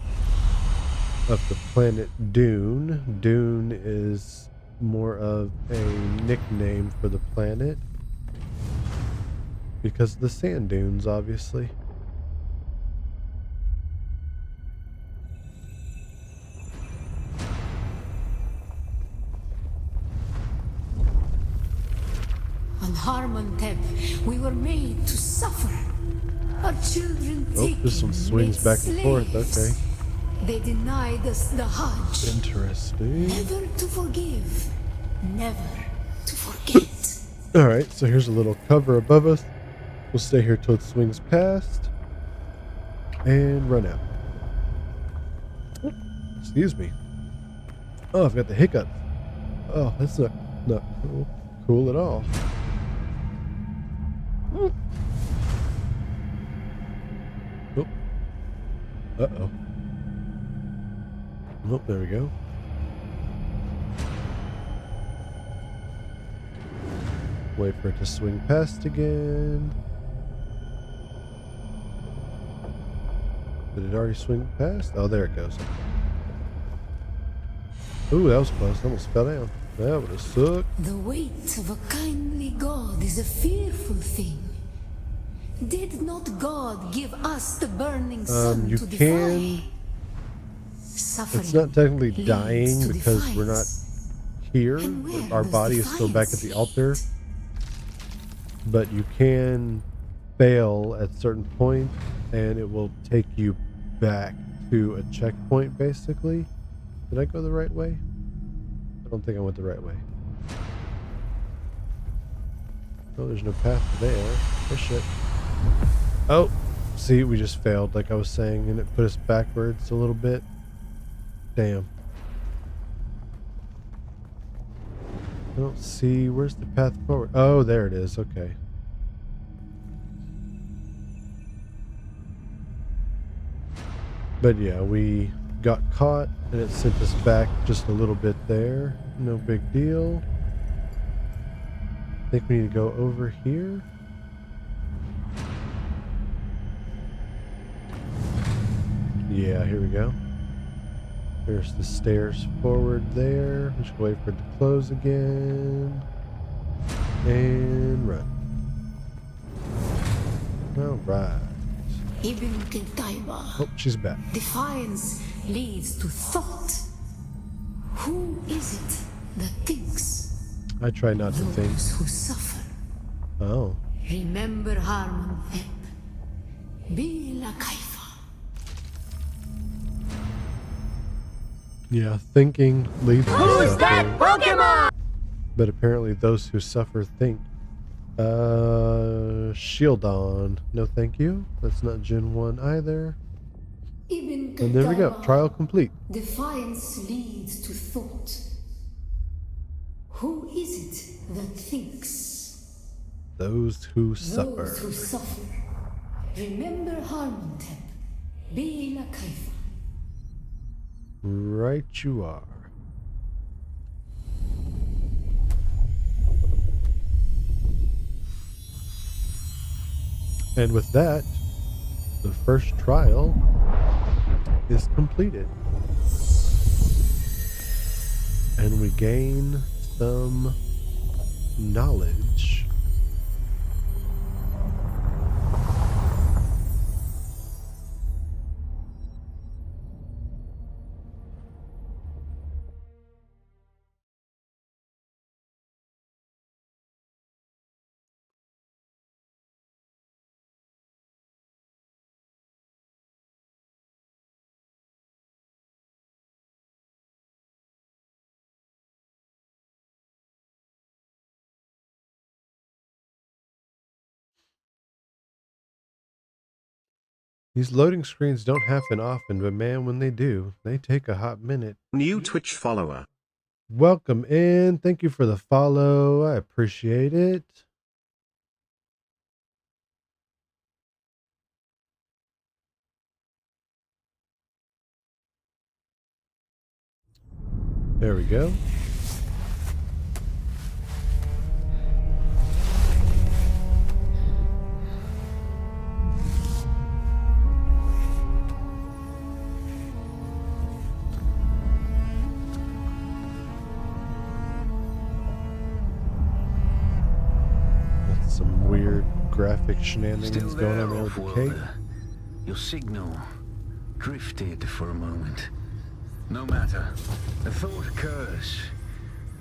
of the planet Dune. Dune is more of a nickname for the planet because of the sand dunes, obviously. On Harmontep, we were made to suffer. Our children taken, This one swings made back and forth. slaves. Okay. They denied us the Hajj. Interesting. Never to forgive, never to forget. Alright, so here's a little cover above us. We'll stay here till it swings past and run out. Excuse me. Oh, I've got the hiccup. Oh, that's not cool at all. Oh. Uh-oh. Oh, there we go. Wait for it to swing past again. Did it already swing past? Oh, there it goes. Ooh, that was close. I almost fell down. That would have sucked. The weight of a kindly God is a fearful thing. Did not God give us the burning sun You to can. defy? Suffering It's not technically leads dying to because we're not defiance. here. And where Our does body is still back at defiance the altar. lead? But you can fail at certain points and it will take you back to a checkpoint, basically. Did I go the right way? I don't think I went the right way. Oh, there's no path there. Oh, shit. Oh, see, we just failed, like I was saying, and it put us backwards a little bit. Damn. I don't see. Where's the path forward? Oh, there it is. Okay. But yeah, we got caught and it sent us back just a little bit there. No big deal. I think we need to go over here. Yeah, here we go. There's the stairs forward there. Just wait for it to close again. And run. Alright. Ibn Qutayba. Oh, she's back. Defiance leads to thought. Who is it that thinks? I try not to think. Those who suffer. Oh. Remember Harmontep. Bila Kaifa. Yeah, thinking leads to Who's that suffering. Pokemon? But apparently those who suffer think. Shieldon. No thank you. That's not Gen 1 either. Ibn And there we go. Qadama. Trial complete. Defiance leads to thought. Who is it that thinks? Those who suffer. Those who suffer. Remember Harmontep. Bila Kaifa. Right you are. And with that, the first trial is completed. And we gain some knowledge. These loading screens don't happen often, but man, when they do, they take a hot minute. New Twitch follower. Welcome in. Thank you for the follow. I appreciate it. There we go. That's some weird graphic shenanigans Still going there, on there with the cake. Offworlder. Your signal drifted for a moment. No matter. A thought occurs.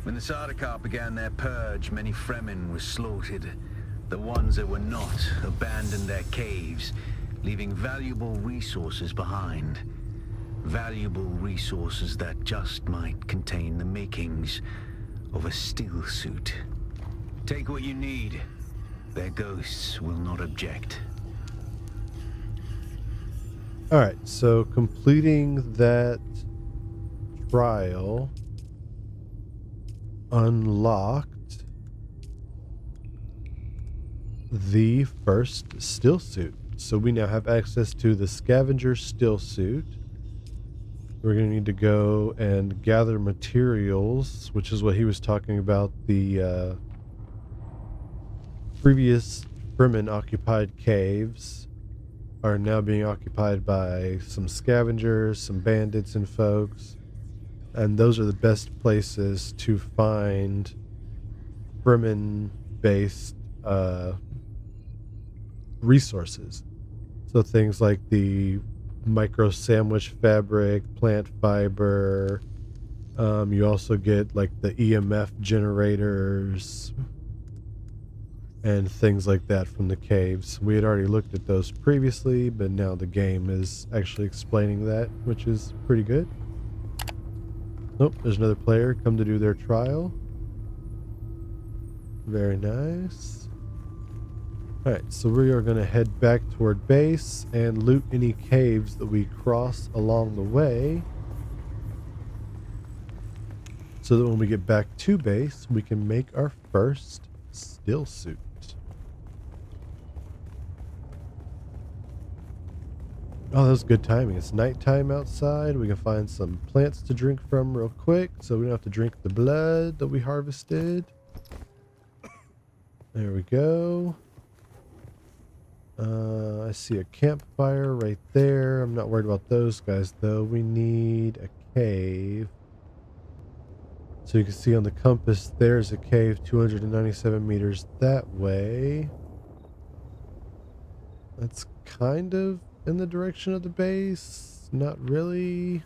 When the Sardaukar began their purge, many Fremen were slaughtered. The ones that were not abandoned their caves, leaving valuable resources behind. Valuable resources that just might contain the makings of a still suit. Take what you need. Their ghosts will not object. All right, so completing that trial unlocked the first still suit. So we now have access to the scavenger still suit. We're going to need to go and gather materials, which is what he was talking about. The previous Fremen occupied caves are now being occupied by some scavengers, some bandits and folks. And those are the best places to find Fremen-based resources. So things like the micro sandwich fabric, plant fiber. You also get like the EMF generators and things like that from the caves. We had already looked at those previously, but now the game is actually explaining that, which is pretty good. Nope, there's another player come to do their trial. Very nice. Alright, so we are going to head back toward base and loot any caves that we cross along the way, so that when we get back to base, we can make our first still suit. Oh, that was good timing. It's nighttime outside. We can find some plants to drink from real quick, so we don't have to drink the blood that we harvested. There we go. I see a campfire right there. I'm not worried about those guys, though. We need a cave. So you can see on the compass, there's a cave 297 meters that way. That's kind of in the direction of the base. Not really.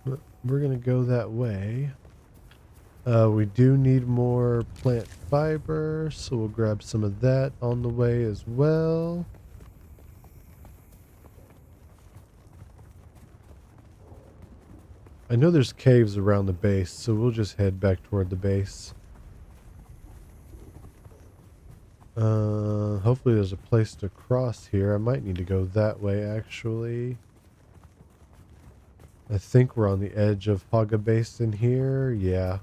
But we're going to go that way. We do need more plant fiber, so we'll grab some of that on the way as well. I know there's caves around the base, so we'll just head back toward the base. Hopefully there's a place to cross here. I might need to go that way, actually. I think we're on the edge of Haga Basin here. Yeah.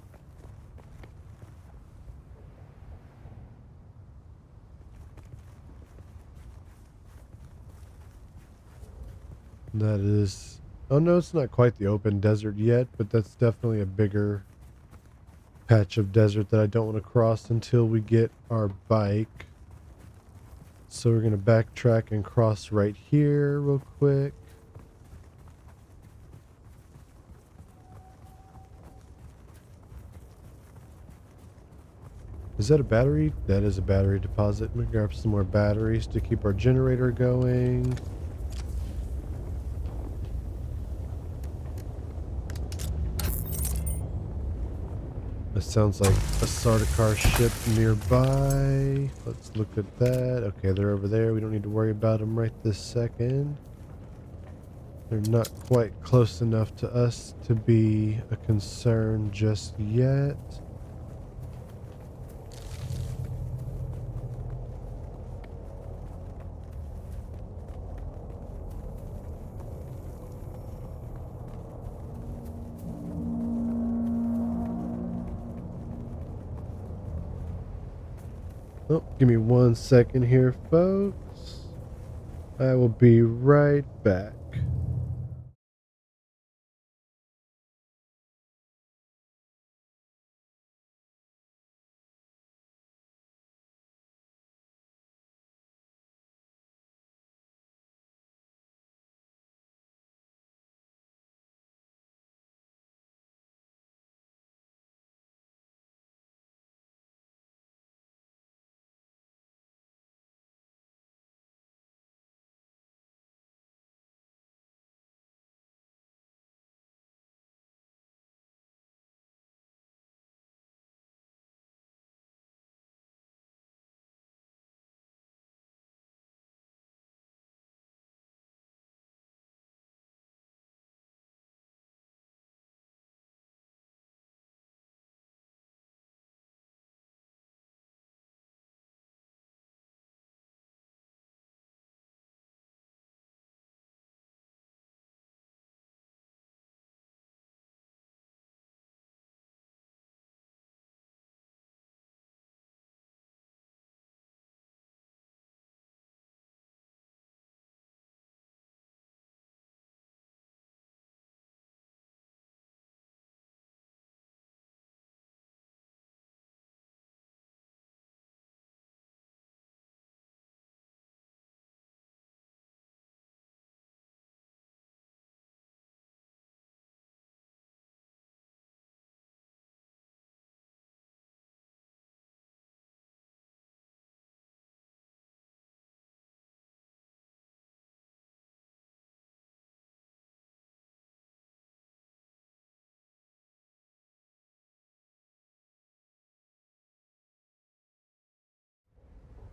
That is... Oh no, it's not quite the open desert yet, but that's definitely a bigger patch of desert that I don't want to cross until we get our bike. So we're going to backtrack and cross right here real quick. Is that a battery? That is a battery deposit. I'm going to grab some more batteries to keep our generator going. That sounds like a Sardaukar ship nearby. Let's look at that. Okay, they're over there. We don't need to worry about them right this second. They're not quite close enough to us to be a concern just yet. Oh, give me 1 second here, folks. I will be right back.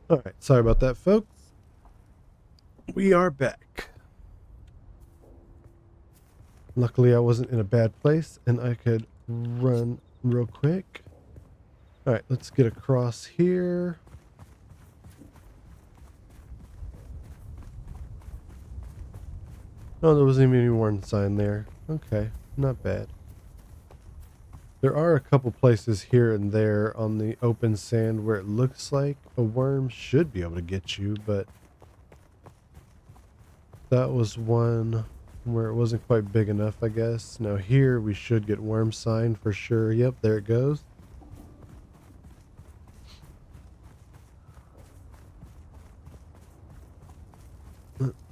Alright, sorry about that, folks. We are back. Luckily, I wasn't in a bad place and I could run real quick. Alright, let's get across here. Oh, there wasn't even any warning sign there. Okay, not bad. There are a couple places here and there on the open sand where it looks like a worm should be able to get you, but that was one where it wasn't quite big enough, I guess. Now here we should get worm sign for sure. Yep, there it goes.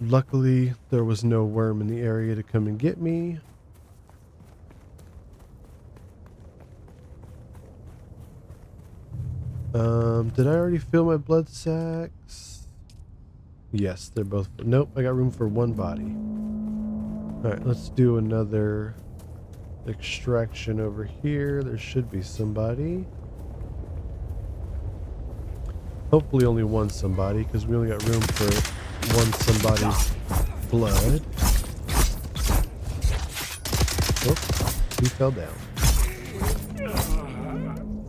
Luckily, there was no worm in the area to come and get me. Did I already fill my blood sacks? Yes, they're both. Nope, I got room for one body. Alright, let's do another extraction over here. There should be somebody. Hopefully only one somebody, because we only got room for one somebody's blood. Oops. he fell down.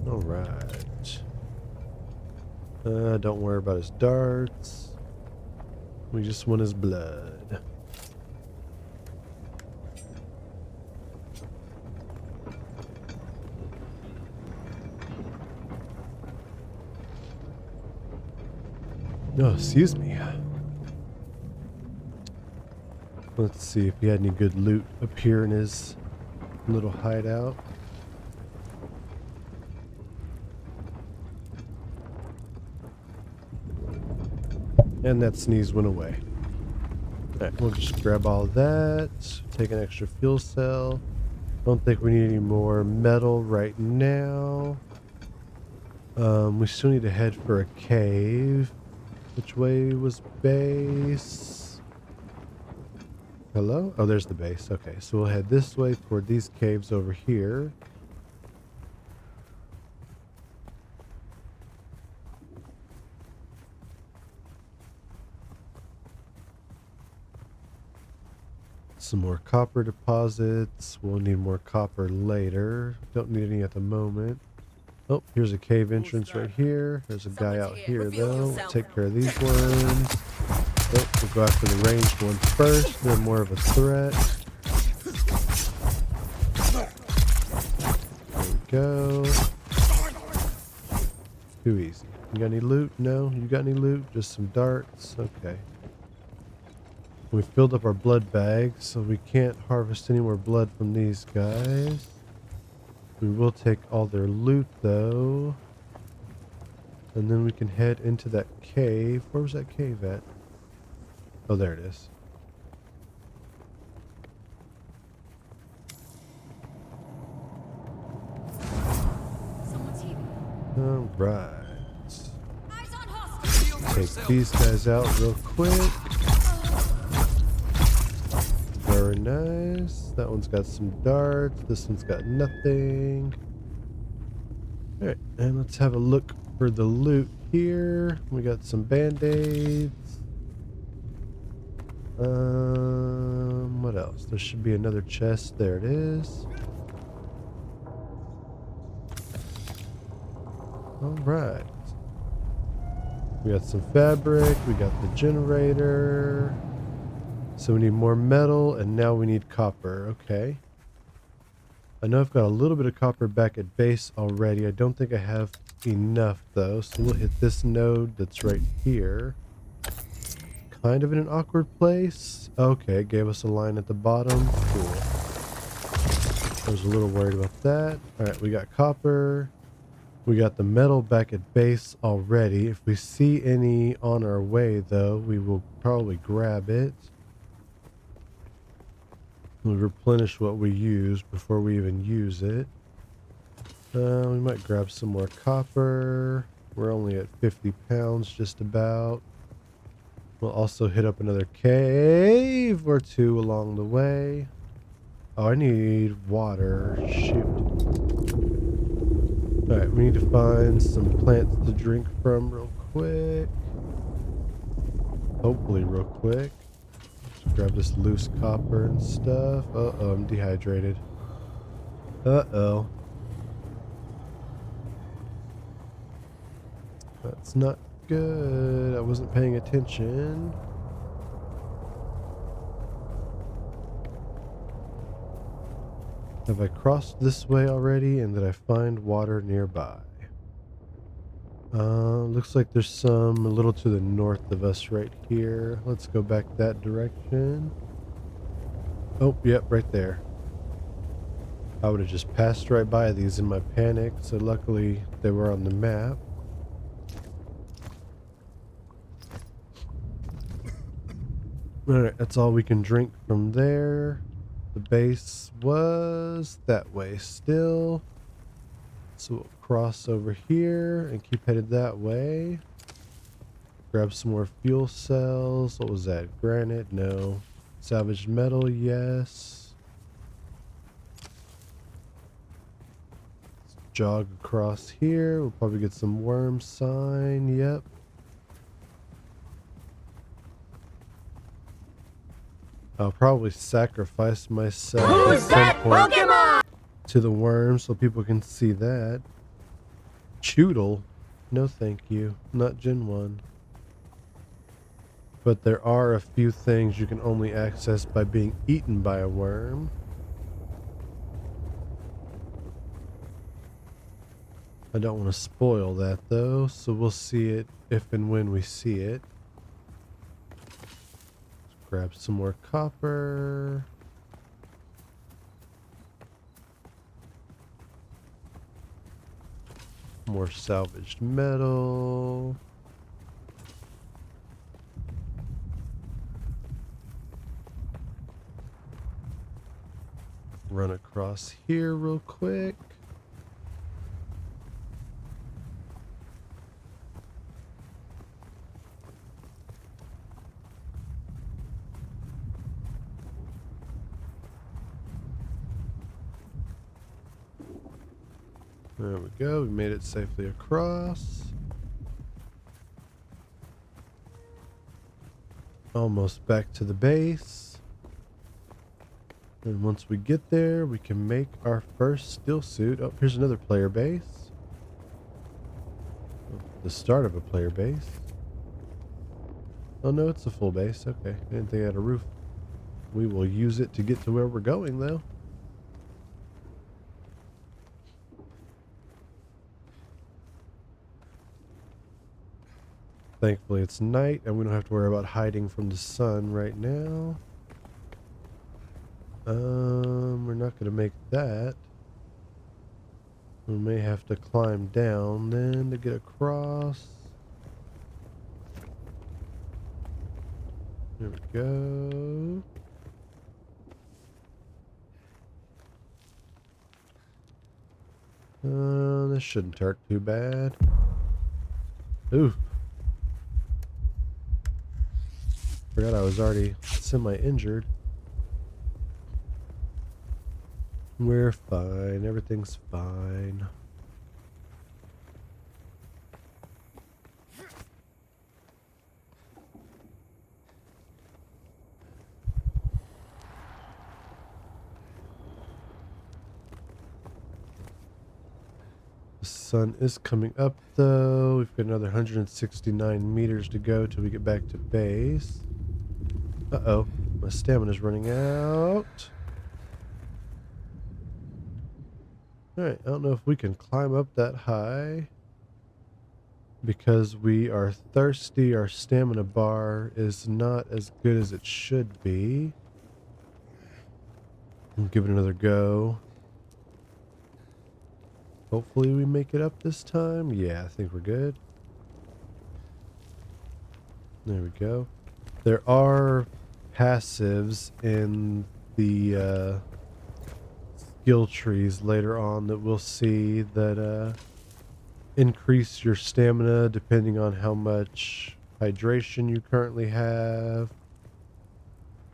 Alright. Don't worry about his darts. We just want his blood. Oh, excuse me. Let's see if he had any good loot up here in his little hideout. And that sneeze went away. Alright, we'll just grab all of that. Take an extra fuel cell. Don't think we need any more metal right now. We still need to head for a cave. Which way was base? Hello? Oh, there's the base. Okay, so we'll head this way toward these caves over here. Some more copper deposits. We'll need more copper later. Don't need any at the moment. Oh, here's a cave entrance right here. There's a guy out here though. We'll take care of these ones. Oh, we'll go after the ranged ones first. They're more of a threat. There we go. Too easy. You got any loot? No? You got any loot? Just some darts? Okay. We filled up our blood bags, so we can't harvest any more blood from these guys. We will take all their loot though. And then we can head into that cave. Where was that cave at? Oh, there it is. Alright. Take these guys out real quick. Very nice. That one's got some darts. This one's got nothing. Alright, and let's have a look for the loot here. We got some band-aids. What else? There should be another chest. There it is. Alright. We got some fabric. We got the generator. So we need more metal, and now we need copper. Okay. I know I've got a little bit of copper back at base already. I don't think I have enough, though. So we'll hit this node that's right here. Kind of in an awkward place. Okay, it gave us a line at the bottom. Cool. I was a little worried about that. Alright, we got copper. We got the metal back at base already. If we see any on our way, though, we will probably grab it. We replenish what we use before we even use it. We might grab some more copper. We're only at 50 pounds just about. We'll also hit up another cave or two along the way. Oh, I need water. Shoot. Alright, we need to find some plants to drink from real quick. Hopefully real quick. Just grab this loose copper and stuff. Uh-oh, I'm dehydrated. Uh-oh. That's not good. I wasn't paying attention. Have I crossed this way already, and did I find water nearby? Looks like there's some a little to the north of us right here. Let's go back that direction. Oh, yep, right there. I would have just passed right by these in my panic, so luckily they were on the map. Alright, that's all we can drink from there. The base was that way still. So we'll cross over here and keep headed that way. Grab some more fuel cells. What was that? Granite? No. Salvaged metal? Yes. Let's jog across here. We'll probably get some worm sign. Yep. I'll probably sacrifice myself at some point. Pokemon? to the worm so people can see that. Choodle? No thank you. Not Gen 1. But there are a few things you can only access by being eaten by a worm. I don't want to spoil that though, so we'll see it if and when we see it. Let's grab some more copper. More salvaged metal. Run across here real quick. There we go. We made it safely across. Almost back to the base. And once we get there, we can make our first steel suit. Oh, here's another player base. The start of a player base. Oh no, it's a full base. Okay, I didn't think I had a roof. We will use it to get to where we're going though. Thankfully it's night and we don't have to worry about hiding from the sun right now. We're not going to make that. We may have to climb down then to get across. There we go. This shouldn't hurt too bad. Ooh. Forgot I was already semi-injured. We're fine. Everything's fine. The sun is coming up though. We've got another 169 meters to go till we get back to base. Uh-oh. My stamina's running out. Alright, I don't know if we can climb up that high. Because we are thirsty, our stamina bar is not as good as it should be. We'll give it another go. Hopefully we make it up this time. Yeah, I think we're good. There we go. There are passives in the skill trees later on that we'll see that increase your stamina depending on how much hydration you currently have.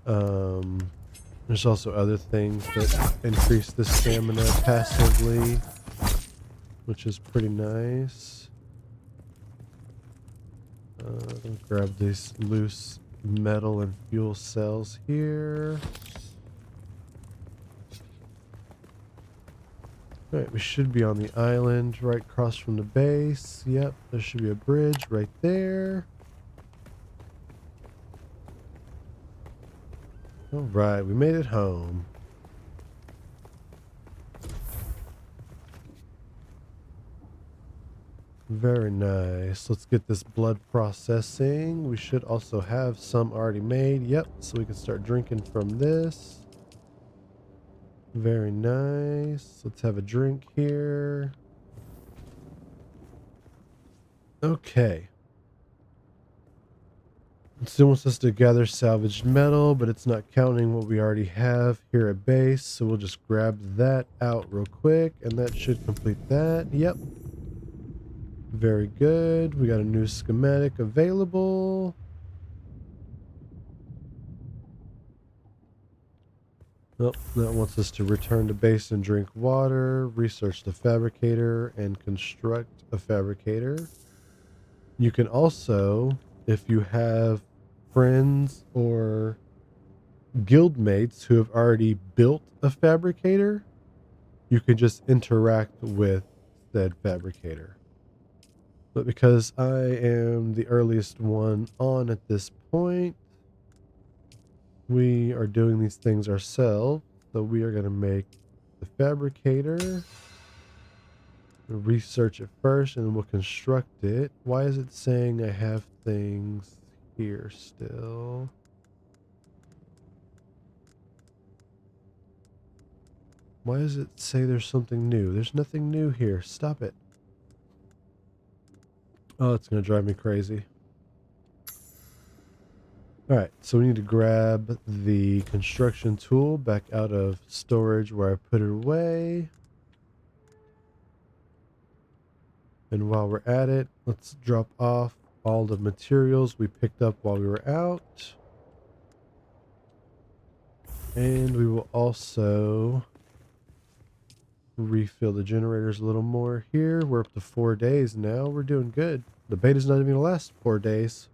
There's also other things that increase the stamina passively, which is pretty nice. Grab these loose metal and fuel cells here. Alright, we should be on the island right across from the base. Yep, there should be a bridge right there. Alright, we made it home. Very nice. Let's get this blood processing. We should also have some already made. Yep, so we can start drinking from this. Very nice. Let's have a drink here. Okay. It still wants us to gather salvaged metal, but it's not counting what we already have here at base. So we'll just grab that out real quick, and that should complete that. Yep. Very good. We got a new schematic available. Oh, that wants us to return to base and drink water, research the fabricator, and construct a fabricator. You can also, if you have friends or guildmates who have already built a fabricator, you can just interact with said fabricator. But because I am the earliest one on at this point, we are doing these things ourselves. So we are going to make the fabricator, research it first, and then we'll construct it. Why is it saying I have things here still? Why does it say there's something new? There's nothing new here. Stop it. Oh, it's going to drive me crazy. Alright, so we need to grab the construction tool back out of storage where I put it away. And while we're at it, let's drop off all the materials we picked up while we were out. And we will also refill the generators a little more here. We're up to 4 days now. We're doing good. The beta's not even going to last 4 days.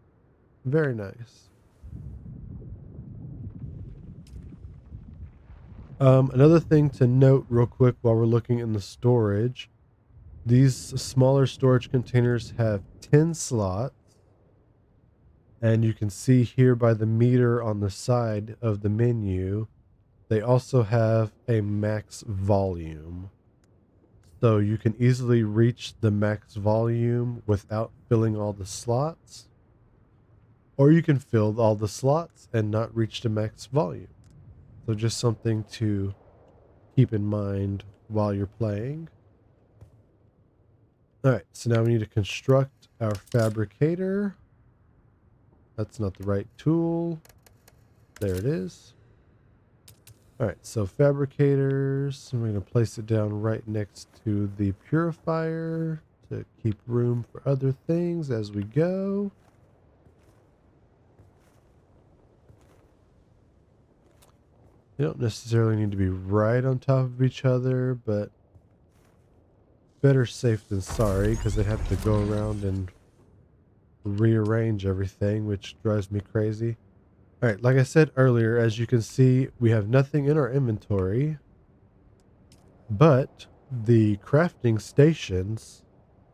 Very nice. Another thing to note real quick while we're looking in the storage, these smaller storage containers have 10 slots, and you can see here by the meter on the side of the menu, they also have a max volume. So you can easily reach the max volume without filling all the slots, or you can fill all the slots and not reach the max volume. So just something to keep in mind while you're playing. Alright, so now we need to construct our fabricator. That's not the right tool. There it is. Alright, so fabricators. I'm going to place it down right next to the purifier to keep room for other things as we go. They don't necessarily need to be right on top of each other, but better safe than sorry, because they have to go around and rearrange everything, which drives me crazy. Alright, like I said earlier, as you can see, we have nothing in our inventory, but the crafting stations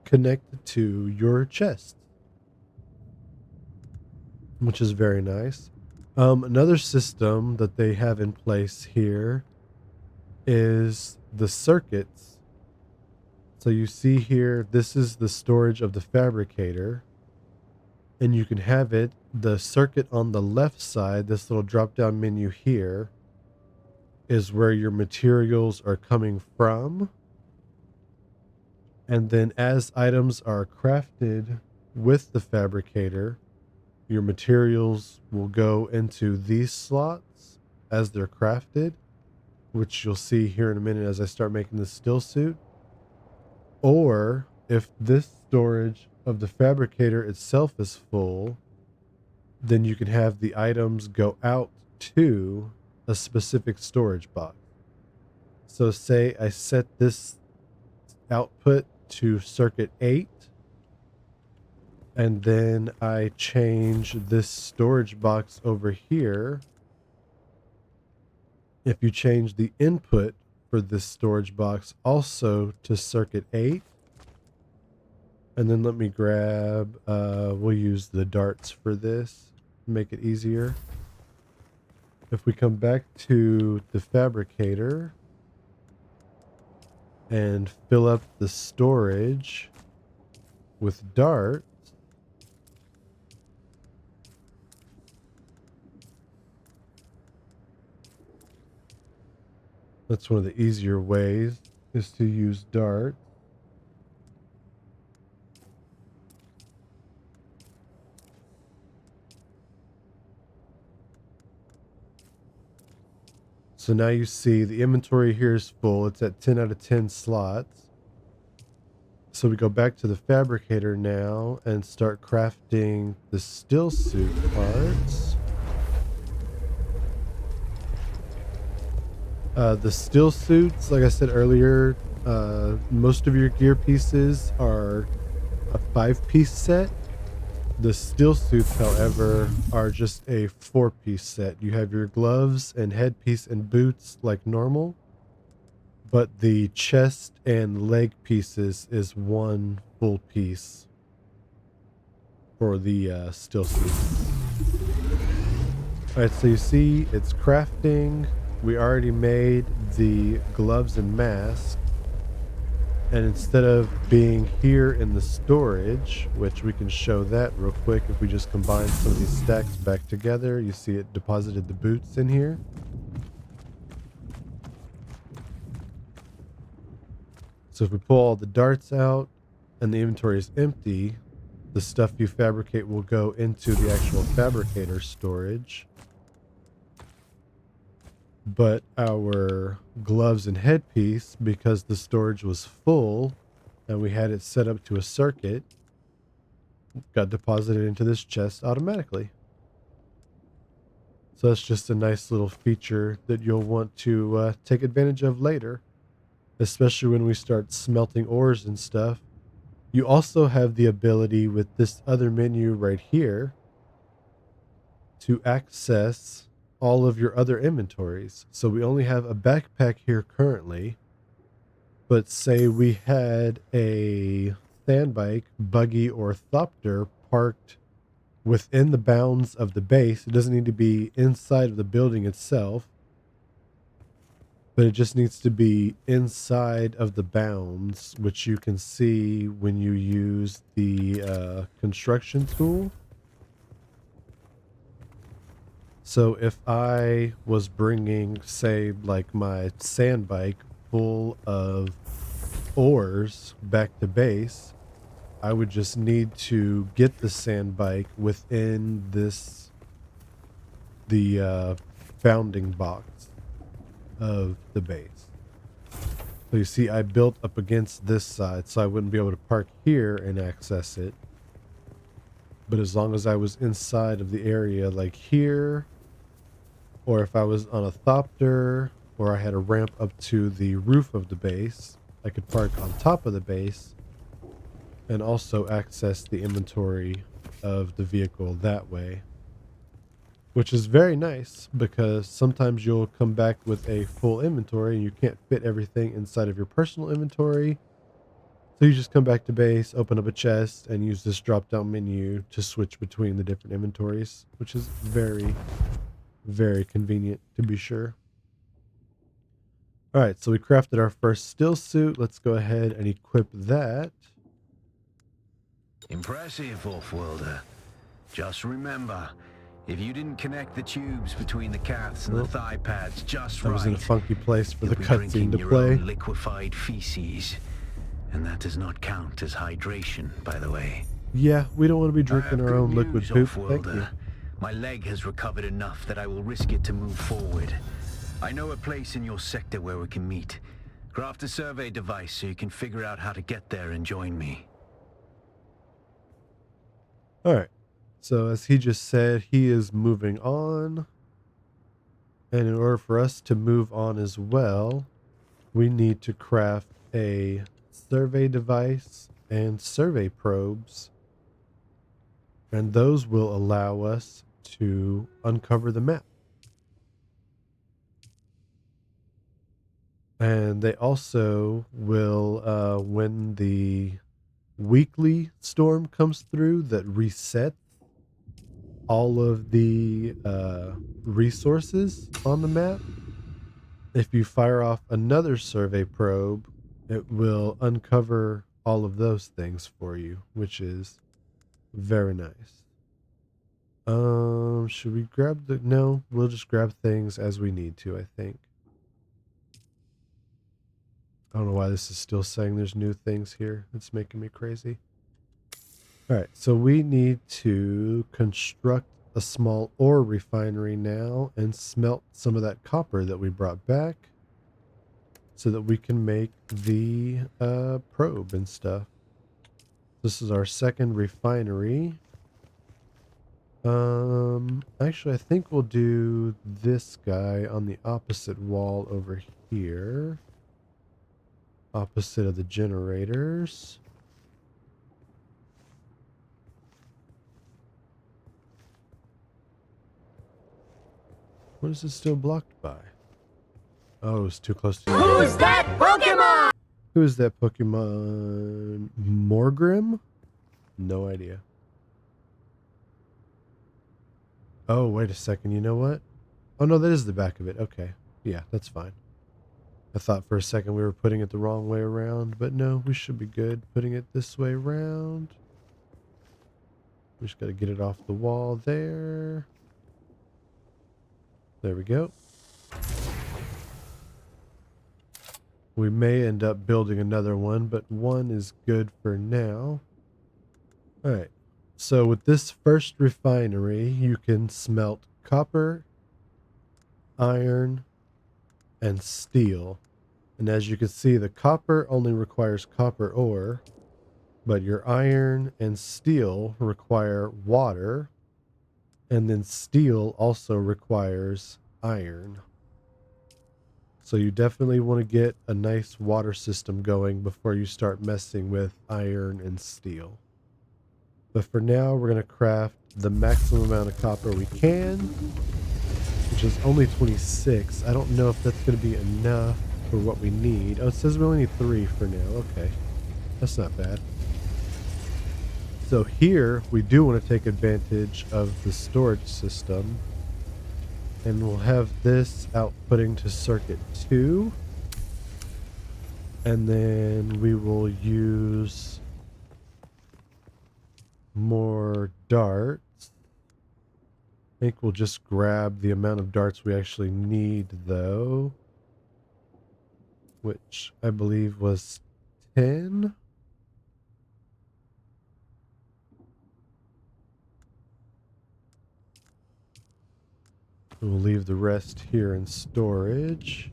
connect to your chest, which is very nice. Another system that they have in place here is the circuits. So you see here, this is the storage of the fabricator, and you can have it, the circuit on the left side, this little drop down menu here, is where your materials are coming from. And then as items are crafted with the fabricator, your materials will go into these slots as they're crafted, which you'll see here in a minute as I start making the still suit. Or if this storage of the fabricator itself is full, then you can have the items go out to a specific storage box. So say I set this output to circuit 8, and then I change this storage box over here. If you change the input for this storage box also to circuit 8, and then let me grab, we'll use the darts for this, make it easier. If we come back to the fabricator and fill up the storage with darts, that's one of the easier ways, is to use darts. So now you see the inventory here is full. It's at 10 out of 10 slots. So we go back to the fabricator now and start crafting the still suit parts. The still suits, like I said earlier, most of your gear pieces are a 5-piece set. The still suits, however, are just a 4-piece set. You have your gloves and headpiece and boots like normal, but the chest and leg pieces is one full piece for the still suit. Alright, so you see it's crafting. We already made the gloves and mask. And instead of being here in the storage, which we can show that real quick if we just combine some of these stacks back together, you see it deposited the boots in here. So if we pull all the darts out and the inventory is empty, the stuff you fabricate will go into the actual fabricator storage. But our gloves and headpiece, because the storage was full and we had it set up to a circuit, got deposited into this chest automatically. So that's just a nice little feature that you'll want to take advantage of later, especially when we start smelting ores and stuff. You also have the ability with this other menu right here to access all of your other inventories. So we only have a backpack here currently, but say we had a sandbike, buggy, or thopter parked within the bounds of the base. It doesn't need to be inside of the building itself, but it just needs to be inside of the bounds, which you can see when you use the construction tool. So if I was bringing, say, like my sand bike full of ores back to base, I would just need to get the sand bike within the bounding box of the base. So you see, I built up against this side, so I wouldn't be able to park here and access it. But as long as I was inside of the area, like here, or if I was on a thopter, or I had a ramp up to the roof of the base, I could park on top of the base and also access the inventory of the vehicle that way. Which is very nice, because sometimes you'll come back with a full inventory and you can't fit everything inside of your personal inventory. So you just come back to base, open up a chest, and use this drop-down menu to switch between the different inventories, which is very, very convenient to be sure. All right, so we crafted our first still suit. Let's go ahead and equip that. Impressive, off-worlder. Just remember, if you didn't connect the tubes between the calves and the thigh pads just That was in a right, funky place for the you'll be cutscene drinking to your play. own liquefied feces. And that does not count as hydration, by the way. Yeah, we don't want to be I drinking have our good own liquid news, poop. Thank you. off-worlder. My leg has recovered enough that I will risk it to move forward. I know a place in your sector where we can meet. Craft a survey device so you can figure out how to get there and join me. All right. So as he just said, he is moving on. And in order for us to move on as well, we need to craft a survey device and survey probes. And those will allow us to uncover the map. And they also will, when the weekly storm comes through that resets all of the resources on the map, if you fire off another survey probe, it will uncover all of those things for you, which is very nice. Should we grab the... No, we'll just grab things as we need to, I think. I don't know why this is still saying there's new things here. It's making me crazy. All right, so we need to construct a small ore refinery now and smelt some of that copper that we brought back so that we can make the probe and stuff. This is our second refinery. Actually, I think we'll do this guy on the opposite wall over here. Opposite of the generators. What is it still blocked by? Oh, it's too close to you. Who's that Pokemon? Who is that Pokemon? Morgrim? No idea. Oh, wait a second. You know what? Oh, no, that is the back of it. Okay. Yeah, that's fine. I thought for a second we were putting it the wrong way around, but no, we should be good putting it this way around. We just got to get it off the wall there. There we go. We may end up building another one, but one is good for now. All right. So with this first refinery, you can smelt copper, iron, and steel. And as you can see, the copper only requires copper ore, but your iron and steel require water, and then steel also requires iron. So you definitely want to get a nice water system going before you start messing with iron and steel. But for now, we're going to craft the maximum amount of copper we can, which is only 26. I don't know if that's going to be enough for what we need. Oh, it says we only need 3 for now. Okay, that's not bad. So here, we do want to take advantage of the storage system. And we'll have this outputting to circuit 2. And then we will use more darts. I think we'll just grab the amount of darts we actually need, though, which I believe was 10. We'll leave the rest here in storage.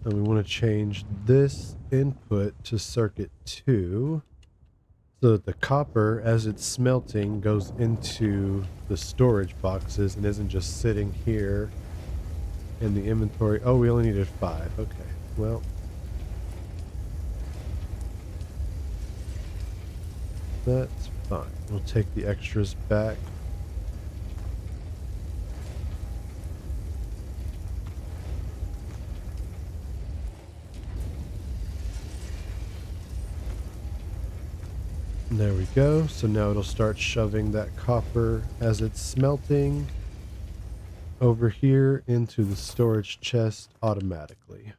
And we want to change this input to circuit 2. So that the copper, as it's smelting, goes into the storage boxes and isn't just sitting here in the inventory. Oh, we only needed 5. Okay, well. That's fine. We'll take the extras back. There we go. So now it'll start shoving that copper as it's smelting over here into the storage chest automatically.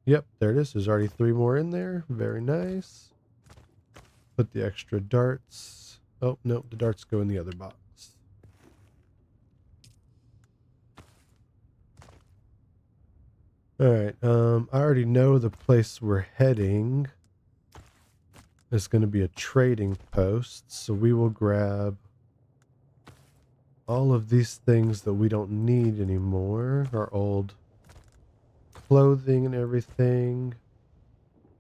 Yep, there it is. There's already 3 more in there. Very nice. Put the extra darts. Oh, no, the darts go in the other box. Alright, I already know the place we're heading is going to be a trading post, so we will grab all of these things that we don't need anymore, our old clothing and everything,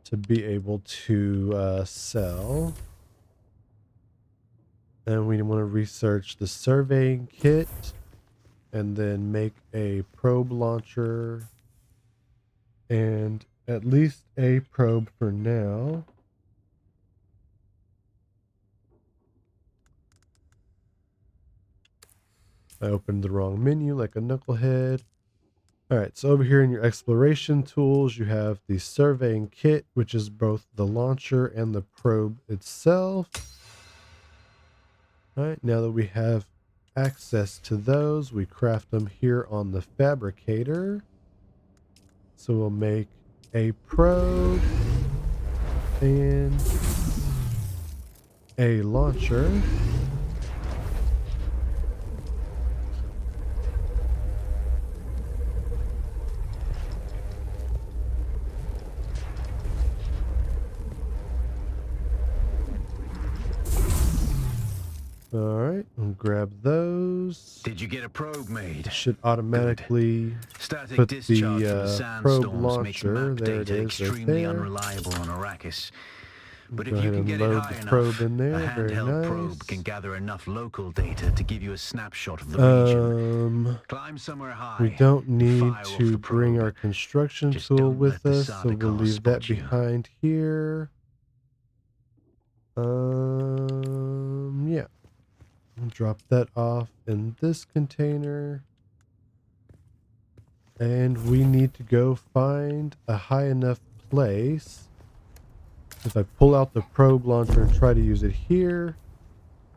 to be able to sell. And we want to research the surveying kit and then make a probe launcher and at least a probe for now. I opened the wrong menu like a knucklehead. Alright, so over here in your exploration tools, you have the surveying kit, which is both the launcher and the probe itself. Alright, now that we have access to those, we craft them here on the fabricator. So we'll make a probe and a launcher. Alright, we'll grab those. Did you get a probe made? Should automatically Static put discharge from the the probe sandstorms makes launcher. map There it data is, right extremely there. unreliable on Arrakis. But Go if you ahead can and get it load high the enough, probe in there. a Very handheld nice. probe can gather enough local data to give you a snapshot of the region. Climb somewhere high. We don't and need fire off to the bring probe. our construction Just tool don't with let the us, so we'll Sardaukar leave that spot you. behind here. Yeah. We'll drop that off in this container. And we need to go find a high enough place. If I pull out the probe launcher and try to use it here,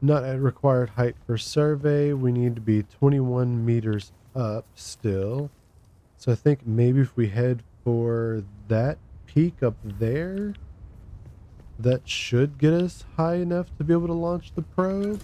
not at required height for survey, we need to be 21 meters up still. So I think maybe if we head for that peak up there, that should get us high enough to be able to launch the probe.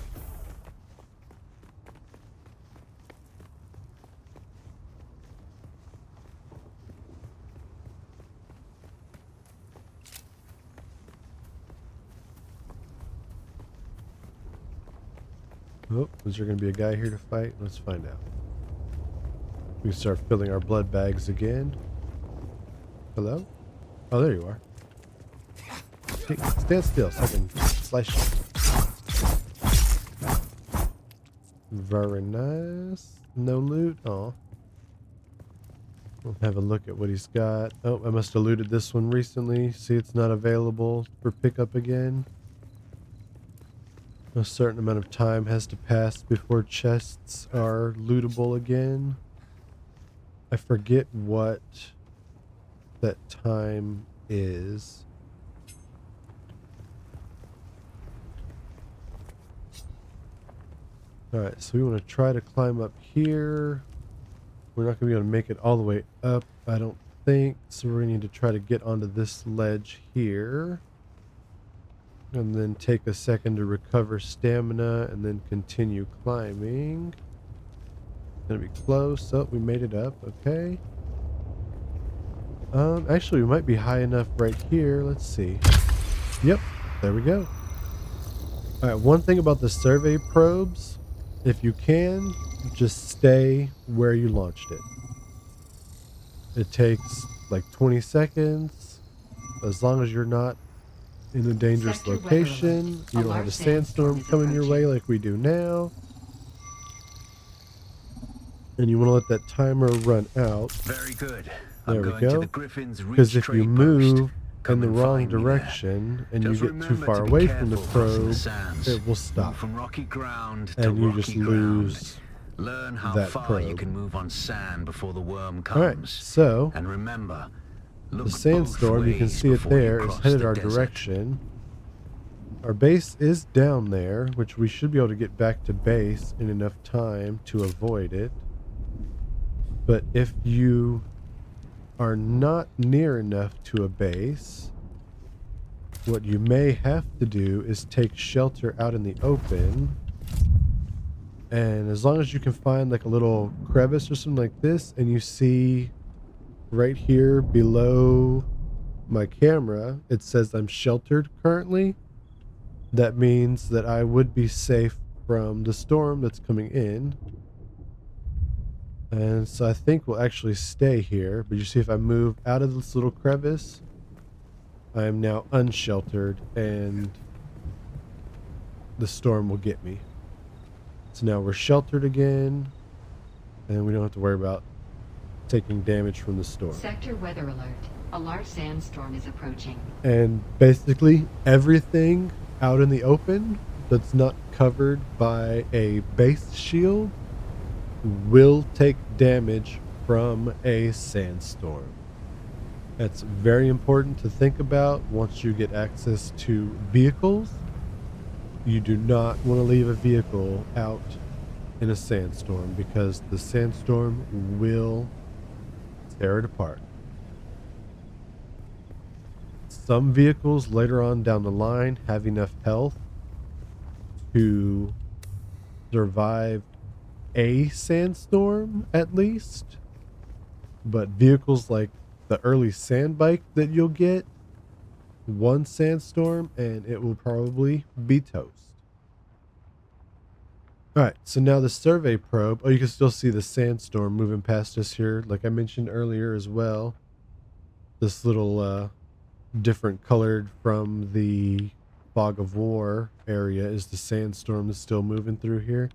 Oh, is there going to be a guy here to fight? Let's find out. We start filling our blood bags again. Hello? Oh, there you are. Hey, stand still so I can slice you. Very nice. No loot. Oh. We'll have a look at what he's got. Oh, I must have looted this one recently. See, it's not available for pickup again. A certain amount of time has to pass before chests are lootable again. I forget what that time is. Alright, so we want to try to climb up here. We're not going to be able to make it all the way up, I don't think. So we're going to need to try to get onto this ledge here. And then take a second to recover stamina and then continue climbing. Gonna be close. Oh, we made it up. Okay. Actually, we might be high enough right here. Let's see. Yep, there we go. All right, one thing about the survey probes, if you can, just stay where you launched it. It takes like 20 seconds. As long as you're not in a dangerous location, you don't have a sandstorm coming your way like we do now. And you want to let that timer run out. Very good. There we go. Because because if you move in the wrong direction and you get too far away from the probe, it will stop. From rocky ground to And you rocky just ground. lose Learn how that far you probe. can move on sand before the worm comes. Alright, so And remember, look the sandstorm, both you can ways see it before you there, is cross headed the our desert. direction. Our base is down there, which we should be able to get back to base in enough time to avoid it. But if you are not near enough to a base, what you may have to do is take shelter out in the open. And as long as you can find like a little crevice or something like this, and you see right here below my camera, it says I'm sheltered currently. That means that I would be safe from the storm that's coming in. And so I think we'll actually stay here. But you see, if I move out of this little crevice, I am now unsheltered and the storm will get me. So now we're sheltered again and we don't have to worry about taking damage from the storm. Sector weather alert. A large sandstorm is approaching. And basically everything out in the open that's not covered by a base shield will take damage from a sandstorm. That's very important to think about once you get access to vehicles. You do not want to leave a vehicle out in a sandstorm because the sandstorm will tear it apart. Some vehicles later on down the line have enough health to survive a sandstorm at least, but vehicles like the early sand bike that you'll get, one sandstorm and it will probably be toast. Alright, so now the survey probe. Oh, you can still see the sandstorm moving past us here, like I mentioned earlier as well. This little different colored from the fog of war area is the sandstorm that's still moving through here.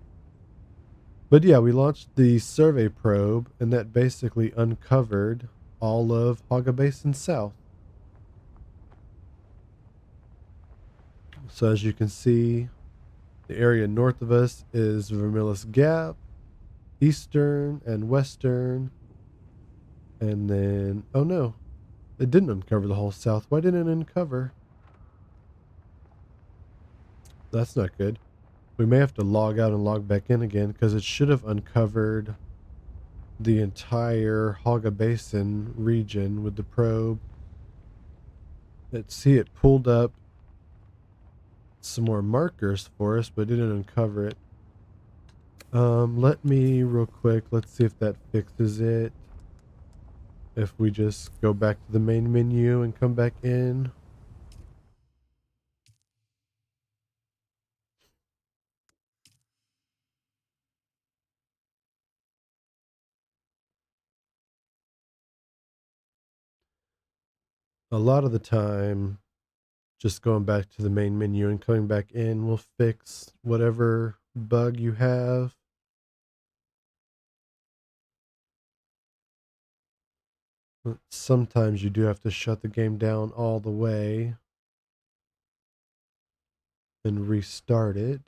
But yeah, we launched the survey probe and that basically uncovered all of Haga Basin South. So as you can see, the area north of us is Vermillis Gap, eastern and western And then, oh no, it didn't uncover the whole south. Why didn't it uncover? That's not good. We may have to log out and log back in again because it should have uncovered the entire Haga Basin region with the probe. Let's see, it pulled up some more markers for us, but didn't uncover it. Let me real quick, let's see if that fixes it. If we just go back to the main menu and come back in. A lot of the time, just going back to the main menu and coming back in will fix whatever bug you have. But sometimes you do have to shut the game down all the way and restart it.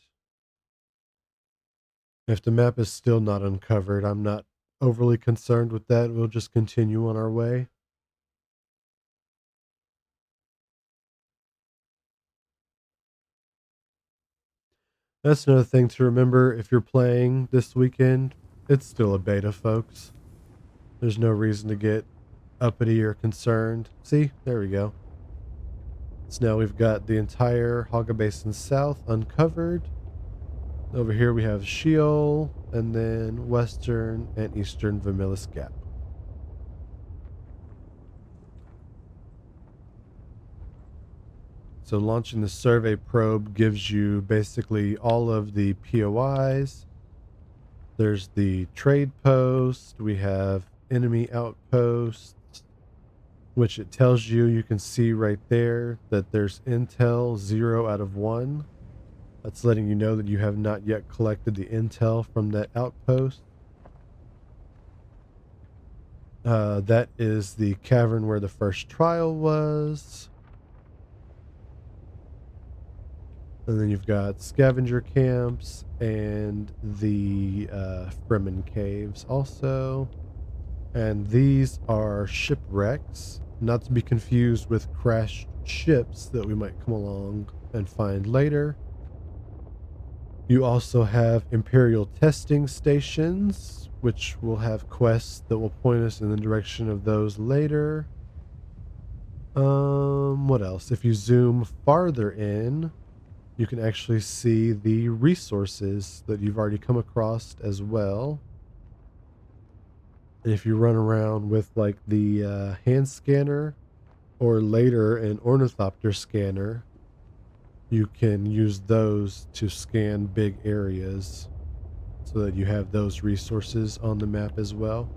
If the map is still not uncovered, I'm not overly concerned with that. We'll just continue on our way. That's another thing to remember if you're playing this weekend. It's still a beta, folks. There's no reason to get uppity or concerned. See, there we go. So now we've got the entire Haga Basin South uncovered. Over here we have Sheol, and then Western and Eastern Vermillis Gap. So launching the survey probe gives you basically all of the POIs. There's the trade post. We have enemy outposts, which it tells you, you can see right there that there's intel 0 out of 1. That's letting you know that you have not yet collected the intel from that outpost. That is the cavern where the first trial was. And then you've got scavenger camps and the Fremen caves also. And these are shipwrecks, not to be confused with crashed ships that we might come along and find later. You also have Imperial testing stations, which will have quests that will point us in the direction of those later. What else? If you zoom farther in, you can actually see the resources that you've already come across as well. And if you run around with like the hand scanner or later an ornithopter scanner, you can use those to scan big areas so that you have those resources on the map as well.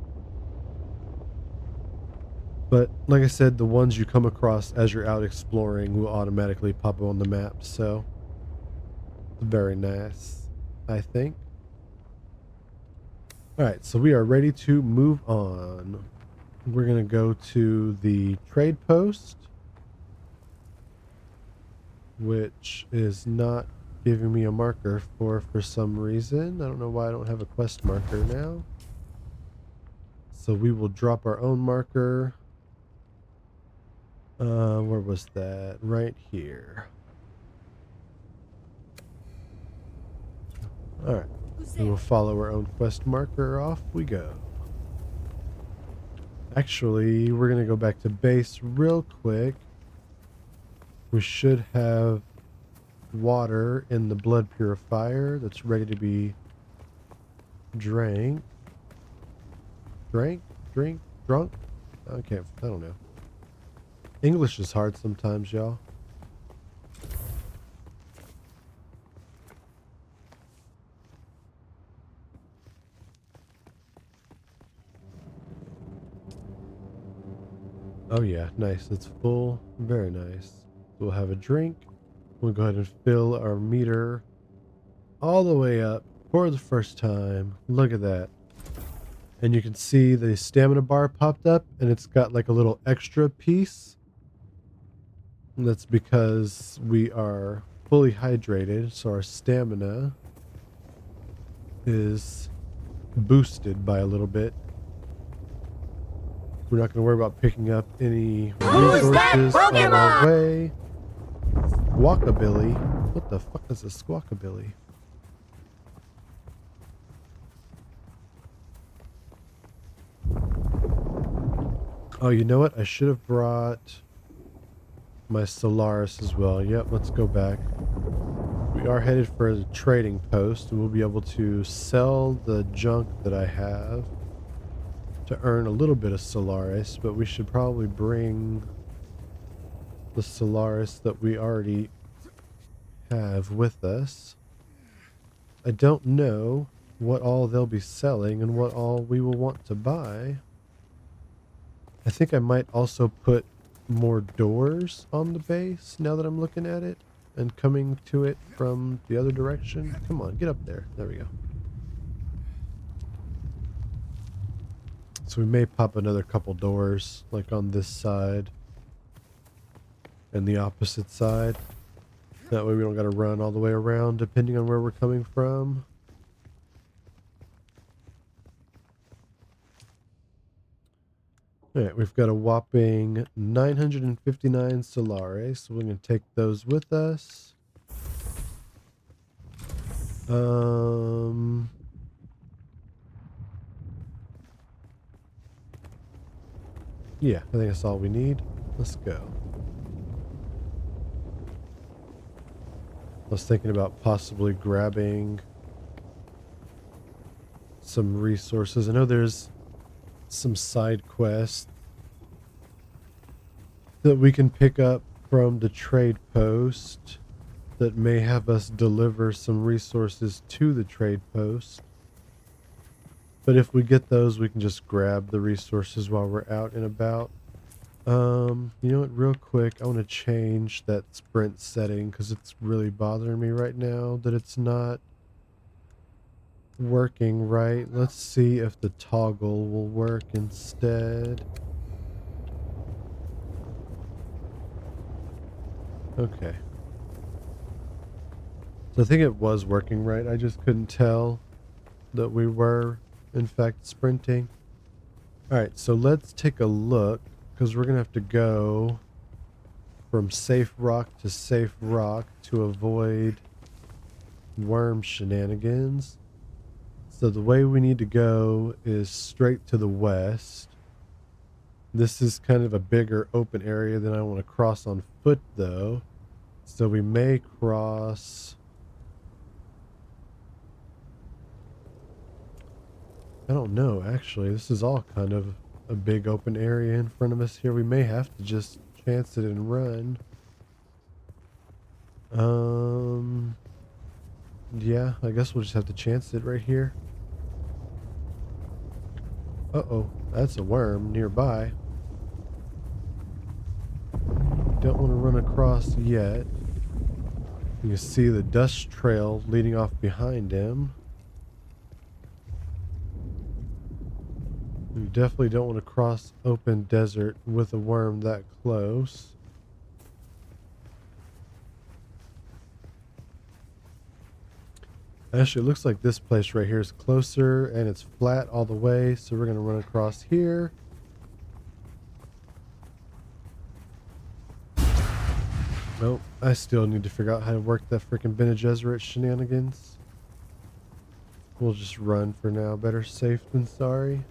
But like I said, the ones you come across as you're out exploring will automatically pop up on the map, so very nice, I think. Alright, so we are ready to move on. We're going to go to the trade post, which is not giving me a marker for some reason. I don't know why I don't have a quest marker now. So we will drop our own marker. Where was that? Right here. Alright. And we'll follow our own quest marker. Off we go. Actually, we're going to go back to base real quick. We should have water in the blood purifier that's ready to be drank. Drunk? Okay, I don't know. English is hard sometimes, y'all. Oh yeah, nice. It's full. Very nice. We'll have a drink. We'll go ahead and fill our meter all the way up for the first time. Look at that. And you can see the stamina bar popped up and it's got like a little extra piece. And that's because we are fully hydrated, so our stamina is boosted by a little bit. We're not going to worry about picking up any resources on our way. Squawkabilly? What the fuck is a squawkabilly? Oh, you know what? I should have brought my Solaris as well. Yep, let's go back. We are headed for the trading post, and we'll be able to sell the junk that I have to earn a little bit of Solaris, but we should probably bring the Solaris that we already have with us. I don't know what all they'll be selling and what all we will want to buy. I think I might also put more doors on the base now that I'm looking at it and coming to it from the other direction. Come on, get up there. There we go. So we may pop another couple doors like on this side and the opposite side. That way we don't got to run all the way around depending on where we're coming from. Alright, we've got a whopping 959 Solaris, so we're going to take those with us. Yeah, I think that's all we need. Let's go. I was thinking about possibly grabbing some resources. I know there's some side quests that we can pick up from the trade post that may have us deliver some resources to the trade post. But if we get those, we can just grab the resources while we're out and about. You know what, real quick, I want to change that sprint setting because it's really bothering me right now that it's not working right. Let's see if the toggle will work instead. Okay. So I think it was working right. I just couldn't tell that we were, in fact, sprinting. Alright, so let's take a look because we're going to have to go from safe rock to safe rock to avoid worm shenanigans. So the way we need to go is straight to the west. This is kind of a bigger open area than I want to cross on foot though. So we may cross... I don't know actually. This is all kind of a big open area in front of us here. We may have to just chance it and run. Yeah, I guess we'll just have to chance it right here. Uh-oh, that's a worm nearby. Don't want to run across yet. You can see the dust trail leading off behind him. You definitely don't want to cross open desert with a worm that close. Actually, it looks like this place right here is closer and it's flat all the way, so we're going to run across here. Nope, I still need to figure out how to work that freaking Bene Gesserit shenanigans. We'll just run for now. Better safe than sorry.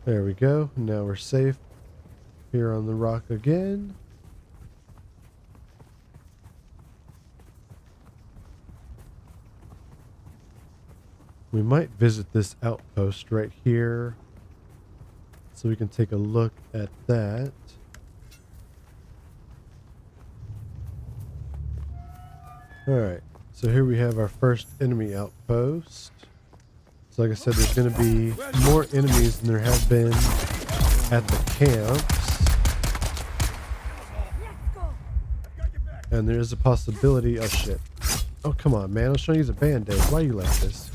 There we go. Now we're safe here on the rock again. We might visit this outpost right here so we can take a look at that. Alright, so here we have our first enemy outpost. So like I said, there's going to be more enemies than there have been at the camps. And there is a possibility... Oh shit. Oh come on man, I was trying to use a band-aid. Why are you like this?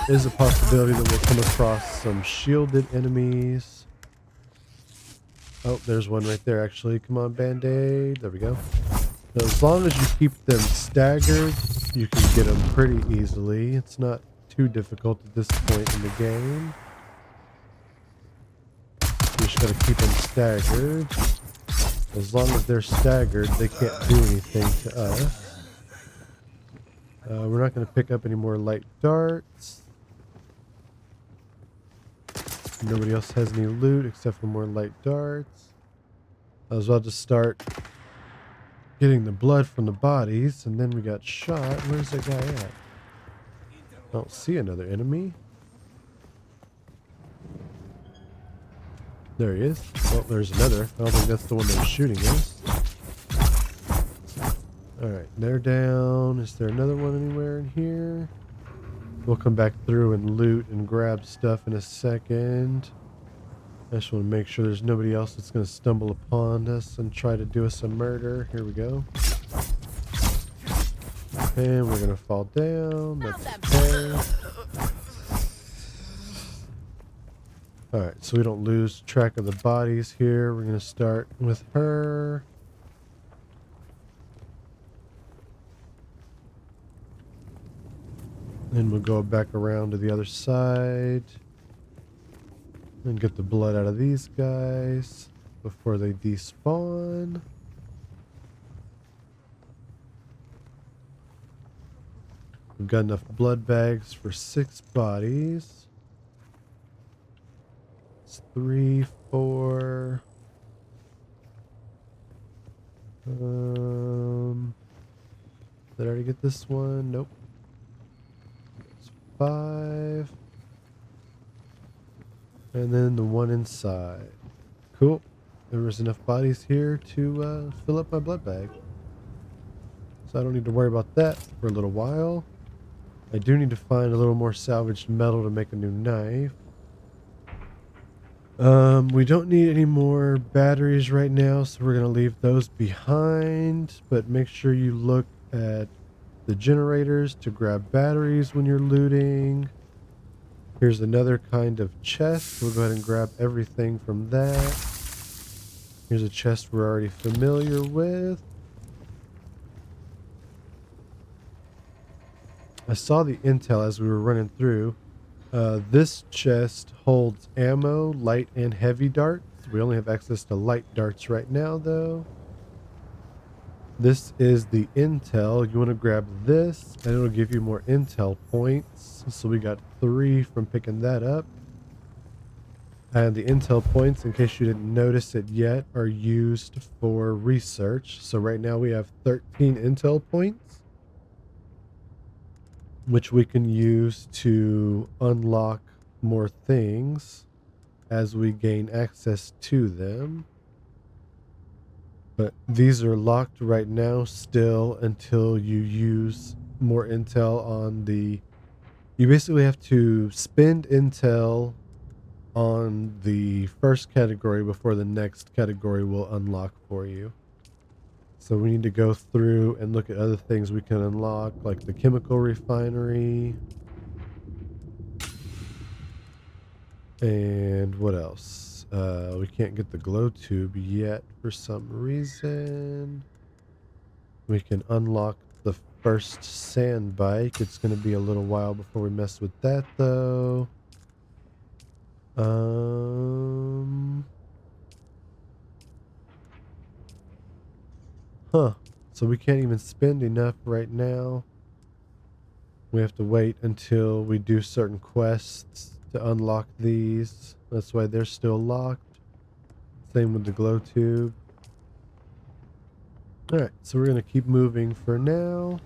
There is a possibility that we'll come across some shielded enemies. Oh, there's one right there actually. Come on, band-aid. There we go. Now, as long as you keep them staggered, you can get them pretty easily. It's not too difficult at this point in the game. just gotta keep them staggered. As long as they're staggered, they can't do anything to us. We're not gonna pick up any more light darts. Nobody else has any loot except for more light darts. I was about to start getting the blood from the bodies, and then we got shot. Where's that guy at? I don't see another enemy. There he is. Well, there's another. I don't think that's the one that was shooting us. Alright, they're down. Is there another one anywhere in here? We'll come back through and loot and grab stuff in a second. I just want to make sure there's nobody else that's going to stumble upon us and try to do us a murder. Here we go. And we're going to fall down. That's okay. Alright, so we don't lose track of the bodies here. We're going to start with her. Then we'll go back around to the other side. And get the blood out of these guys before they despawn. We've got enough blood bags for 6 bodies. It's 3, 4. Did I already get this one? Nope. It's 5. And then the one inside. Cool. There was enough bodies here to fill up my blood bag. So I don't need to worry about that for a little while. I do need to find a little more salvaged metal to make a new knife. We don't need any more batteries right now, so we're going to leave those behind. But make sure you look at the generators to grab batteries when you're looting. Here's another kind of chest. We'll go ahead and grab everything from that. Here's a chest we're already familiar with. I saw the intel as we were running through. This chest holds ammo, light and heavy darts. We only have access to light darts right now, though. This is the intel. You want to grab this, and it'll give you more intel points. So we got 3 from picking that up. And the intel points, in case you didn't notice it yet, are used for research. So right now we have 13 intel points, which we can use to unlock more things as we gain access to them. But these are locked right now still until you use more intel on the... You basically have to spend intel on the first category before the next category will unlock for you. So we need to go through and look at other things we can unlock, like the chemical refinery. And what else? We can't get the glow tube yet for some reason. We can unlock the first sand bike. It's going to be a little while before we mess with that, though. So we can't even spend enough right now. We have to wait until we do certain quests to unlock these. That's why they're still locked. Same with the glow tube. Alright, so we're going to keep moving for now.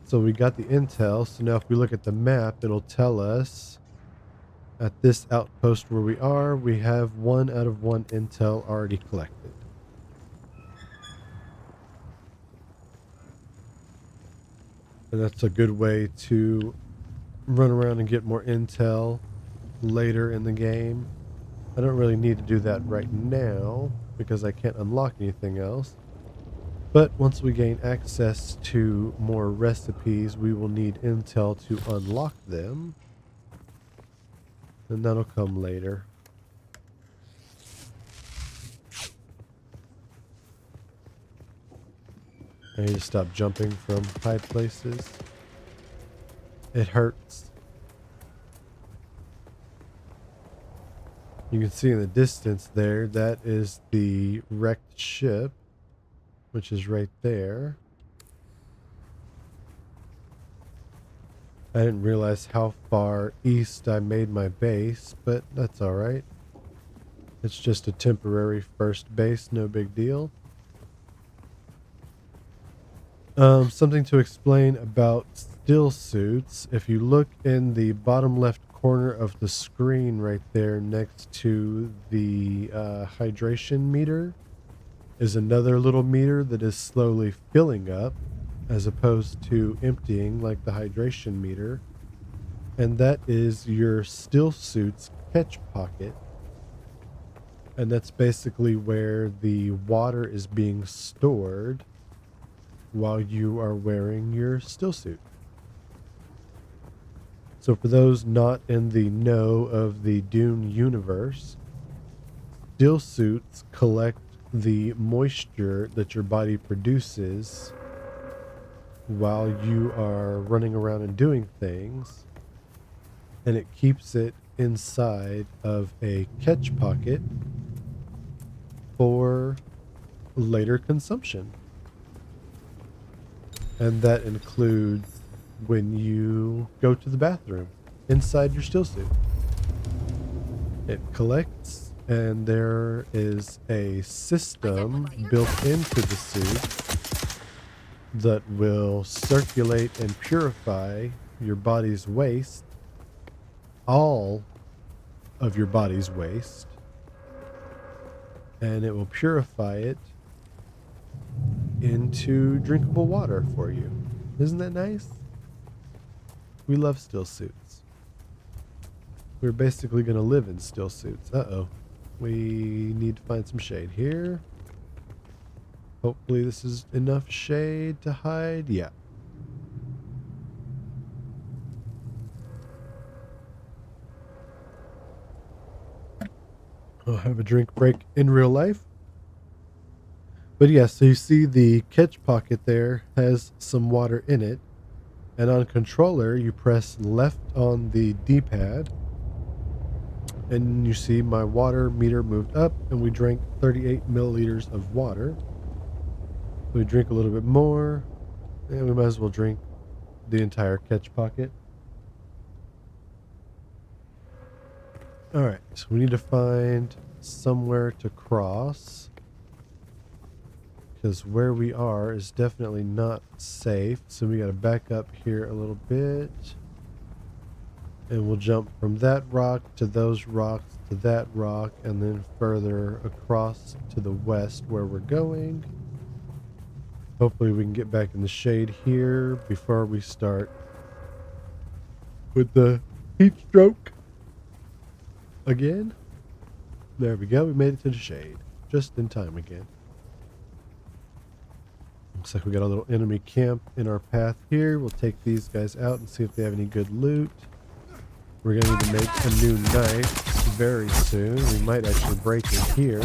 So we got the intel. So now if we look at the map, it'll tell us at this outpost where we are, we have 1 out of 1 intel already collected. And that's a good way to run around and get more intel later in the game. I don't really need to do that right now because I can't unlock anything else. But once we gain access to more recipes, we will need intel to unlock them. And that'll come later. I need to stop jumping from high places. It hurts. You can see in the distance there, that is the wrecked ship, which is right there. I didn't realize how far east I made my base, but that's alright. It's just a temporary first base, no big deal. Something to explain about still suits. If you look in the bottom left corner of the screen right there next to the hydration meter is another little meter that is slowly filling up as opposed to emptying like the hydration meter. And that is your still suit's catch pocket. And that's basically where the water is being stored while you are wearing your still suit. So for those not in the know of the Dune universe, still suits collect the moisture that your body produces while you are running around and doing things, and it keeps it inside of a catch pocket for later consumption. And that includes when you go to the bathroom inside your still suit. It collects, and there is a system built into the suit that will circulate and purify your body's waste, all of your body's waste, and it will purify it into drinkable water for you. Isn't that nice? We love still suits. We're basically going to live in still suits. Uh-oh. We need to find some shade here. Hopefully this is enough shade to hide. Yeah. I'll have a drink break in real life. But yeah, so you see the catch pocket there has some water in it. And on controller, you press left on the D-pad. And you see my water meter moved up, and we drank 38 milliliters of water. We drink a little bit more, and we might as well drink the entire catch pocket. Alright, so we need to find somewhere to cross, because where we are is definitely not safe. So we got to back up here a little bit, and we'll jump from that rock to those rocks to that rock, and then further across to the west where we're going. Hopefully we can get back in the shade here before we start with the heat stroke again. There we go. We made it to the shade just in time again. Looks like we got a little enemy camp in our path here. We'll take these guys out and see if they have any good loot. We're going to need to make a new knife very soon. We might actually break it here.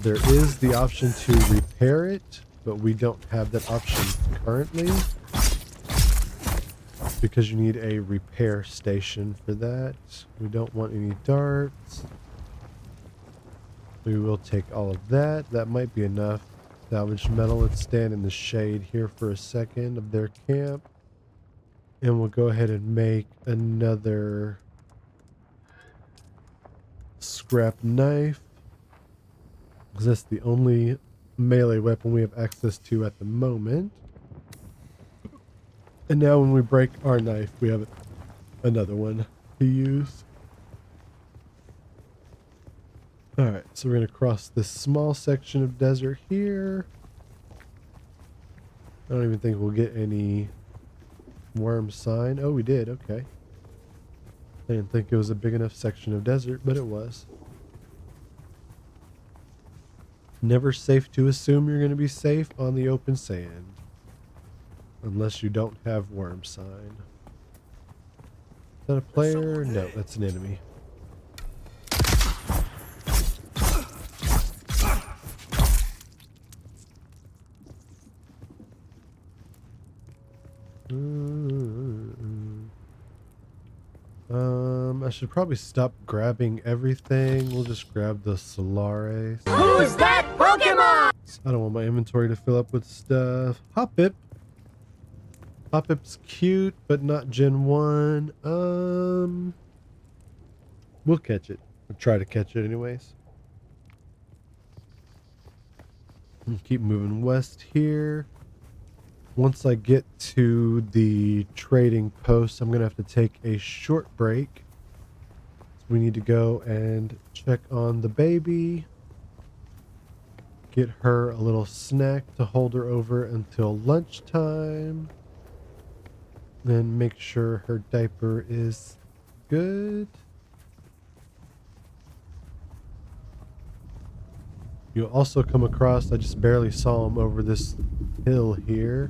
There is the option to repair it, but we don't have that option currently because you need a repair station for that. We don't want any darts. We will take all of that. That might be enough. Salvaged metal. Let's stand in the shade here for a second of their camp. And we'll go ahead and make another scrap knife, because that's the only melee weapon we have access to at the moment. And now when we break our knife, we have another one to use. Alright, so we're going to cross this small section of desert here. I don't even think we'll get any worm sign. Oh, we did. Okay. I didn't think it was a big enough section of desert, but it was. Never safe to assume you're going to be safe on the open sand. Unless you don't have worm sign. Is that a player? No, that's an enemy. should probably stop grabbing everything. We'll just grab the Solaris. Who's that Pokemon? I don't want my inventory to fill up with stuff. Hoppip. Hoppip's cute, but not Gen 1. We'll catch it. We'll try to catch it anyways. And keep moving west here. Once I get to the trading post, I'm going to have to take a short break. So we need to go and check on the baby. Get her a little snack to hold her over until lunchtime. Then make sure her diaper is good. You'll also come across, I just barely saw him over this hill here,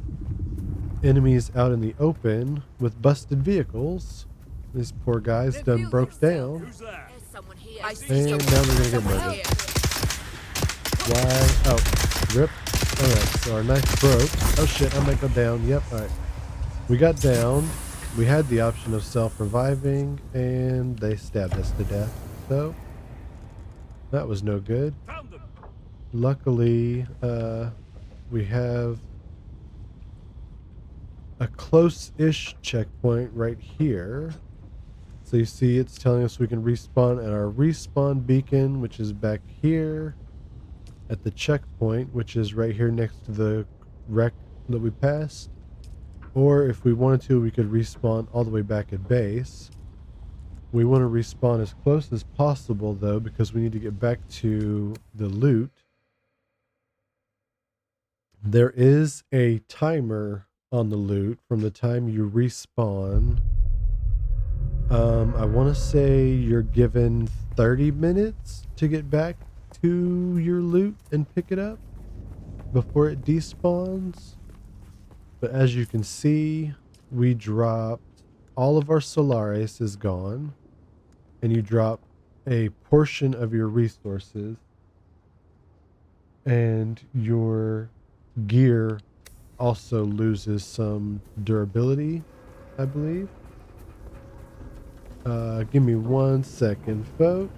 enemies out in the open with busted vehicals. These poor guys done broke down. Who's that? And now they're gonna get murdered. Why? Oh, rip. Alright, so our knife broke. Oh shit, I might go down. Yep, alright. We got down. We had the option of self-reviving, and they stabbed us to death. So, that was no good. Found them. Luckily, we have a close-ish checkpoint right here. So you see it's telling us we can respawn at our respawn beacon, which is back here at the checkpoint, which is right here next to the wreck that we passed. Or if we wanted to, we could respawn all the way back at base. We want to respawn as close as possible though, because we need to get back to the loot. There is a timer on the loot from the time you respawn. I want to say you're given 30 minutes to get back to your loot and pick it up before it despawns. But as you can see, we dropped all of our Solaris is gone, and you drop a portion of your resources, and your gear also loses some durability, I believe. Give me 1 second, folks.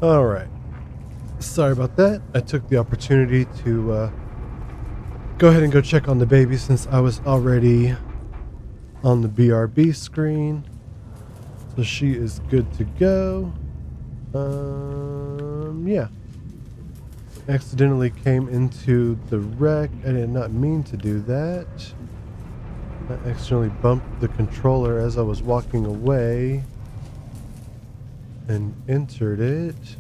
Alright. Sorry about that. I took the opportunity to go ahead and go check on the baby since I was already on the BRB screen. So she is good to go. Yeah. Accidentally came into the wreck. I did not mean to do that. I accidentally bumped the controller as I was walking away and entered it.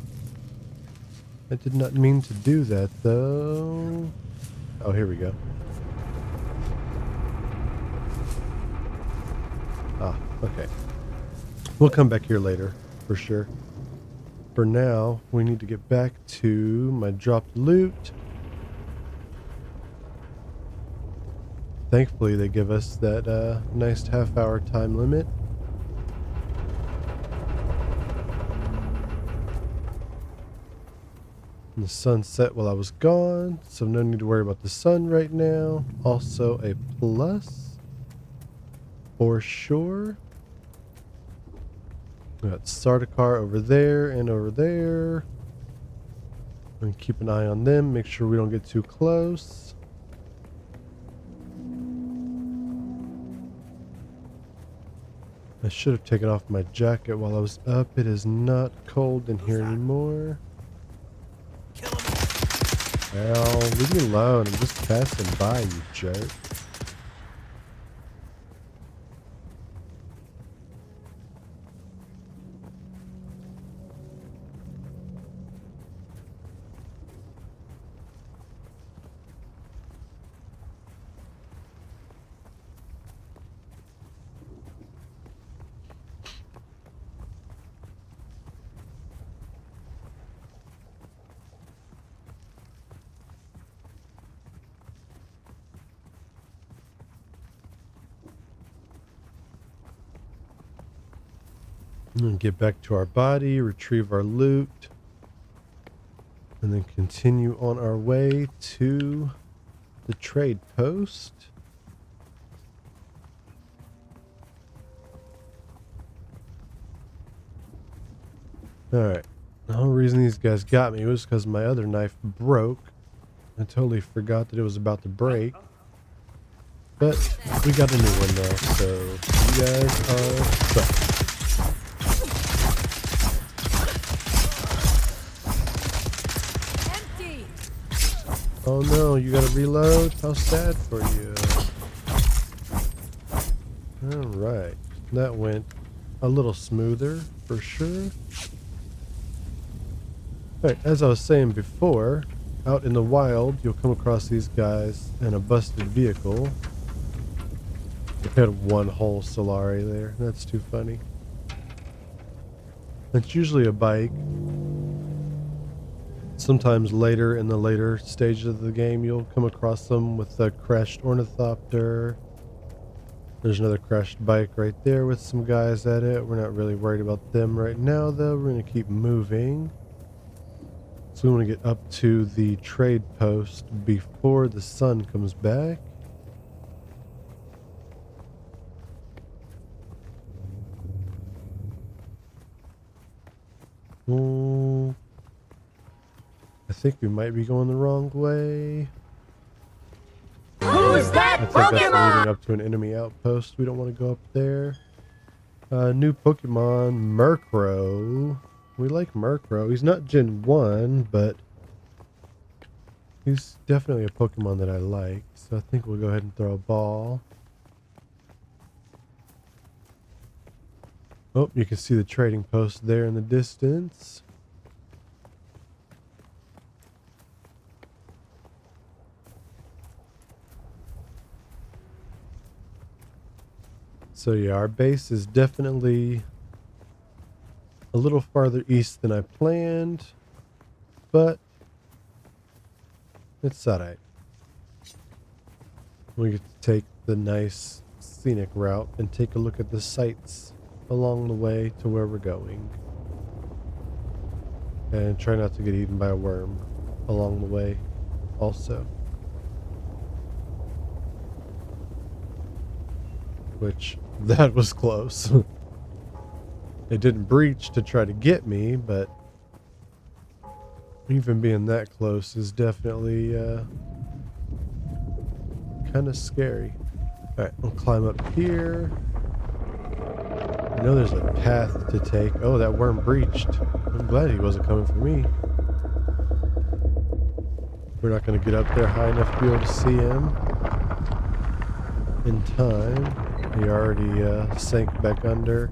I did not mean to do that though. Oh, here we go. Ah, okay. We'll come back here later, for sure. For now, we need to get back to my dropped loot. Thankfully, they give us that nice half-hour time limit. And the sun set while I was gone, so no need to worry about the sun right now. Also a plus, for sure. We got Sardaukar over there and over there. And keep an eye on them, make sure we don't get too close. I should have taken off my jacket while I was up. It is not cold in here anymore. Well, leave me alone. I'm just passing by, you jerk. And get back to our body, retrieve our loot, and then continue on our way to the trade post. Alright, the whole reason these guys got me was because my other knife broke. I totally forgot that it was about to break. But we got a new one now, so you guys are stuck. Oh no, you gotta reload? How sad for you. Alright, that went a little smoother for sure. Alright, as I was saying before, out in the wild, you'll come across these guys in a busted vehicle. They had one whole Solari there. That's too funny. It's usually a bike. Sometimes later in the later stages of the game, you'll come across them with a crashed ornithopter. There's another crashed bike right there with some guys at it. We're not really worried about them right now, though. We're going to keep moving. So we want to get up to the trade post before the sun comes back. I think we might be going the wrong way. Who's that I think that's Pokemon? leading up to an enemy outpost. We don't want to go up there. New Pokemon, Murkrow. We like Murkrow. He's not Gen 1, but he's definitely a Pokemon that I like. So I think we'll go ahead and throw a ball. Oh, you can see the trading post there in the distance. So yeah, our base is definitely a little farther east than I planned, but it's alright. We get to take the nice scenic route and take a look at the sights along the way to where we're going. And try not to get eaten by a worm along the way also. Which, that was close. It didn't breach to try to get me, but Even being that close is definitely kind of scary. Alright, we'll climb up here. I know there's a path to take. Oh, that worm breached. I'm glad he wasn't coming for me. We're not going to get up there high enough to be able to see him in time. He already sank back under.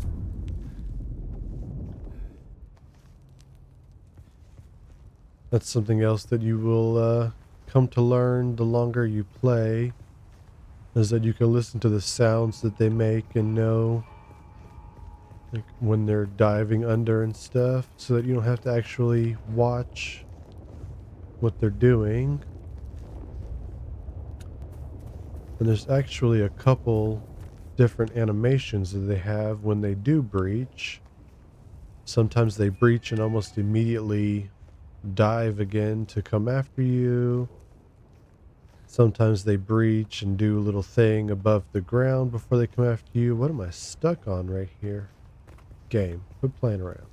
That's something else that you will come to learn the longer you play, is that you can listen to the sounds that they make and know like when they're diving under and stuff, so that you don't have to actually watch what they're doing. And there's actually a couple different animations that they have when they do breach. Sometimes they breach and almost immediately dive again to come after you. Sometimes they breach and do a little thing above the ground before they come after you. What am I stuck on right here? Game. Quit playing around.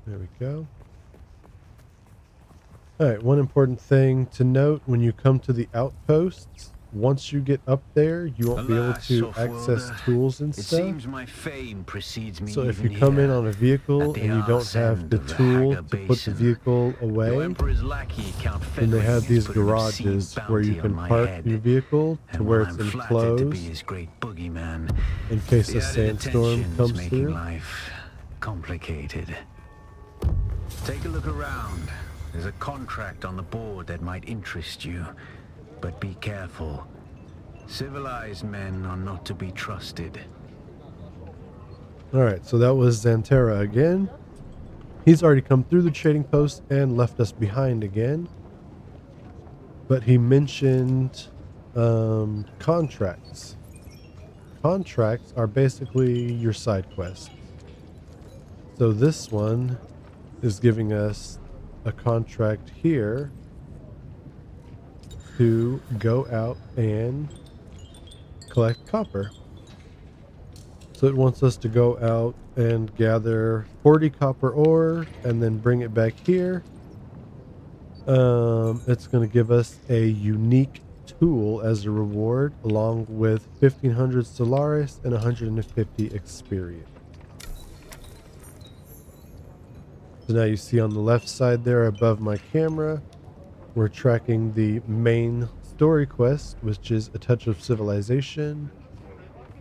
There we go. Alright, one important thing to note when you come to the outposts, once you get up there, you won't be able to access tools and It stuff. seems my fame precedes me. So if you even come in here, on a vehicle at the and you don't arse have end the of the tool Haga to put the Basin. vehicle Your away, Emperor's lackey, Count then they have Fenwick, these put an obscene garages where you bounty can on my park head. your vehicle to And where while it's I'm flattered to be enclosed his great boogeyman, in case the a added sandstorm attention is comes making through. life complicated. Take a look around. There's a contract on the board that might interest you, but be careful. Civilized men are not to be trusted. Alright, so that was Xantera again. He's already come through the trading post and left us behind again. But he mentioned contracts. Contracts are basically your side quests. So this one is giving us a contract here to go out and collect copper. So it wants us to go out and gather 40 copper ore and then bring it back here. It's going to give us a unique tool as a reward, along with 1500 Solaris and 150 experience. So now you see on the left side there above my camera, we're tracking the main story quest, which is a touch of civilization,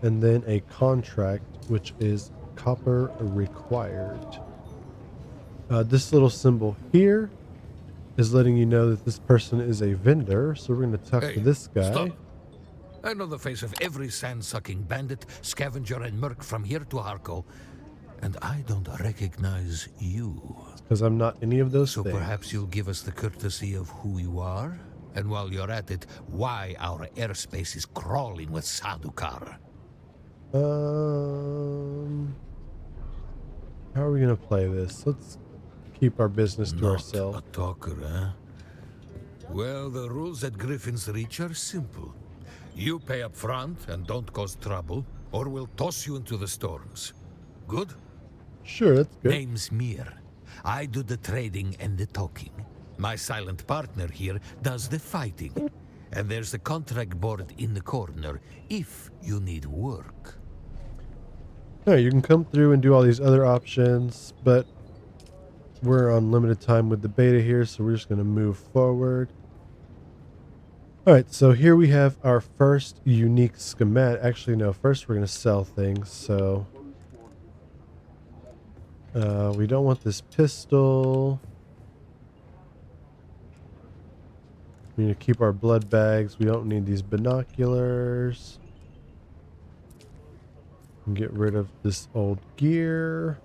and then a contract, which is copper required. This little symbol here is letting you know that this person is a vendor, so we're going to talk to this guy. Stop. I know the face of every sand-sucking bandit, scavenger, and merc from here to Harco, and I don't recognize you. Because I'm not any of those so things. Perhaps you'll give us the courtesy of who you are, and while you're at it, why our airspace is crawling with Sadukar. How are we going to play this? Let's keep our business to ourselves. A talker, eh? Well, the rules at Griffin's Reach are simple. You pay up front and don't cause trouble, or we'll toss you into the storms. Good? Sure, that's good. Name's Mir. I do the trading and the talking. My silent partner here does the fighting. And there's the contract board in the corner, if you need work. Alright, you can come through and do all these other options, but we're on limited time with the beta here, so we're just going to move forward. Alright, so here we have our first unique schematic. Actually, no, first we're going to sell things, so we don't want this pistol. We need to keep our blood bags. We don't need these binoculars. And get rid of this old gear.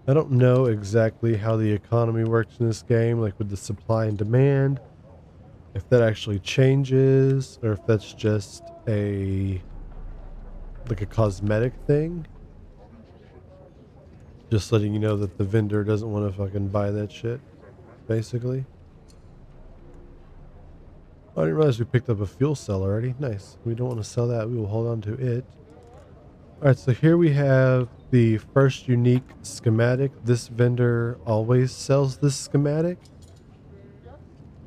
I don't know exactly how the economy works in this game, like with the supply and demand. If that actually changes, or if that's just like a cosmetic thing. Just letting you know that the vendor doesn't want to fucking buy that shit, basically. I didn't realize we picked up a fuel cell already. Nice. We don't want to sell that. We will hold on to it. Alright, so here we have the first unique schematic. This vendor always sells this schematic.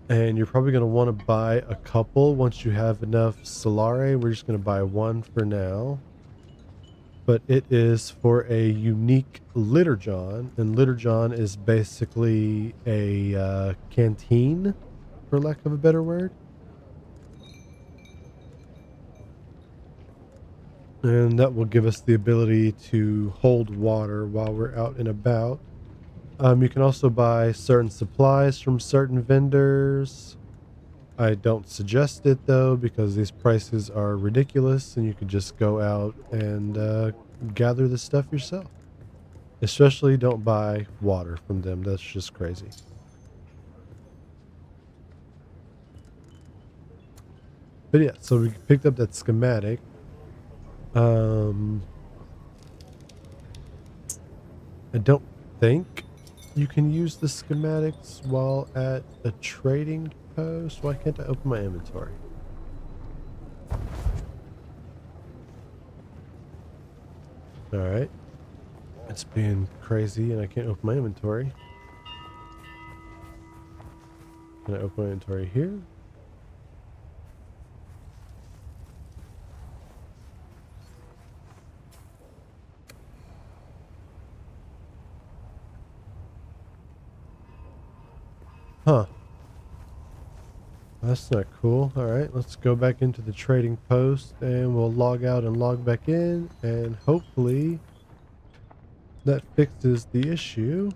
And you're probably going to want to buy a couple once you have enough Solare. We're just going to buy one for now. But it is for a unique Litterjohn. And Litterjohn is basically a canteen, for lack of a better word. And that will give us the ability to hold water while we're out and about. You can also buy certain supplies from certain vendors. I don't suggest it though, because these prices are ridiculous and you could just go out and gather the stuff yourself. Especially don't buy water from them. That's just crazy. But yeah, so we picked up that schematic. I don't think you can use the schematics while at a trading post. Why can't I open my inventory? Alright. It's being crazy and I can't open my inventory. Can I open my inventory here? Huh. That's not cool. Alright, let's go back into the trading post and we'll log out and log back in, and hopefully that fixes the issue.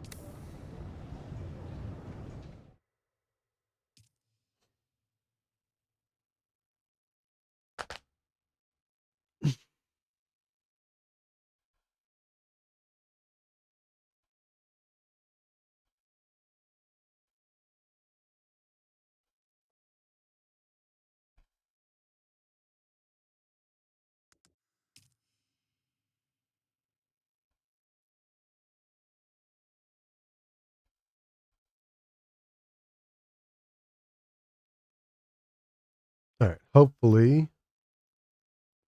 Alright, hopefully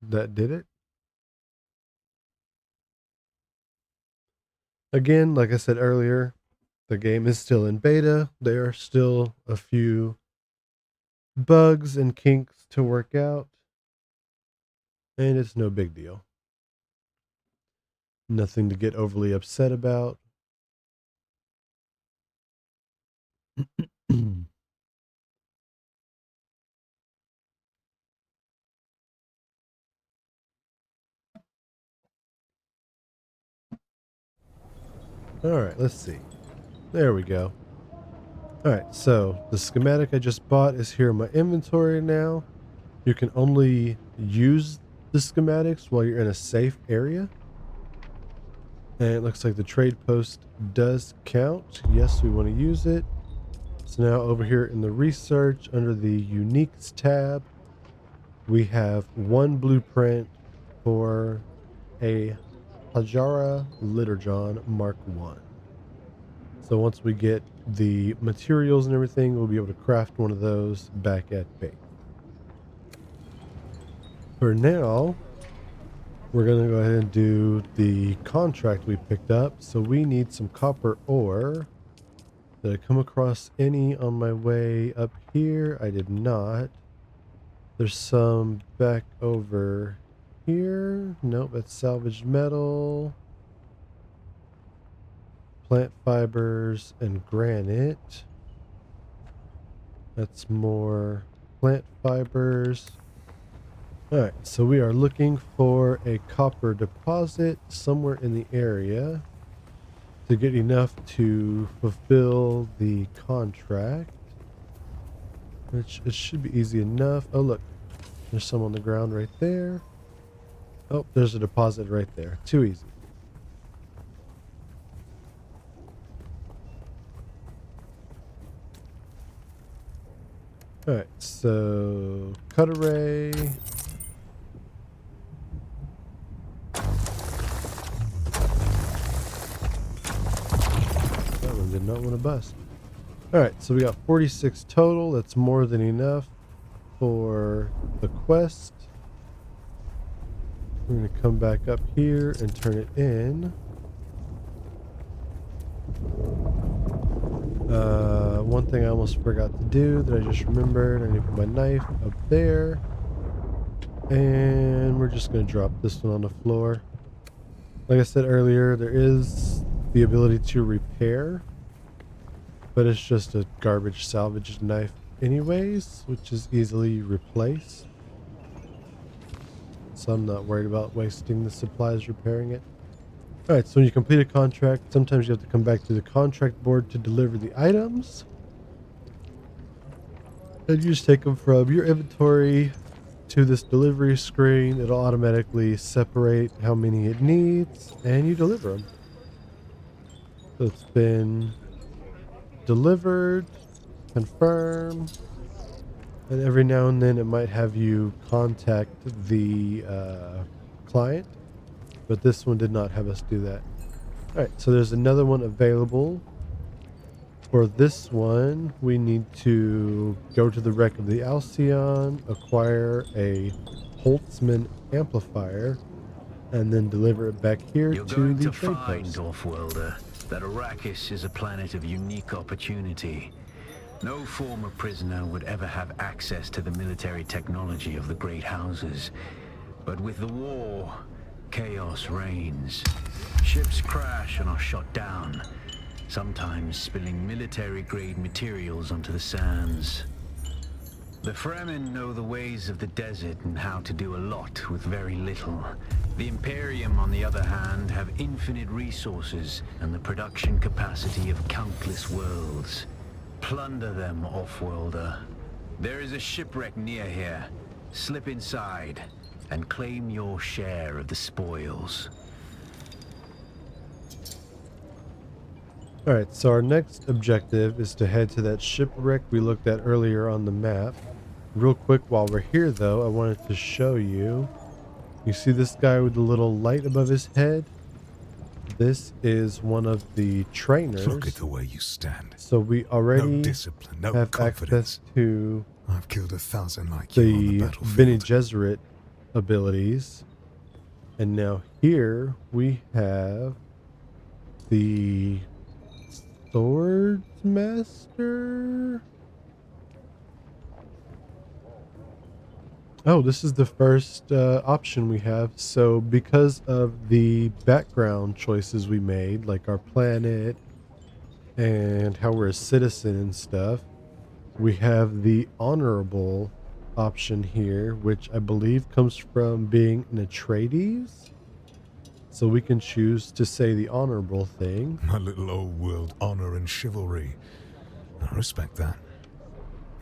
that did it. Again, like I said earlier, the game is still in beta. There are still a few bugs and kinks to work out, and it's no big deal. Nothing to get overly upset about. Alright, let's see. There we go. Alright, so the schematic I just bought is here in my inventory now. You can only use the schematics while you're in a safe area. And it looks like the trade post does count. Yes, we want to use it. So now over here in the research under the uniques tab, we have one blueprint for a Hajara Litterjohn Mark 1. So once we get the materials and everything, we'll be able to craft one of those back at base. For now, we're going to go ahead and do the contract we picked up. So we need some copper ore. Did I come across any on my way up here? I did not. There's some back over here. Nope, that's salvaged metal. Plant fibers and granite. That's more plant fibers. Alright, so we are looking for a copper deposit somewhere in the area to get enough to fulfill the contract. Which it should be easy enough. Oh look, there's some on the ground right there. Oh, there's a deposit right there. Too easy. Alright, so cut array. not want to bust. Alright, so we got 46 total. That's more than enough for the quest. We're going to come back up here and turn it in. One thing I almost forgot to do that I just remembered, I need to put my knife up there. And we're just going to drop this one on the floor. Like I said earlier, there is the ability to repair, but it's just a garbage salvage knife anyways, which is easily replaced. So I'm not worried about wasting the supplies repairing it. Alright, so when you complete a contract, sometimes you have to come back to the contract board to deliver the items. And you just take them from your inventory to this delivery screen. It'll automatically separate how many it needs, and you deliver them. So it's been delivered, confirm, and every now and then it might have you contact the client, but this one did not have us do that. Alright, so there's another one available. For this one, we need to go to the wreck of the Alcyon, acquire a Holtzman amplifier, and then deliver it back here You're to going the to trade find, post. Offworlder, that Arrakis is a planet of unique opportunity. No former prisoner would ever have access to the military technology of the great houses. But with the war, chaos reigns. Ships crash and are shot down, sometimes spilling military-grade materials onto the sands. The Fremen know the ways of the desert and how to do a lot with very little. The Imperium, on the other hand, have infinite resources and the production capacity of countless worlds. Plunder them, Offworlder. There is a shipwreck near here. Slip inside and claim your share of the spoils. Alright, so our next objective is to head to that shipwreck we looked at earlier on the map. Real quick, while we're here though, I wanted to show you. You see this guy with the little light above his head? This is one of the trainers. Look at the way you stand. So we already No discipline, no have confidence. access to I've killed 1,000 like you on the the battlefield. Bene Gesserit abilities. And now here we have the Swordsmaster. Oh, this is the first option we have. So because of the background choices we made, like our planet and how we're a citizen and stuff, we have the honorable option here, which I believe comes from being an Atreides. So we can choose to say the honorable thing. My little old world honor and chivalry. I respect that.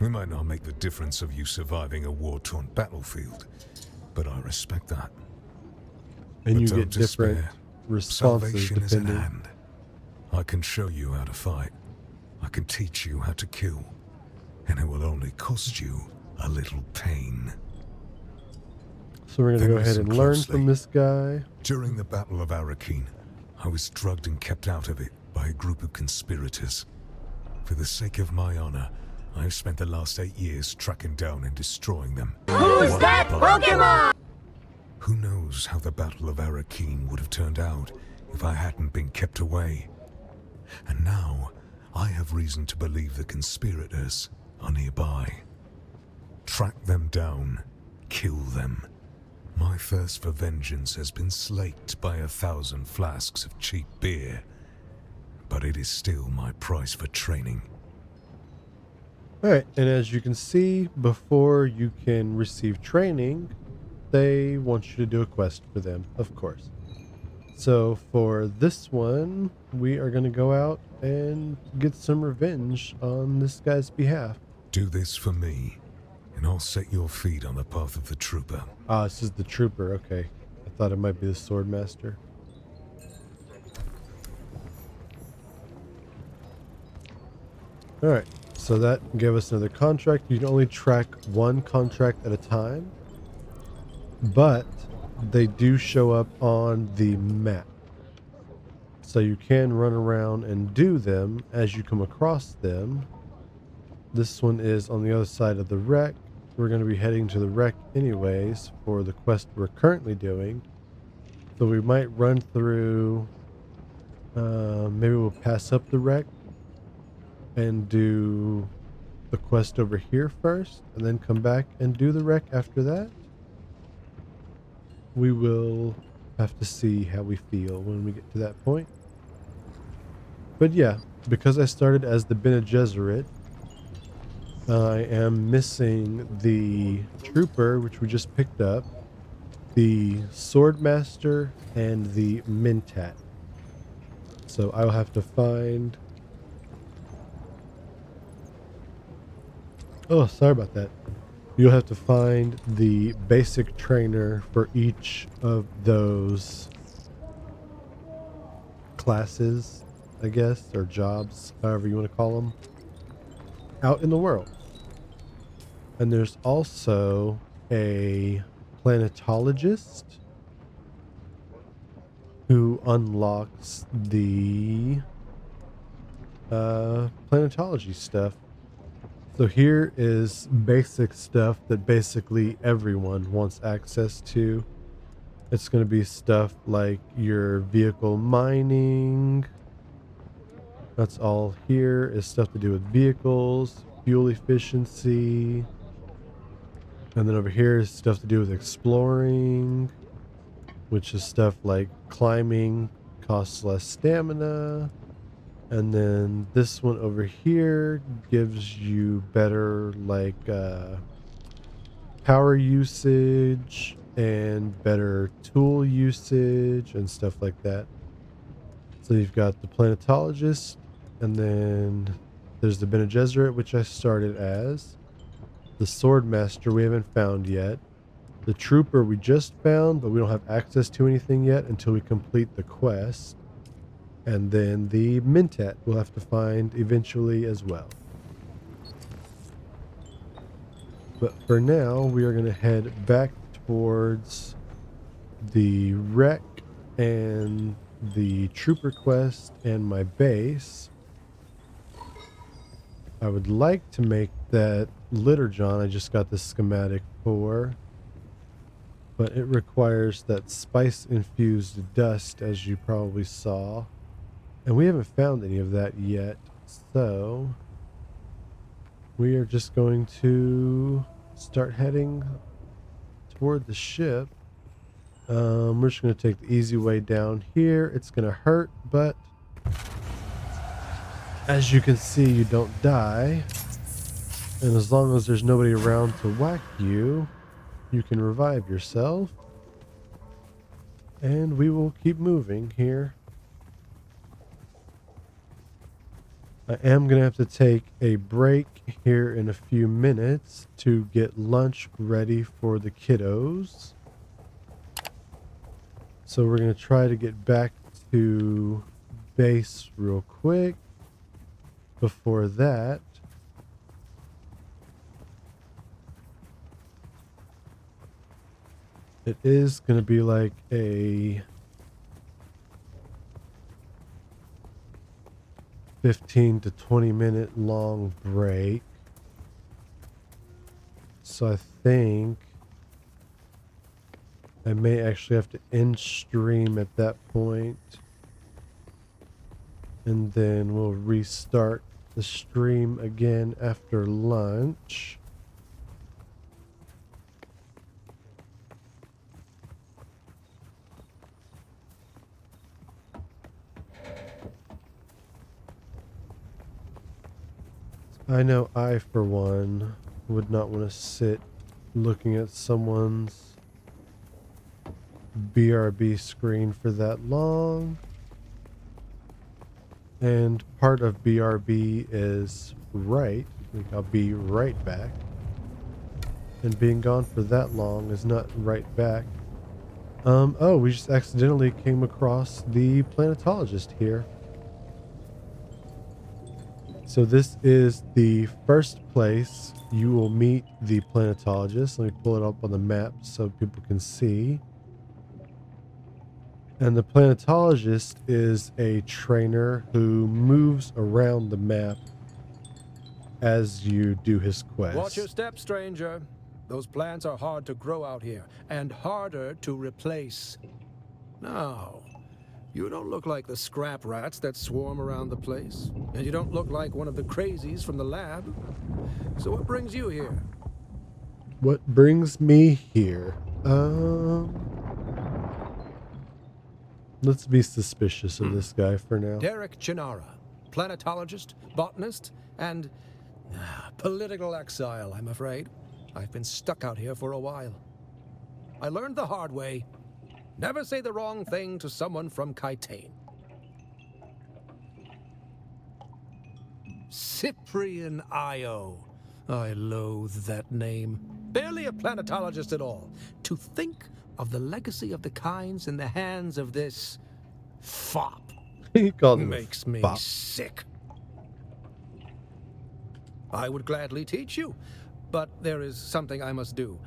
We might not make the difference of you surviving a war-torn battlefield, but I respect that. And But you don't get different despair. responses Salvation is at depending. hand. I can show you how to fight. I can teach you how to kill. And it will only cost you a little pain. So we're going to Then go ahead listen and learn closely. from this guy. During the Battle of Arrakeen, I was drugged and kept out of it by a group of conspirators. For the sake of my honor, I have spent the last 8 years tracking down and destroying them. Who's that Pokemon? Who knows how the Battle of Arrakeen would have turned out if I hadn't been kept away. And now, I have reason to believe the conspirators are nearby. Track them down, kill them. My thirst for vengeance has been slaked by 1,000 flasks of cheap beer, but it is still my price for training. Alright, and as you can see, before you can receive training, they want you to do a quest for them, of course. So for this one, we are going to go out and get some revenge on this guy's behalf. Do this for me, and I'll set your feet on the path of the trooper. Ah, this is the trooper, okay. I thought it might be the Swordmaster. Alright, so that gave us another contract. You can only track one contract at a time, but they do show up on the map. So you can run around and do them as you come across them. This one is on the other side of the wreck. We're going to be heading to the wreck anyways for the quest we're currently doing. So we might run through, maybe we'll pass up the wreck and do the quest over here first, and then come back and do the wreck after that. We will have to see how we feel when we get to that point. But yeah, because I started as the Bene Gesserit, I am missing the trooper, which we just picked up, the swordmaster, and the mentat. So I'll have to find... Oh, sorry about that. You'll have to find the basic trainer for each of those classes, I guess, or jobs, however you want to call them, out in the world. And there's also a planetologist who unlocks the planetology stuff. So here is basic stuff that basically everyone wants access to. It's going to be stuff like your vehicle mining. That's all here is stuff to do with vehicles, fuel efficiency. And then over here is stuff to do with exploring, which is stuff like climbing costs less stamina. And then this one over here gives you better like power usage and better tool usage and stuff like that. So you've got the planetologist, and then there's the Bene Gesserit, which I started as. The swordmaster we haven't found yet. The trooper we just found, but we don't have access to anything yet until we complete the quest. And then the mentat we'll have to find eventually as well. But for now, we are going to head back towards the wreck and the trooper quest and my base. I would like to make that litter john I just got the schematic for, but it requires that spice infused dust, as you probably saw. And we haven't found any of that yet, so we are just going to start heading toward the ship. We're just going to take the easy way down here. It's going to hurt, but as you can see, you don't die. And as long as there's nobody around to whack you, you can revive yourself. And we will keep moving here. I am going to have to take a break here in a few minutes to get lunch ready for the kiddos. So we're going to try to get back to base real quick. Before that, it is going to be like a 15 to 20 minute long break. So I think I may actually have to end stream at that point, and then we'll restart the stream again after lunch. I know I, for one, would not want to sit looking at someone's BRB screen for that long. And part of BRB is right. Like, I'll be right back. And being gone for that long is not right back. Oh, we just accidentally came across the planetologist here. So this is the first place you will meet the planetologist. Let me pull it up on the map so people can see. And the planetologist is a trainer who moves around the map as you do his quest. Watch your step, stranger. Those plants are hard to grow out here, and harder to replace. Now, you don't look like the scrap rats that swarm around the place, and you don't look like one of the crazies from the lab. So what brings you here? What brings me here? Let's be suspicious of this guy for now. Derek Chinara, planetologist, botanist, and political exile, I'm afraid. I've been stuck out here for a while. I learned the hard way. Never say the wrong thing to someone from Kaitain. Cyprian Io. I loathe that name. Barely a planetologist at all. To think of the legacy of the Kynes in the hands of this fop He called him makes me fop. sick. I would gladly teach you, but there is something I must do.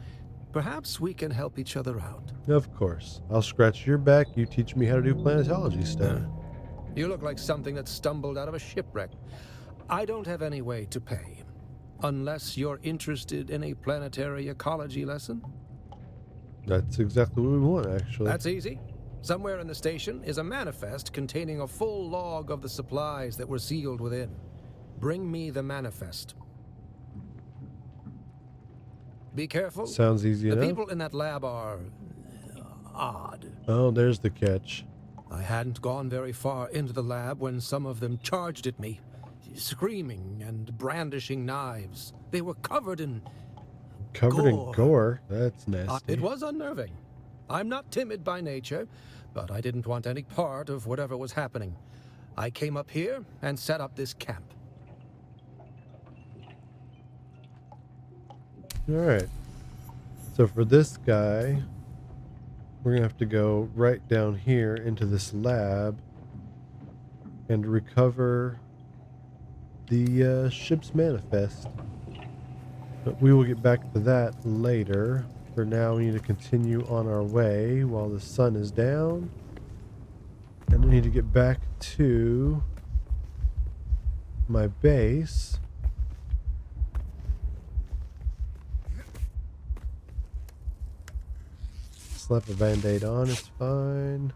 Perhaps we can help each other out. Of course. I'll scratch your back. You teach me how to do planetology stuff. You look like something that stumbled out of a shipwreck. I don't have any way to pay. Unless you're interested in a planetary ecology lesson? That's exactly what we want, actually. That's easy. Somewhere in the station is a manifest containing a full log of the supplies that were sealed within. Bring me the manifest. Be careful. Sounds easy The enough. people in that lab are odd. Oh, there's the catch. I hadn't gone very far into the lab when some of them charged at me, screaming and brandishing knives. They were covered in gore. That's nasty. It was unnerving. I'm not timid by nature, but I didn't want any part of whatever was happening. I came up here and set up this camp. Alright. So for this guy, we're going to have to go right down here into this lab and recover the ship's manifest. But we will get back to that later. For now, we need to continue on our way while the sun is down. And I need to get back to my base. Slap a band-aid on, it's fine.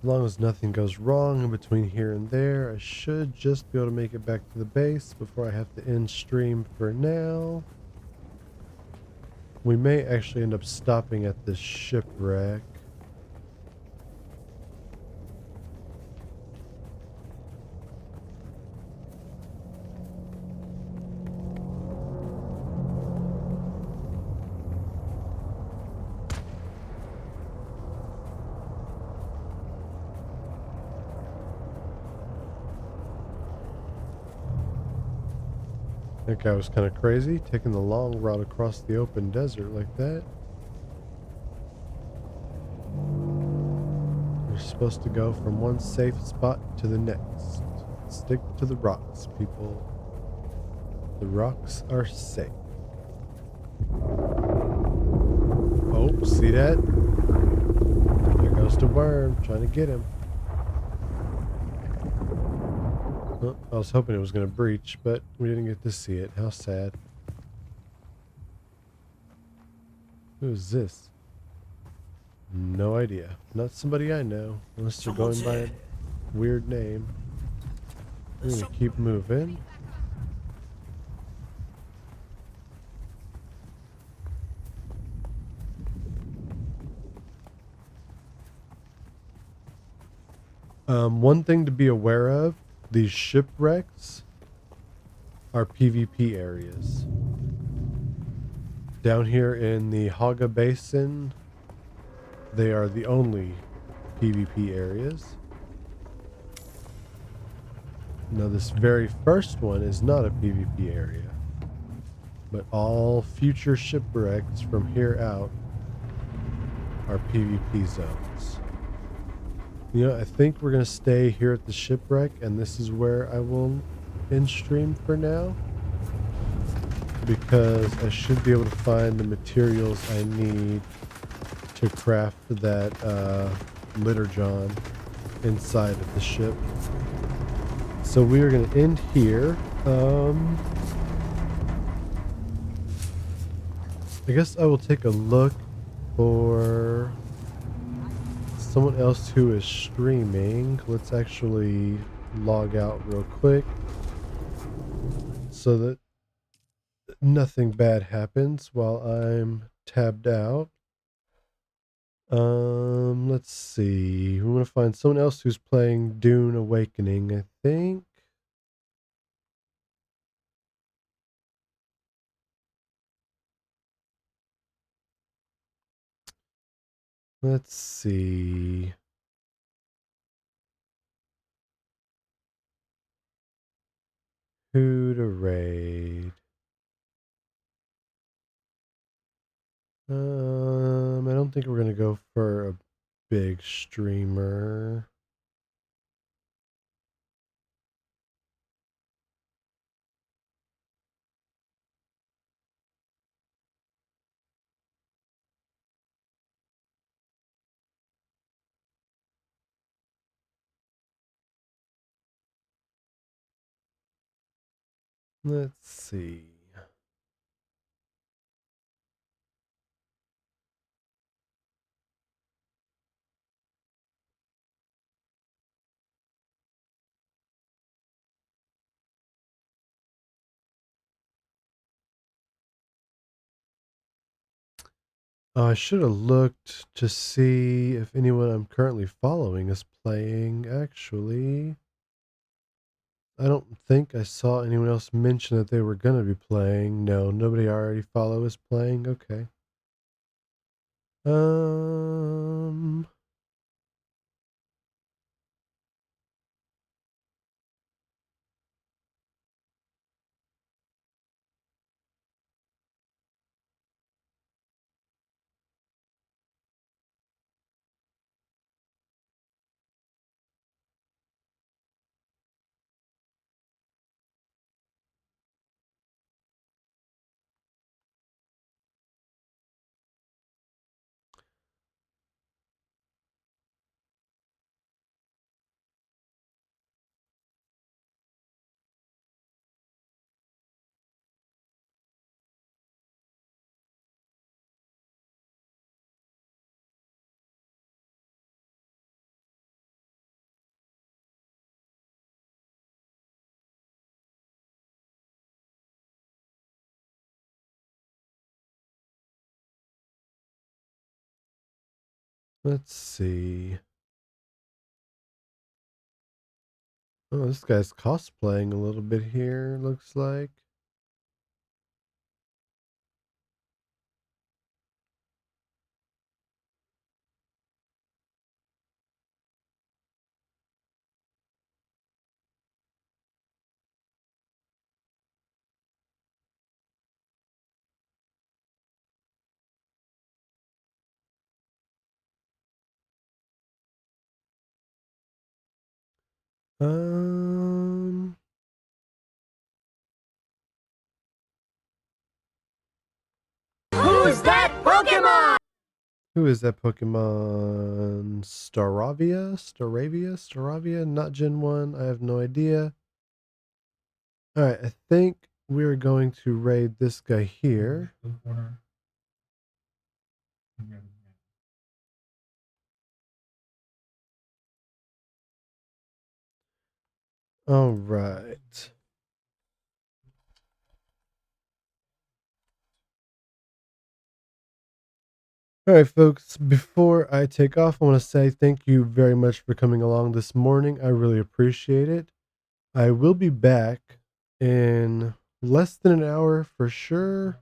As long as nothing goes wrong in between here and there, I should just be able to make it back to the base before I have to end stream for now. We may actually end up stopping at this shipwreck. That guy was kind of crazy, taking the long route across the open desert like that. You're supposed to go from one safe spot to the next. Stick to the rocks, people. The rocks are safe. Oh, see that? There goes the worm, trying to get him. Oh, I was hoping it was going to breach, but we didn't get to see it. How sad. Who is this? No idea. Not somebody I know, unless they're going by a weird name. I'm going to keep moving. One thing to be aware of, these shipwrecks are PvP areas. Down here in the Haga Basin, they are the only PvP areas. Now this very first one is not a PvP area, but all future shipwrecks from here out our PvP zones. You know, I think we're going to stay here at the shipwreck, and this is where I will end stream for now, because I should be able to find the materials I need to craft that litter john inside of the ship. So we are going to end here. I guess I will take a look for someone else who is streaming. Let's actually log out real quick so that nothing bad happens while I'm tabbed out. Let's see. We want to find someone else who's playing Dune Awakening, I think. Let's see. Who to raid? I don't think we're gonna go for a big streamer. Let's see. I should have looked to see if anyone I'm currently following is playing. Actually, I don't think I saw anyone else mention that they were going to be playing. No, nobody I already follow is playing. Okay. Um, let's see. Oh, this guy's cosplaying a little bit here, looks like. Um, Who's that Pokemon? who is that Pokemon? Staravia? Not Gen 1. I have no idea. Alright, I think we're going to raid this guy here. Alright. Alright, folks, before I take off, I want to say thank you very much for coming along this morning. I really appreciate it. I will be back in less than an hour for sure.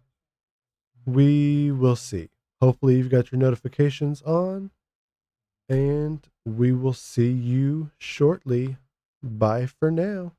We will see. Hopefully, you've got your notifications on, and we will see you shortly. Bye for now.